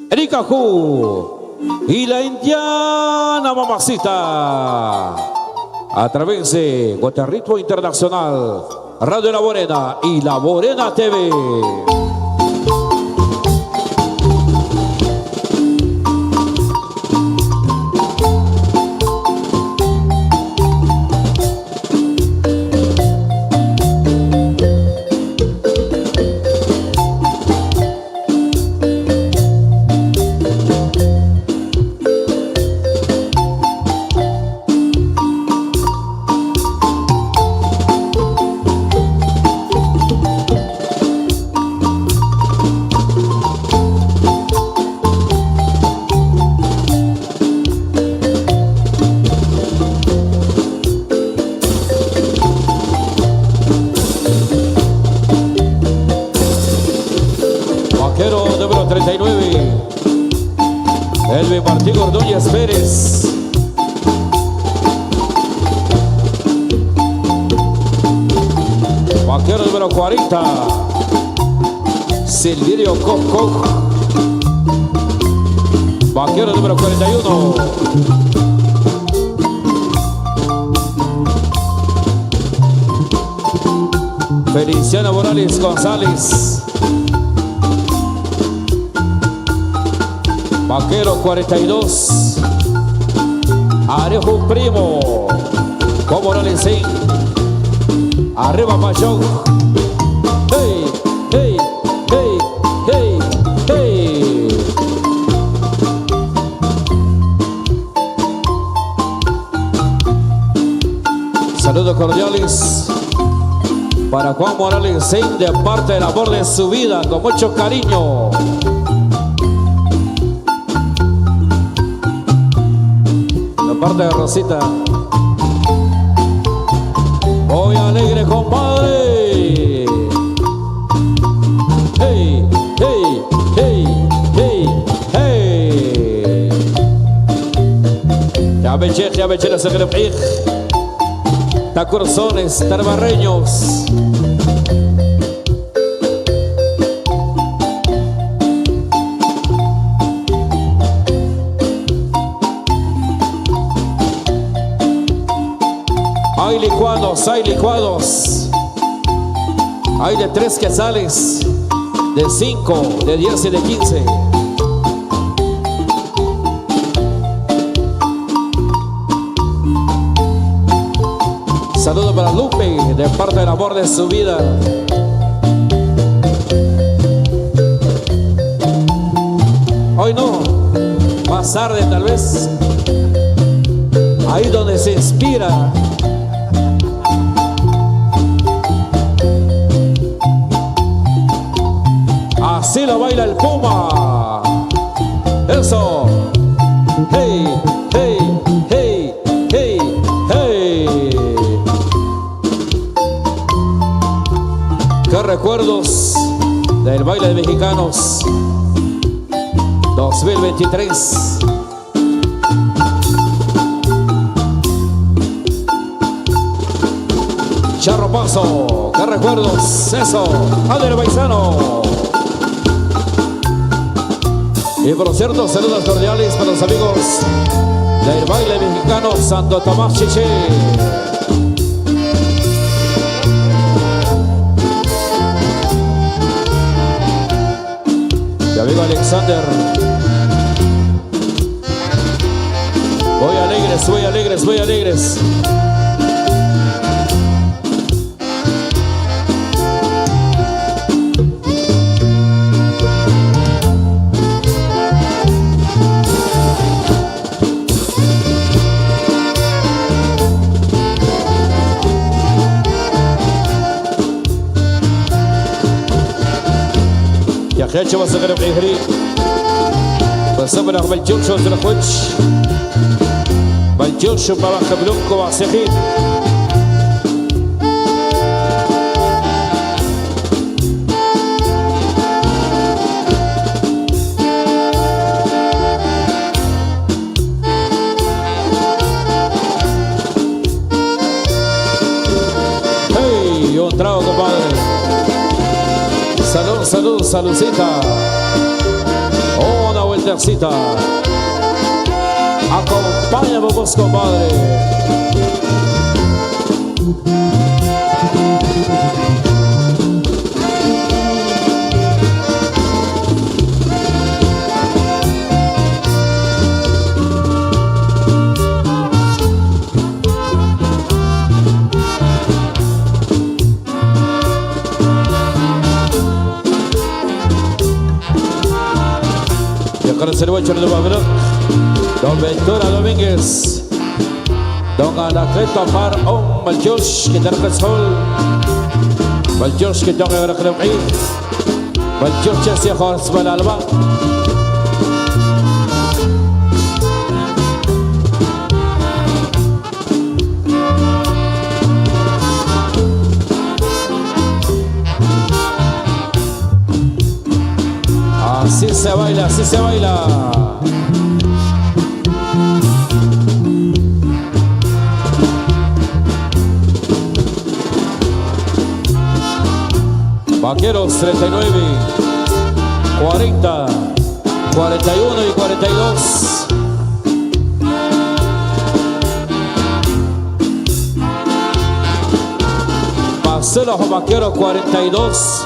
Erika Hu y la indiana mamacita. A través de Guatarritmo Internacional, Radio La Morena y La Morena TV. Número 39, Elvin Martín Ordóñez Pérez. Vaquero número 40, Silvirio Coco. Vaquero número 41, Feliciano Morales González. Vaquero 42, Arejo Primo, con Morales en arriba Mayón. Hey, hey, hey, hey, hey. Saludos cordiales para Juan Morales en de parte del amor de su vida, con mucho cariño. Parte de Rosita. Voy alegre, compadre. Hey, hey, hey, hey, hey. Ya me eché la secretaria. Tacurzones, tarbarreños. Hay licuados, hay licuados. Hay de 3 quetzales, de 5, de 10 y de 15. Saludo para Lupe, de parte del amor de su vida. Hoy no, más tarde tal vez. Ahí donde se inspira. Así lo baila el Puma. Eso. Hey, hey, hey, hey, hey. Qué recuerdos del baile de mexicanos 2023. Charro Paso, qué recuerdos. Eso. Ándale, paisano. Y por cierto, saludos cordiales para los amigos del baile mexicano Santo Tomás Chiché. Mi amigo Alexander. Voy alegres, voy alegres, voy alegres. خيتش وصغر بإهري بصبر بالجوش وزرخوش بالجوش وبابا خبلوك وعسخين Hey, un trago, compadre. Salud, salud, saludcita. Una vueltecita. Acompáñame vos, compadre. El Bocho de Babilón, Don Ventura Domínguez, Don Anacleto Amar Om Baljosh que te sol, Baljosh que te haga recrear, Baljosh que se hace mal alba. Así se baila, así se baila. Vaqueros 39, 40, 41 y 42. Pasó los vaqueros 42.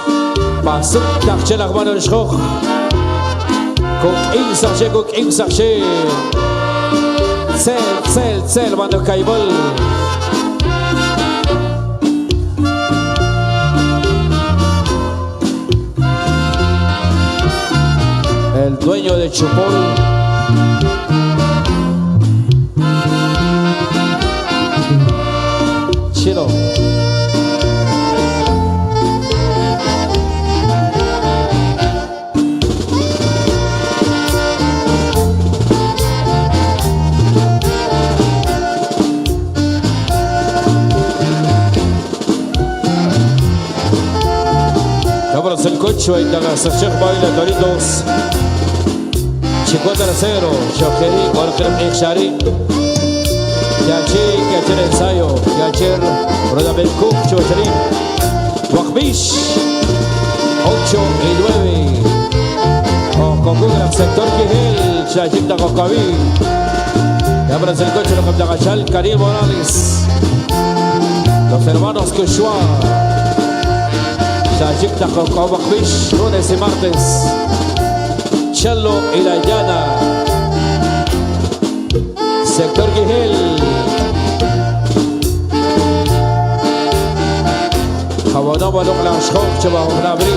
Pasó Tachel Armano el Shok. Con Insarche, con Insarche. Cel, mando Caibol. El dueño de Chupol. Chilo. El coche y te hagas el baile Doritos 50-0 Shokeri Orkrem Ekshari que ayer ensayo que ayer Rodamel Cook Chochari Wakbish 8 y 9 con Google sector Kihel Shajib da Kokabi y abras el coche lo que te agachal Karim Morales Los hermanos Kushua. Tajik Takokobakbish, lunes y martes. Chalo y La Llana. Sector Guijel. Jabonoma Lugla Shkok, Chabahunabri.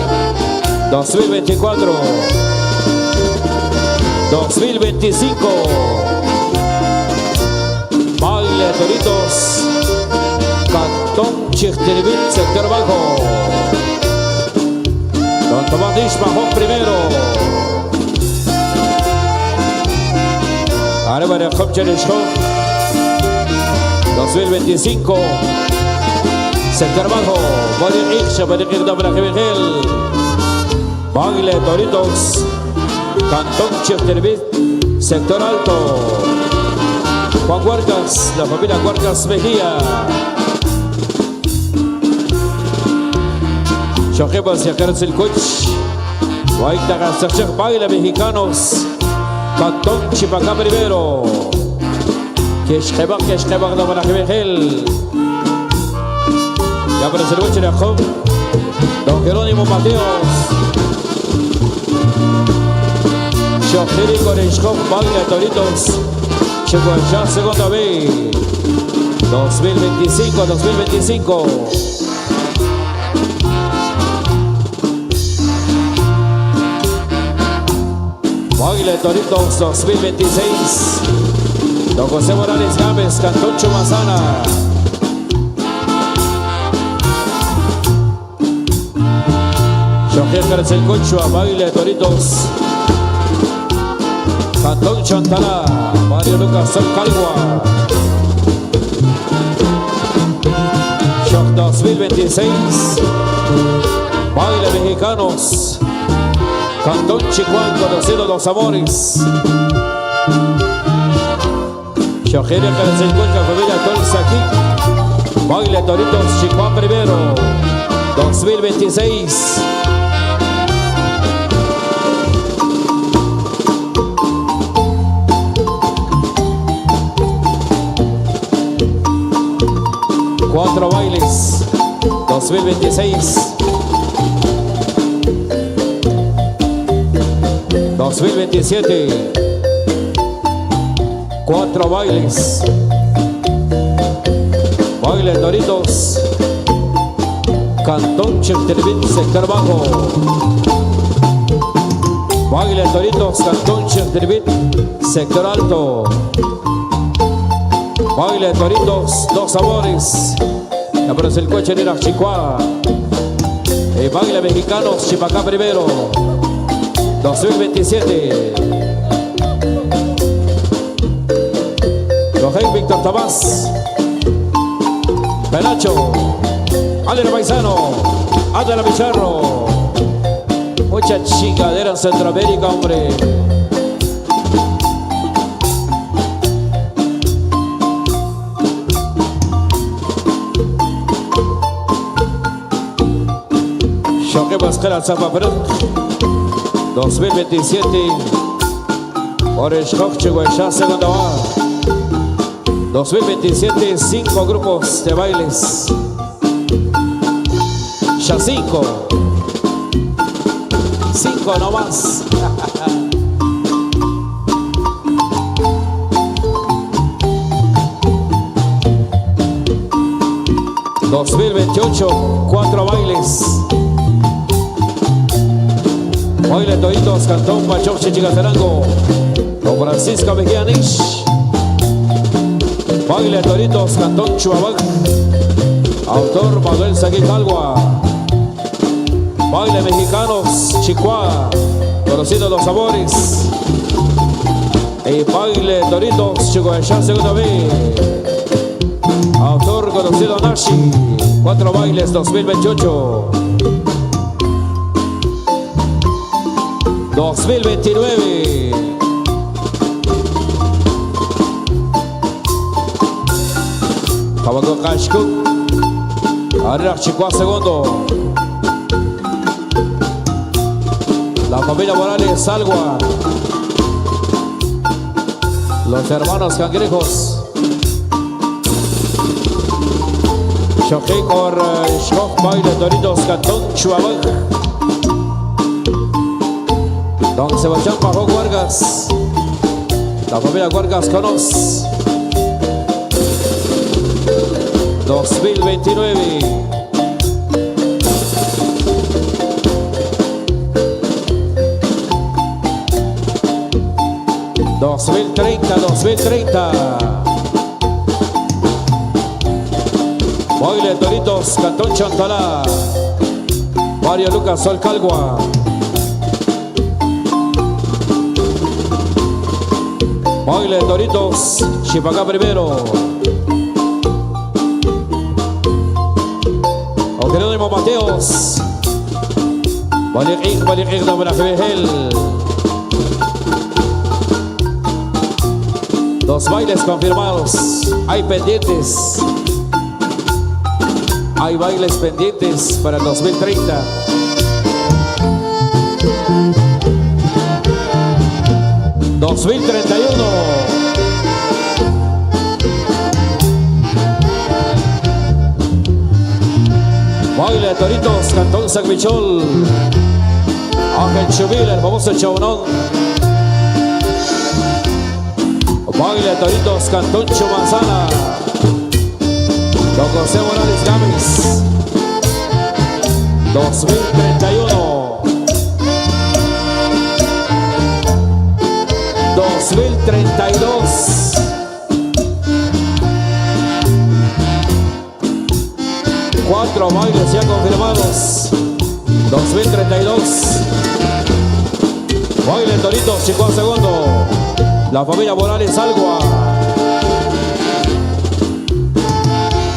2024. 2025. Baile Toritos. Cantón Chichtiribit, sector bajo. Don Tomás Dishma, primero. Arriba de Khomcherishko. 2025. Sector bajo. Baile Iksha, Baile Iqdabra Jebegel. Baile Toritos. Cantón Chichtiribit, sector alto. Juan Huarcas, la familia Huarcas Mejía. Shojepas y Acarcel Coach. Guaita Gastachak Baila Mexicanos. Cantón Chipacá primero. Keshkebak, la Barajebegel. Ya aparece el Hueche de Ajom. Don Jerónimo Mateos. Shojeri Koreshkov, Baila Toritos. Chihuahua, segunda vez. 2025. Baile Toritos 2026. Don José Morales Gámez, Cantón Chumazana. Shojer Carcel Conchua, Baile Toritos. Cantón Chantalá, Mario Lucas Calgua. Shock 2026. Baile Mexicanos. Cantón Chicuán, conocido Los Amores. Shojeria Carcel Concha, familia Colza aquí. Baile Toritos, Chicuán primero. 2026. Cuatro bailes, 2026. 2027. Cuatro bailes. Baile Toritos. Cantón Chichtiribit, sector bajo. Baile Toritos, Cantón Chichtiribit, sector alto. Baile Toritos, Dos Amores. Aparece el coche de la Chicuá. Baile Mexicanos, Chipacá primero. 2027. Rojén Víctor Tomás. Penacho. Ándale Paisano. Ándale Picharro. Mucha chingadera en Centroamérica, hombre. Choque Mascara Zapaperut 2027. Oreshkov Chihuahua, segunda va. 2027, 5 grupos de bailes. Ya 5 nomás. 2028, 4 bailes. Baile Toritos, Cantón Pachov, Chichicaterango. Don Francisco Mejía Nish. Baile Toritos, Cantón Chuabac. Autor Manuel Saguitalgua. Baile Mexicanos, Chicuá, conocido Los Amores. Y Baile Toritos, Chihuahua, segunda vez. Autor conocido Nashi. 4 bailes 2028. 2029. Cabaco Kashkuk. Arriba Chicuá segundo. La familia Morales Salgua. Los hermanos Cangrejos. Shokikor Shkok Baile Doritos Cantón Chuabac. Don Sebastián Pajo Vargas. La familia Vargas Conos. 2029. $2030. Baile Doritos Cantón Chantalá. Mario Lucas Solcalgua. Baile Doritos Chipacá primero. Jerónimo Mateos. Valir de Benajebejel. Dos bailes confirmados. Hay pendientes. Hay bailes pendientes para el 2030. $2031. Baile de Toritos, Cantón San Michol. Ángel Chubil, el famoso Chaunón. Baile de Toritos, Cantón Chumanzana. Don José Morales Gámez. 2031. 2032. Cuatro bailes ya confirmados. 2032. Baile Toritos, Chico segundo. La familia Morales Algua.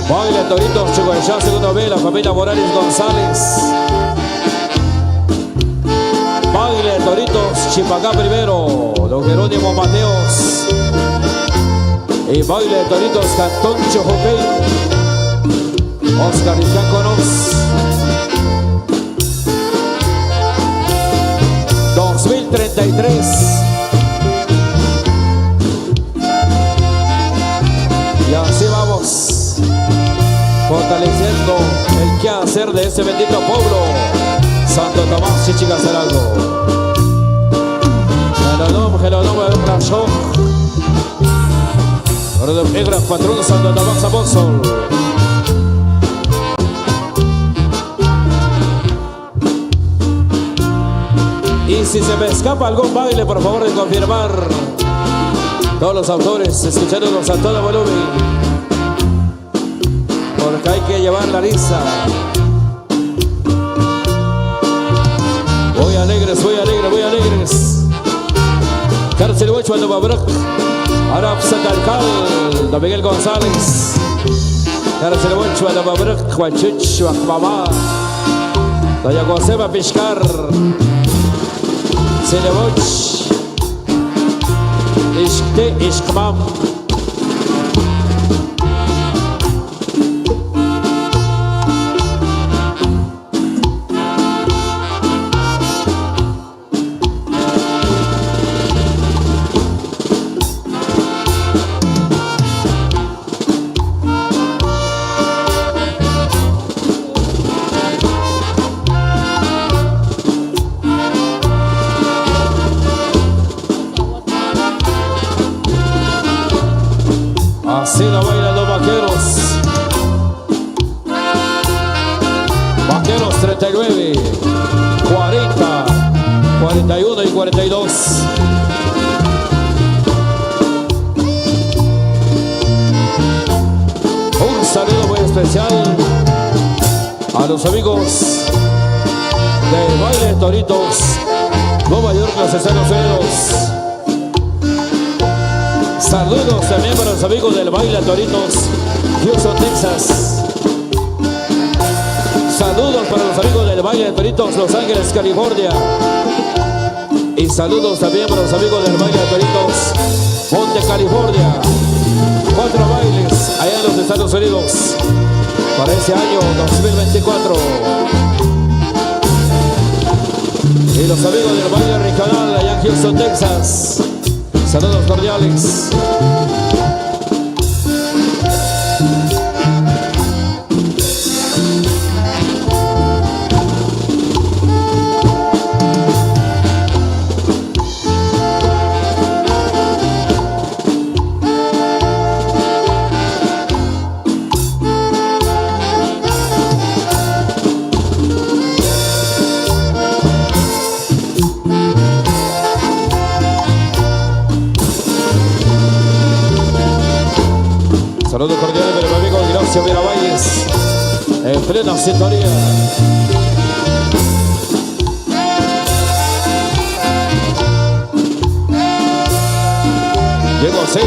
Baile Toritos, Chico ya segundo B. La familia Morales González. Baile Toritos, Chipacá primero. Don Jerónimo Mateos. Y baile Toritos, Cantón Chojoquey. Oscar y Conos. 2033. Y así vamos, fortaleciendo el quehacer de ese bendito pueblo, Santo Tomás Chichigazarago. Gelodom, Brashok. Rodolfo Egra, patrón Santo Tomás Apóstol. Y si se me escapa algún baile, por favor de confirmar. Todos los autores, escuchándonos a todo volumen, porque hay que llevar la risa. Voy alegres. Cárcel Huecho, Ando Babrok. Arab Satalcal, Don Miguel González. Cárcel Huecho, Ando Babrok, Huachuch, Huacmamá. Doña Joseba Piscar. Seleboch. İşte işkmam. Así la bailan los vaqueros. Vaqueros 39, 40, 41 y 42. Un saludo muy especial a los amigos de Baile Toritos, Nueva York, los Estados Unidos. Saludos también para los amigos del Baile Toritos, Houston, Texas. Saludos para los amigos del Baile Toritos, Los Ángeles, California. Y saludos también para los amigos del Baile Toritos, Monte, California. 4 bailes allá en los Estados Unidos para ese año 2024. Y los amigos del Baile Regional allá en Houston, Texas. Saludos cordiales. Saludos cordiales de mi amigo Ignacio Miravalles, en plena sintonía. Llegó así.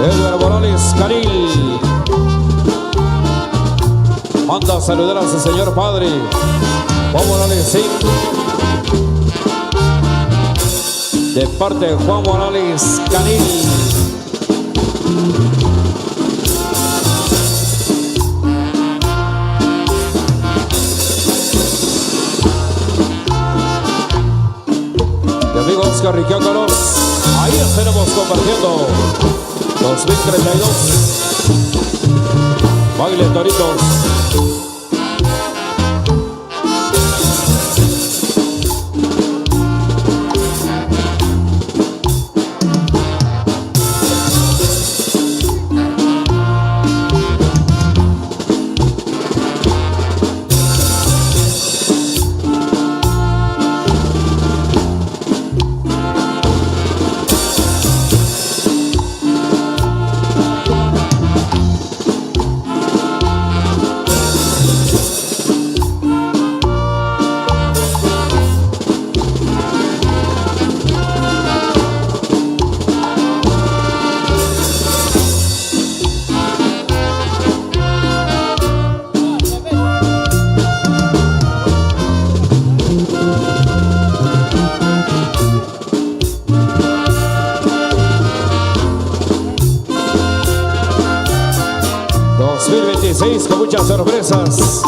Edgar Morales Canil manda a saludar a su señor padre Juan Morales, sí, de parte de Juan Morales Canil. Mi amigo Oscar Riquíacaros, ahí estaremos compartiendo 2032 Baile Toritos. Con muchas sorpresas.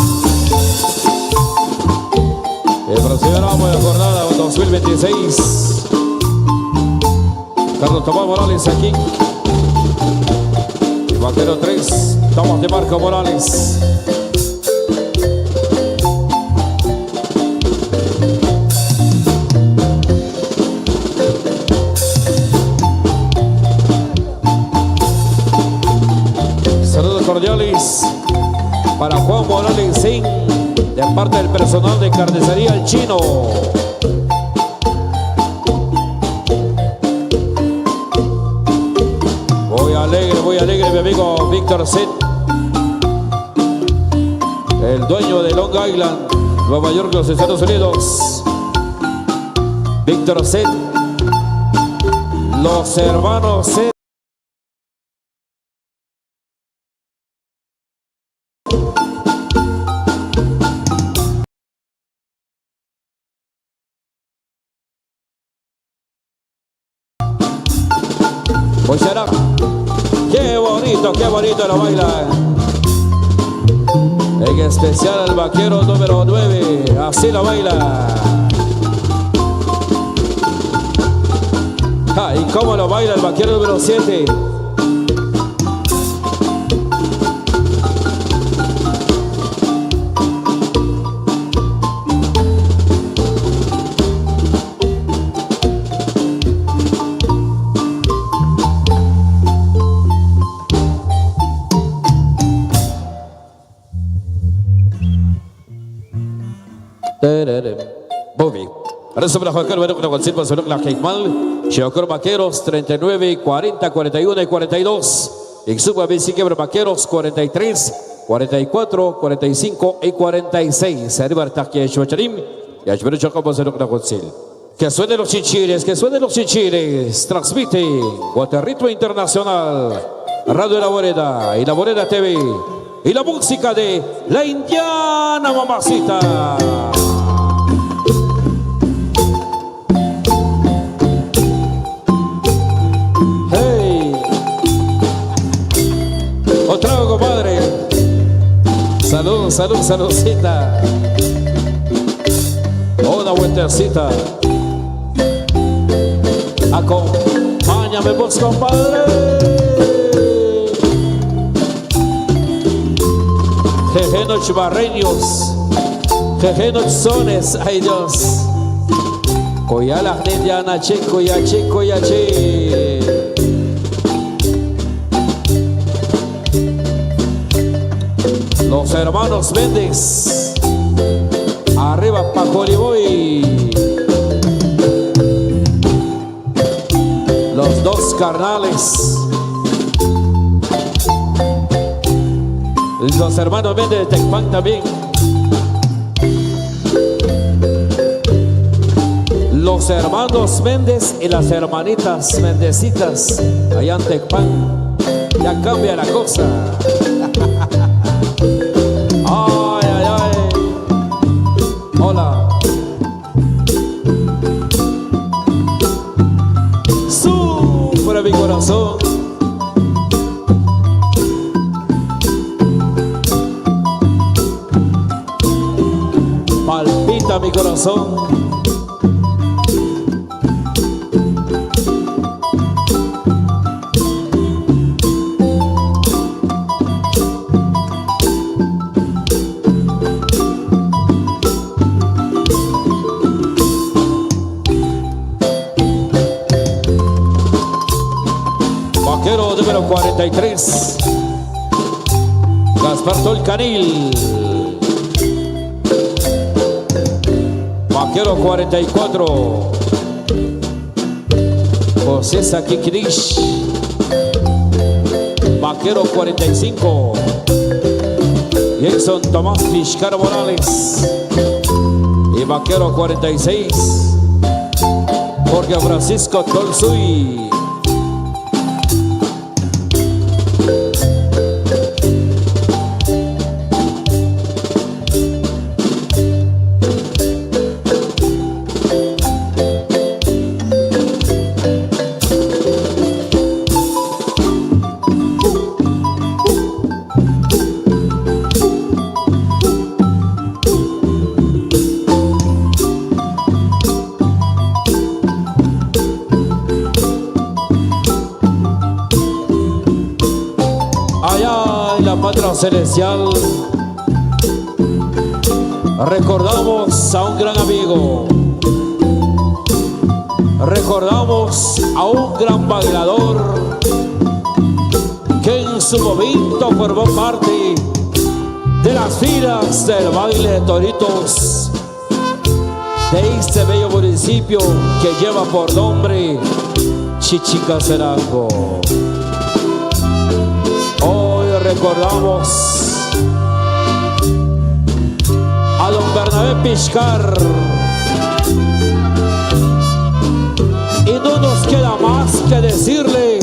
El próximo ramo de jornada 2026. Carlos Tomás Morales aquí. Y Vaquero 3. Tomás de Marco Morales. Saludos cordiales para Juan Morales Singh, de parte del personal de Carnicería El Chino. Muy alegre mi amigo Víctor Set, el dueño de Long Island, Nueva York, los Estados Unidos. Víctor Set, los hermanos Set. Oyeran, qué bonito lo baila. En especial el vaquero número 9, así lo baila. ¿Y cómo lo baila el vaquero número 7? Bobby. Ahora sobre la Joaquín, bueno, con Silva, sobre la Keikmal, Sheokor Vaqueros 39, 40, 41 y 42. Ixuba Biciquebra Vaqueros 43, 44, 45 y 46. Arriba Taquia Chuacharim y Ashbero Chacombo sobre la Concil. Que suenen los chinchires, que suenen los chinchires. Transmite Guaterrito Internacional, Radio La Boreda y La Boreda TV. Y la música de La Indiana Mamacita. Otra vez, compadre. Salud, salud, saludcita. Una vueltecita. Acompáñame vos, compadre. Jejenos barreños, jejenos sones, ay Dios. Coyalas de Yanache, coyache, coyache. Los hermanos Méndez, arriba Pacoliboy. los carnales. Los hermanos Méndez de Tecpan también. Los hermanos Méndez y las hermanitas Mendecitas allá en Tecpan. Ya cambia la cosa. Ay, ay, ay. Hola. Sufre mi corazón. Palpita mi corazón. Vaquero número 43, Gaspar Tolcanil. Vaquero 44, José Saquiquirish. Vaquero 45, Jason Tomás Piscar Morales. Y vaquero 46, Jorge Francisco Tolsuy. Allá en la patria celestial recordamos a un gran amigo, recordamos a un gran bailador que en su momento formó parte de las filas del baile de toritos de este bello municipio que lleva por nombre Chichicastenango. Hoy recordamos a don Bernabé Piscar y no nos queda más que decirle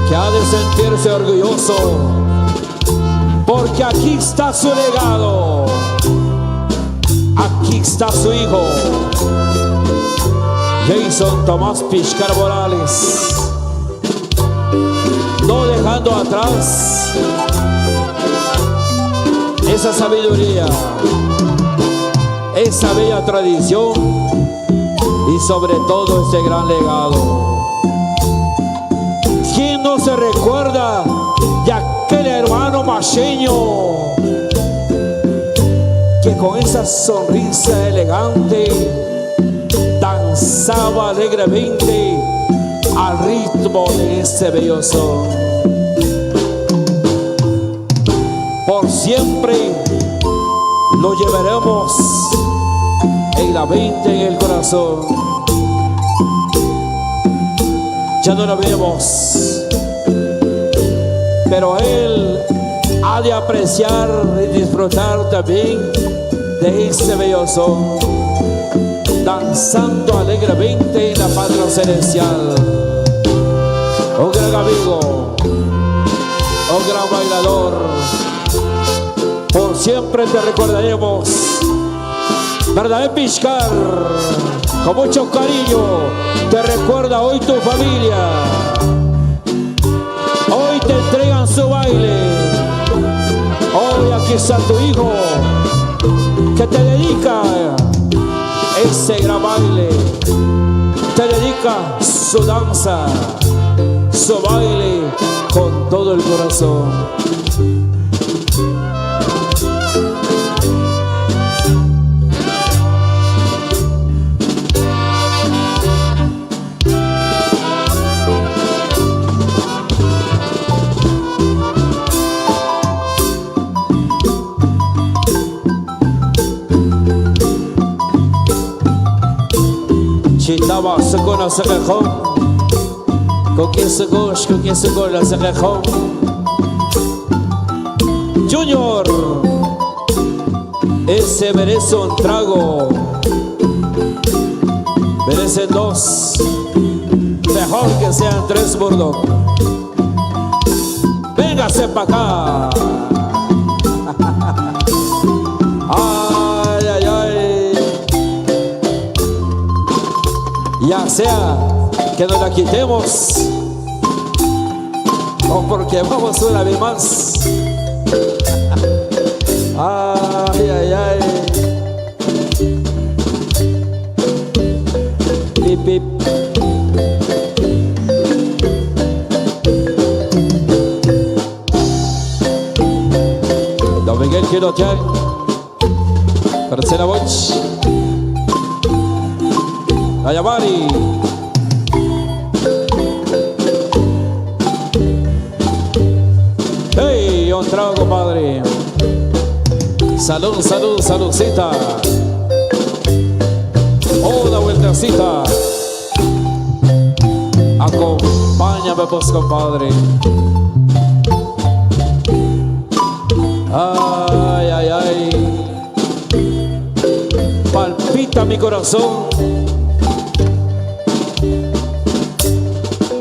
que ha de sentirse orgulloso porque aquí está su legado, aquí está su hijo Jason Tomás Piscar Morales, no dejando atrás esa sabiduría, esa bella tradición y sobre todo ese gran legado. ¿Quién no se recuerda de aquel hermano macheño que con esa sonrisa elegante danzaba alegremente al ritmo de este bello son? Por siempre lo llevaremos en la mente, en el corazón. Ya no lo vemos, pero él ha de apreciar y disfrutar también de este bello son, danzando alegremente en la patria celestial. Un gran amigo, un gran bailador, por siempre te recordaremos. Bernabé Piscar, con mucho cariño, te recuerda hoy tu familia. Hoy te entregan su baile. Hoy aquí está tu hijo que te dedica ese gran baile, te dedica su danza, su baile con todo el corazón. Chitaba segura se quejó. Con quien segura se quejó. Junior, ese merece un trago. Merecen dos. Mejor que sean tres, Murdoch. Véngase para acá. Ay, ay, ay. Ya sea que nos la quitemos o porque vamos una vez más. Ay, ay, ay. Pip, pip. Don Miguel Quirotear. Tercera voz. Ayamari. Hey, un trago, compadre. Salud, salud, saludcita. Una vueltecita. Acompáñame, pues, compadre. Ay, ay, ay. Palpita mi corazón.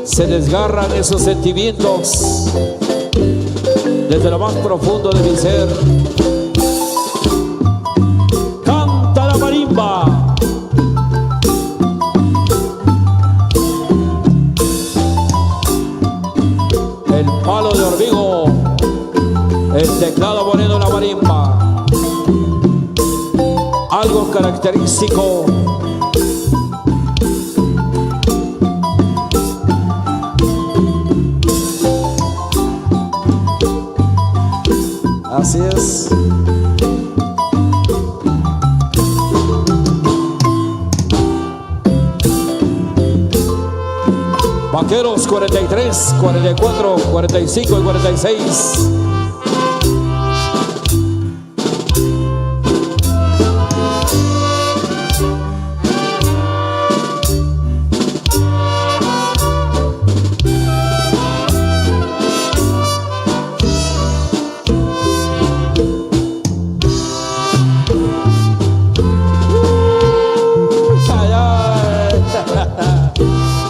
Se desgarran esos sentimientos desde lo más profundo de mi ser. Canta la marimba. El palo de hormigo. El teclado poniendo la marimba. Algo característico. Así es. Vaqueros 43, 44, 45 y 46.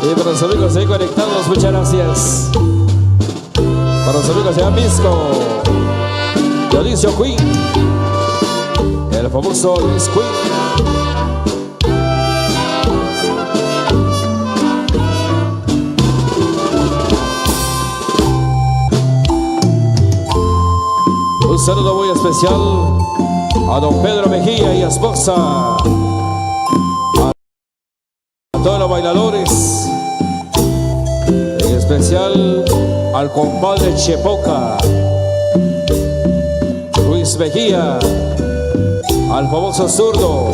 Y para los amigos ahí conectados, muchas gracias. Para los amigos de Amisco, Dionisio Queen, el famoso Luis Queen. Un saludo muy especial a don Pedro Mejía y esposa, a todos los bailadores, en especial al compadre Chepoca, Luis Mejía, al famoso zurdo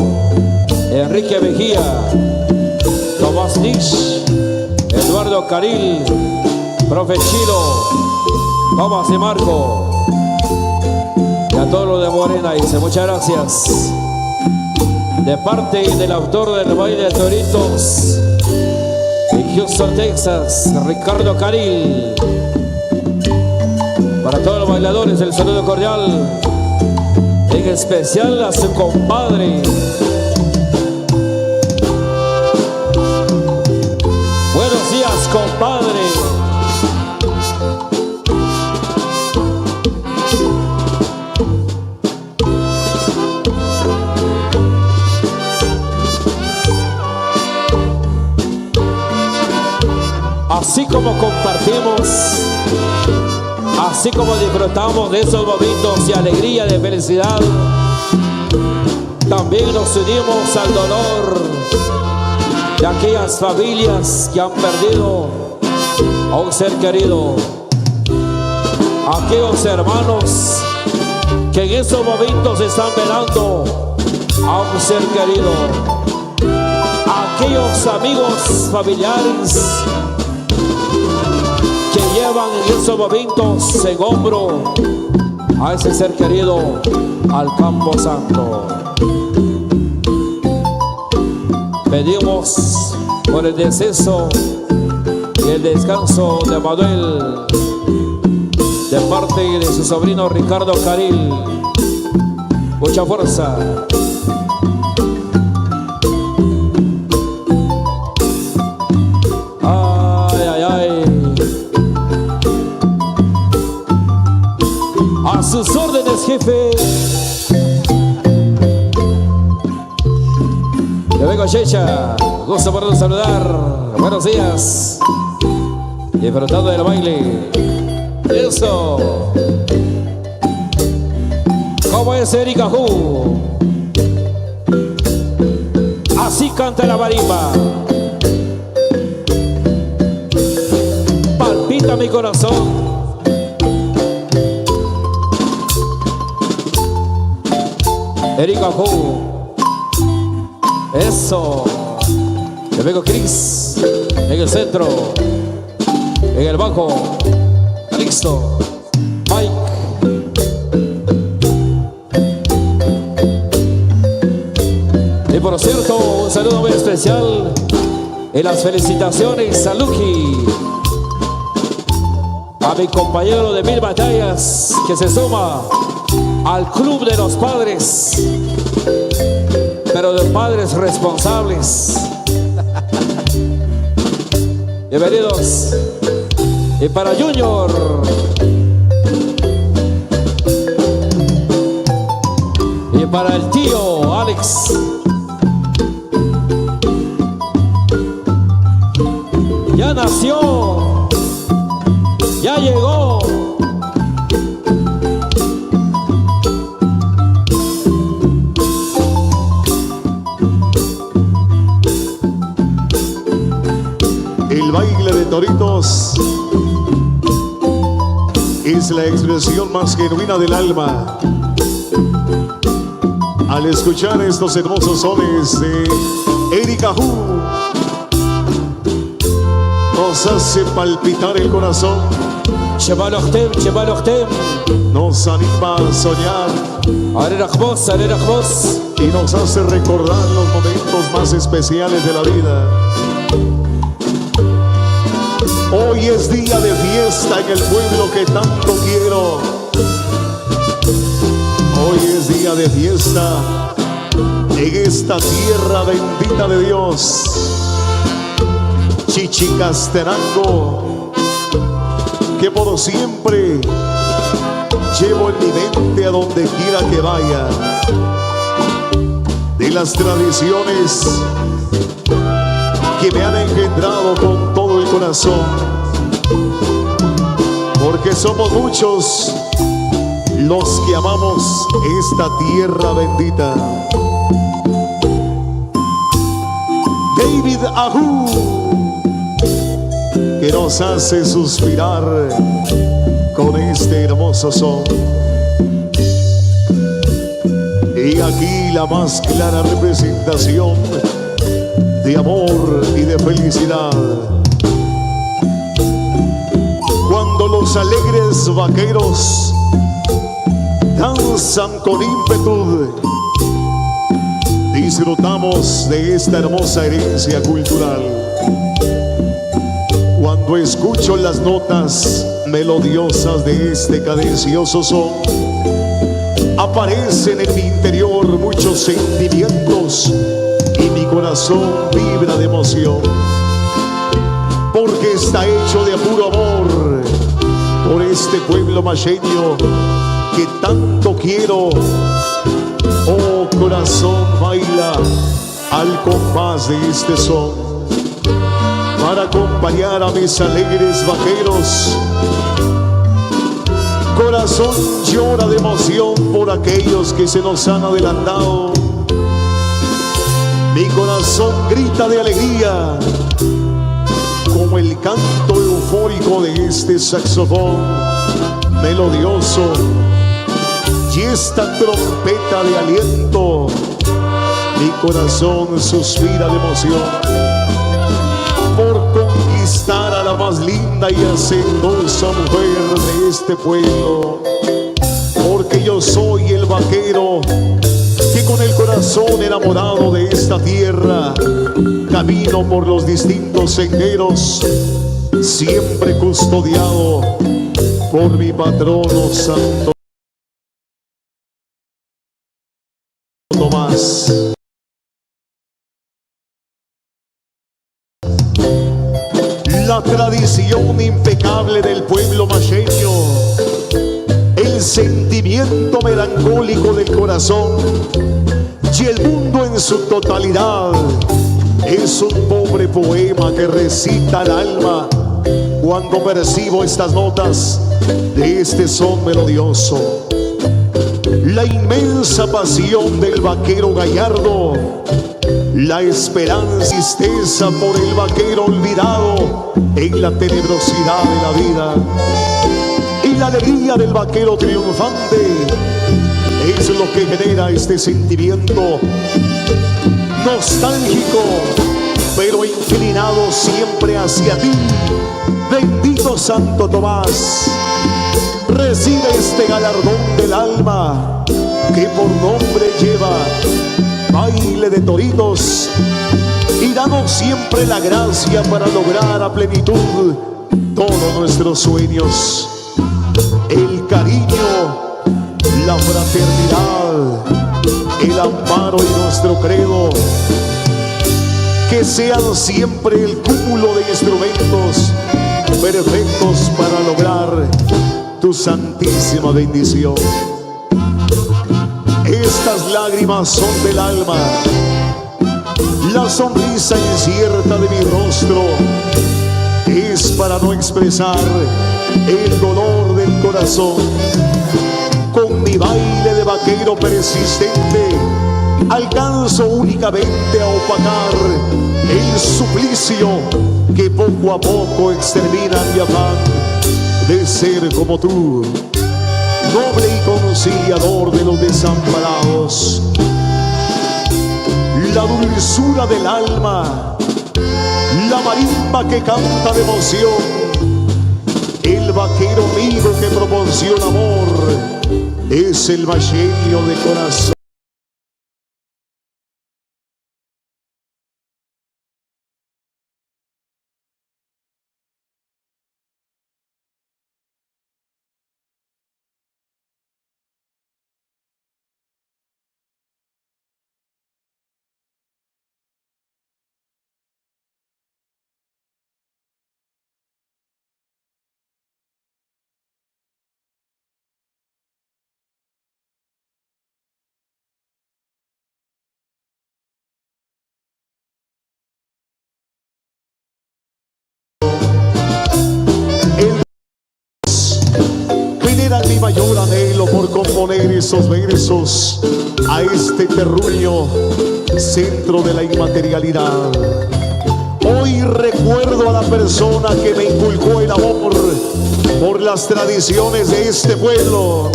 Enrique Mejía, Tomás Nix, Eduardo Caril, Profe Chilo, Tomás de Marco, y a todos los de Morena. Dice muchas gracias de parte del autor del baile de toritos en Houston, Texas, Ricardo Caril. Para todos los bailadores, el saludo cordial, en especial a su compadre. Buenos días, compadre. Así como compartimos, así como disfrutamos de esos momentos de alegría, de felicidad, también nos unimos al dolor de aquellas familias que han perdido a un ser querido, aquellos hermanos que en esos momentos están velando a un ser querido, aquellos amigos familiares que llevan en esos momentos en hombro a ese ser querido al campo santo. Pedimos por el deceso y el descanso de Manuel, de parte de su sobrino Ricardo Caril. Mucha fuerza. Ay, ay, ay. A sus órdenes, jefe. Yo vengo, Checha. Gusto por saludar. Buenos días. Disfrutando del baile. Eso. ¿Cómo es Erika Hu? Así canta la marimba. Palpita mi corazón. Erika Hu. Eso. Yo vengo Chris en el centro. En el bajo, Calixto, Mike. Y por cierto, un saludo muy especial y las felicitaciones a Lucky, a mi compañero de 1000 batallas que se suma al club de los padres, pero de padres responsables. Bienvenidos. Y para Junior. Y para el tío Alex. Ya nació. Ya llegó. El baile de toritos es la expresión más genuina del alma. Al escuchar estos hermosos sones de Erika Hu, nos hace palpitar el corazón, nos anima a soñar y nos hace recordar los momentos más especiales de la vida. Hoy es día de fiesta en el pueblo que tanto quiero. Hoy es día de fiesta en esta tierra bendita de Dios. Chichicastenango, que por siempre llevo en mi mente a donde quiera que vaya. De las tradiciones que me han engendrado con todo el corazón, porque somos muchos los que amamos esta tierra bendita. David Ahu, que nos hace suspirar con este hermoso son. Y aquí la más clara representación de amor y de felicidad. Cuando los alegres vaqueros danzan con ímpetu, disfrutamos de esta hermosa herencia cultural. Cuando escucho las notas melodiosas de este cadencioso son, aparecen en mi interior muchos sentimientos y mi corazón vibra de emoción, porque está hecho de puro amor por este pueblo masheño que tanto quiero. Oh corazón, baila al compás de este son, para acompañar a mis alegres vaqueros. Corazón llora de emoción por aquellos que se nos han adelantado. Mi corazón grita de alegría como el canto eufórico de este saxofón melodioso y esta trompeta de aliento. Mi corazón suspira de emoción por conquistar a la más linda y hacendosa mujer de este pueblo, porque yo soy el vaquero que con el corazón enamorado de esta tierra camino por los distintos senderos, siempre custodiado por mi patrono Santo Tomás. La tradición impecable del pueblo mayeño, el sentimiento melancólico del corazón y el mundo en su totalidad es un pobre poema que recita el alma cuando percibo estas notas de este son melodioso. La inmensa pasión del vaquero gallardo, la esperanza y tristeza por el vaquero olvidado en la tenebrosidad de la vida, y la alegría del vaquero triunfante es lo que genera este sentimiento nostálgico, pero inclinado siempre hacia ti. Bendito Santo Tomás, recibe este galardón del alma que por nombre lleva Baile de Toritos, y danos siempre la gracia para lograr a plenitud todos nuestros sueños. El cariño, la fraternidad, el amparo y nuestro credo, que sean siempre el cúmulo de instrumentos perfectos para lograr tu santísima bendición. Estas lágrimas son del alma, la sonrisa incierta de mi rostro es para no expresar el dolor del corazón. Con mi baile de vaquero persistente alcanzo únicamente a opacar el suplicio que poco a poco extermina mi afán de ser como tú, noble y conciliador de los desamparados. La dulzura del alma, la marimba que canta de emoción, el vaquero amigo que proporciona amor, es el valleño de corazón. Era mi mayor anhelo por componer esos versos a este terruño, centro de la inmaterialidad. Hoy recuerdo a la persona que me inculcó el amor por las tradiciones de este pueblo.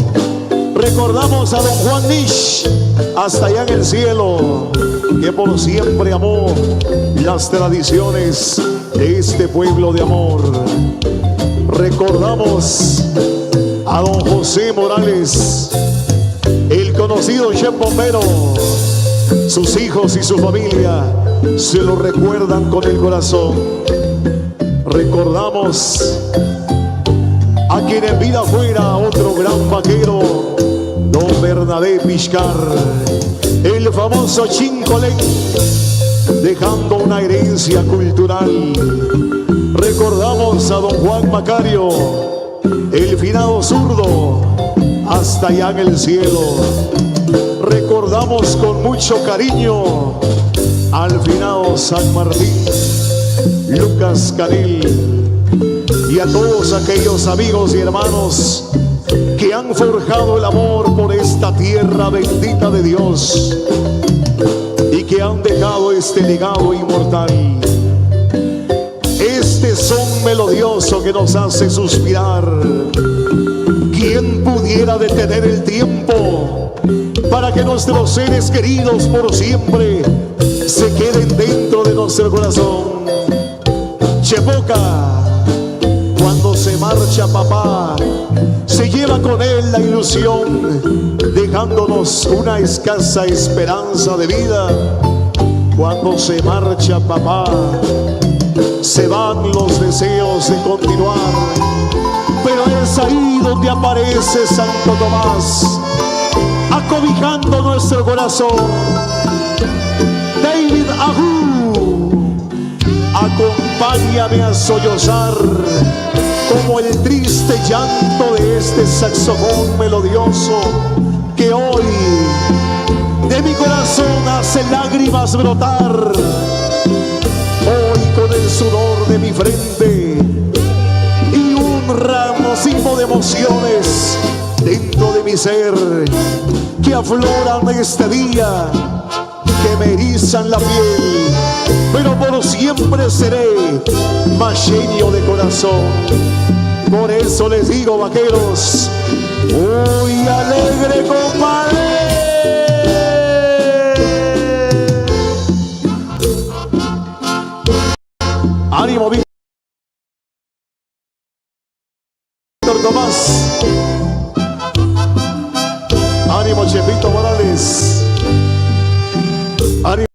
Recordamos a don Juan Nish, hasta allá en el cielo, que por siempre amó las tradiciones de este pueblo de amor. Recordamos a don José Morales, el conocido chef bombero. Sus hijos y su familia se lo recuerdan con el corazón. Recordamos a quien en vida fuera otro gran vaquero, don Bernabé Piscar, el famoso Chincolén, dejando una herencia cultural. Recordamos a don Juan Macario, el finado zurdo, hasta allá en el cielo. Recordamos con mucho cariño al finado San Martín, Lucas Canil, y a todos aquellos amigos y hermanos que han forjado el amor por esta tierra bendita de Dios y que han dejado este legado inmortal. Este son melodioso que nos hace suspirar. ¿Quién pudiera detener el tiempo para que nuestros seres queridos por siempre se queden dentro de nuestro corazón? Chepoca, cuando se marcha papá, se lleva con él la ilusión, dejándonos una escasa esperanza de vida. Cuando se marcha papá, se van los deseos de continuar, pero es ahí donde aparece Santo Tomás, acobijando nuestro corazón. David Ajú, acompáñame a sollozar como el triste llanto de este saxofón melodioso que hoy de mi corazón hace lágrimas brotar. Hoy con el sudor de mi frente y un racimo de emociones dentro de mi ser que afloran este día, que me erizan la piel, pero por siempre seré masheño de corazón. Por eso les digo, vaqueros, muy alegre, compadre. Ánimo, Víctor Tomás. Ánimo, Chepito Morales. Ánimo,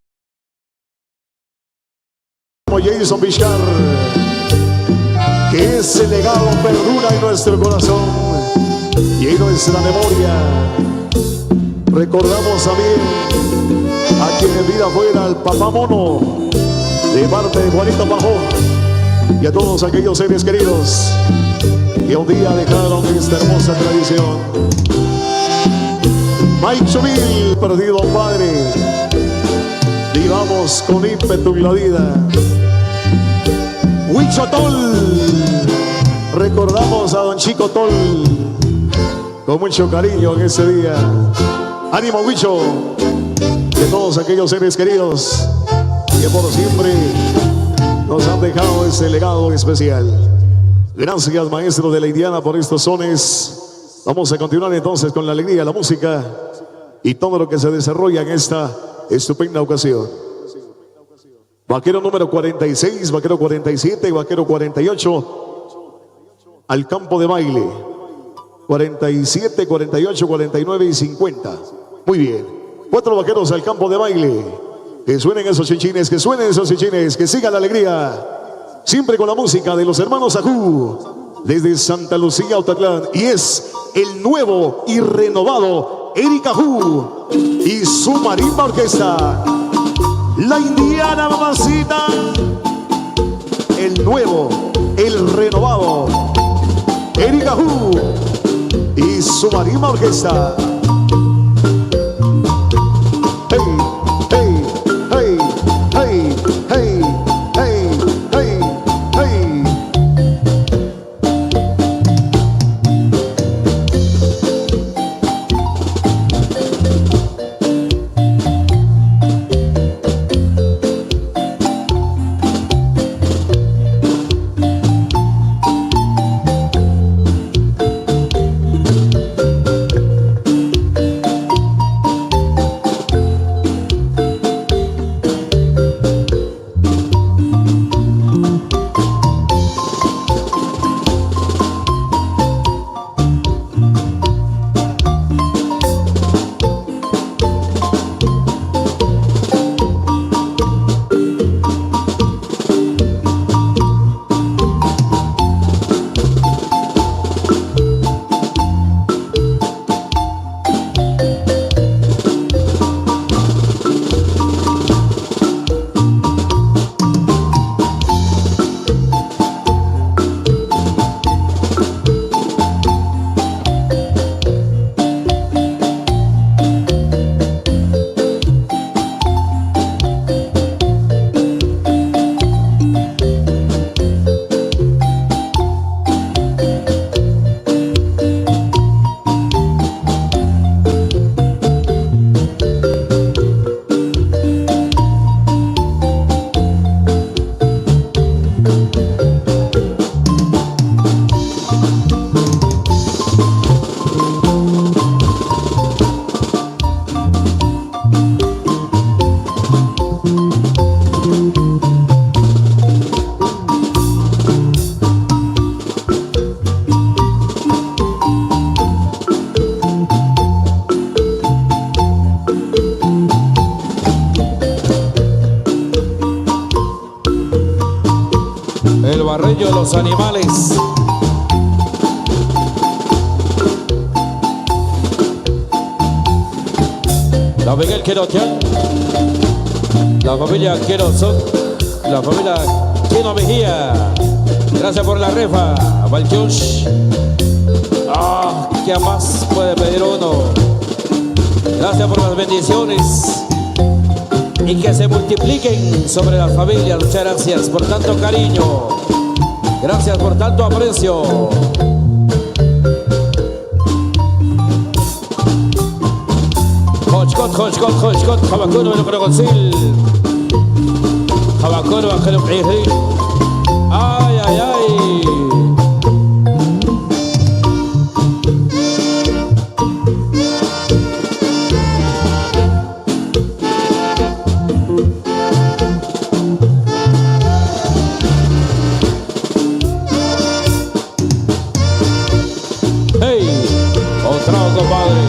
Jason Vizcar. Que ese legado perdura en nuestro corazón y en nuestra memoria. Recordamos también a quien en vida fuera el Papá Mono, de parte de Juanito Pajón, y a todos aquellos seres queridos que un día dejaron esta hermosa tradición. Mike Chumil, perdido padre, vivamos con ímpetu la vida. Huicho Tol, recordamos a don Chico Tol con mucho cariño en ese día. Ánimo, Huicho, de todos aquellos seres queridos que por siempre nos han dejado ese legado especial. Gracias, maestro de la Indiana, por estos sones. Vamos a continuar entonces con la alegría, la música y todo lo que se desarrolla en esta estupenda ocasión. Vaquero número 46, vaquero 47, vaquero 48 al campo de baile. 47, 48, 49 y 50. Muy bien. 4 vaqueros al campo de baile. Que suenen esos chinchines, que suenen esos chinchines, que siga la alegría. Siempre con la música de los hermanos Ajú, desde Santa Lucía, Otatlán. Y es el nuevo y renovado Eric Ajú y su marimba orquesta. La Indiana, mamacita. El nuevo, el renovado Eric Ajú y su marimba orquesta. Hey, hey, hey, hey, hey, hey, hey, hey. Barreño de los Animales. La Miguel Querotian, la familia Querozón, la familia Quino Mejía. Gracias por la refa, Valkyush. ¿Qué más puede pedir uno? Gracias por las bendiciones y que se multipliquen sobre las familias. Muchas gracias por tanto cariño. Gracias por tanto aprecio. Hochkot, Jabacuno, Venucroconsil. Jabacuno, Ángel Pihri. Ay, ay, ay. Hey, otra compadre.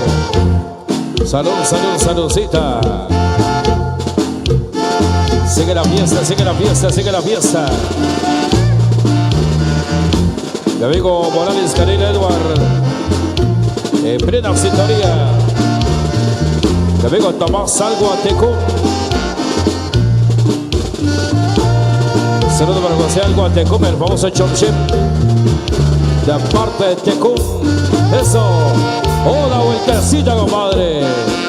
Salud, salud, saludcita. Sigue la fiesta, sigue la fiesta, sigue la fiesta. Mi amigo Morales Canela Edward, en plena sintonía. Mi amigo Tomás Algo Atecum. Saludos para José Algo Atecum, el famoso Chomchip. De parte de Tecum. Eso. Hola, vueltecita, compadre.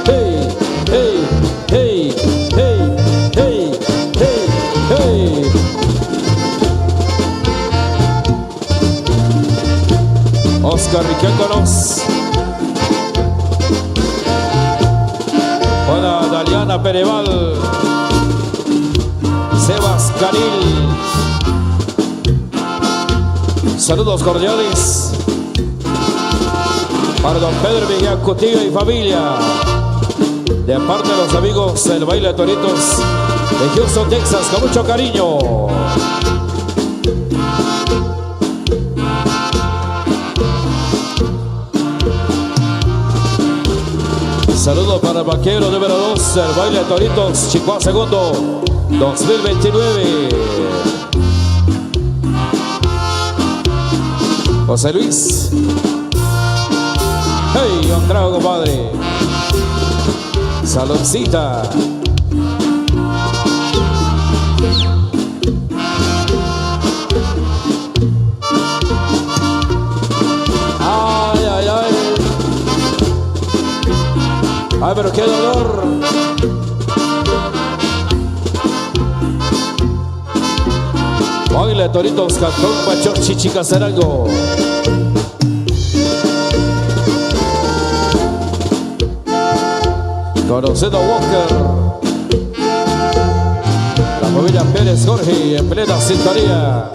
Hey, hey, hey, hey, hey, hey, hey. Oscar Riquelconos. Hola, Daliana Pereval. Sebas Canil. Saludos cordiales para don Pedro Miguel Cutillo y familia, de parte de los amigos del Baile de Toritos de Houston, Texas, con mucho cariño. Saludos para el vaquero número 2 del Baile de Toritos, Chicoa Segundo 2029. José Luis. Hey, un trago, compadre. Saludcita. Ay, ay, ay. Ay, pero qué dolor. Baile Toritos, Cantón, Pachón, Chichica, Cerango. Conocido Walker. La familia Pérez Jorge en plena sintonía.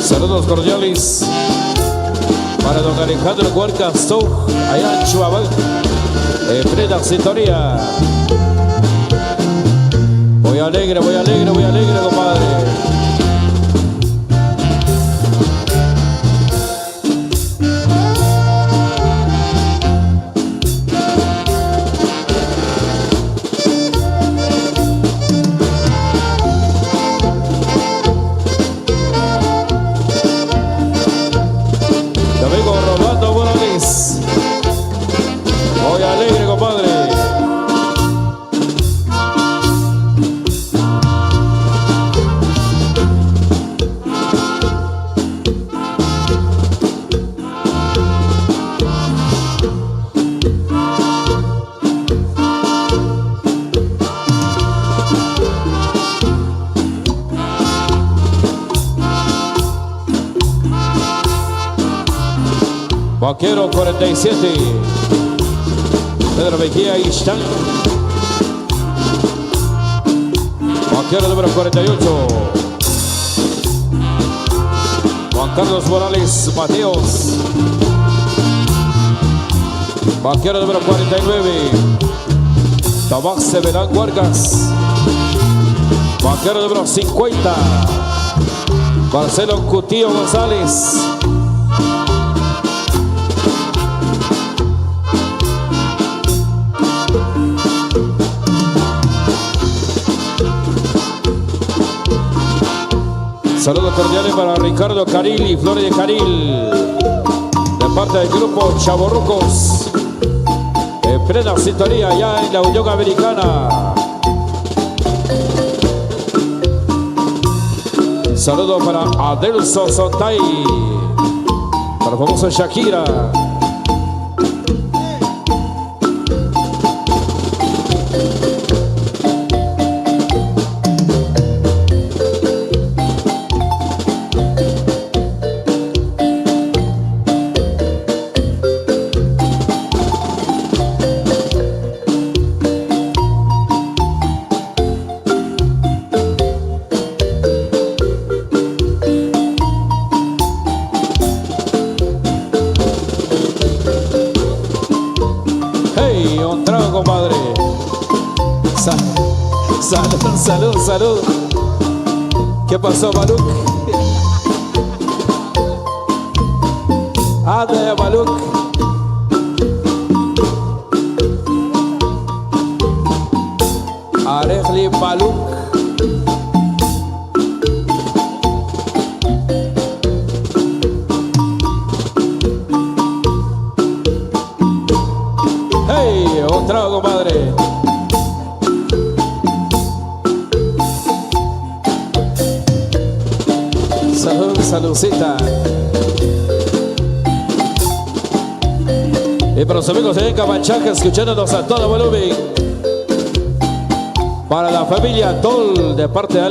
Saludos cordiales para don Alejandro Huerca Stow, allá en Chihuahua, en plena sintonía. Voy alegre, compadre. Mi amigo Rolando Morales. Voy alegre, compadre. Vaquero 47, Pedro Mejía y Stan. Vaquero número 48, Juan Carlos Morales Mateos. Vaquero número 49, Tomás Severán Vargas. Vaquero número 50, Marcelo Cutillo González. Saludos cordiales para Ricardo Caril y Flores de Caril, de parte del grupo Chavorrucos, en plena sintonía ya en la Unión Americana. Saludos para Adelso Sontay, para el famoso Shakira. Un trago, compadre. Salud. ¿Qué pasó, Maluk? Ande, Maluk. Arejli Maluk. Un trago, compadre. Saludcita. Y para los amigos de Camanchaca, escuchándonos a todo volumen. Para la familia Tol, de parte de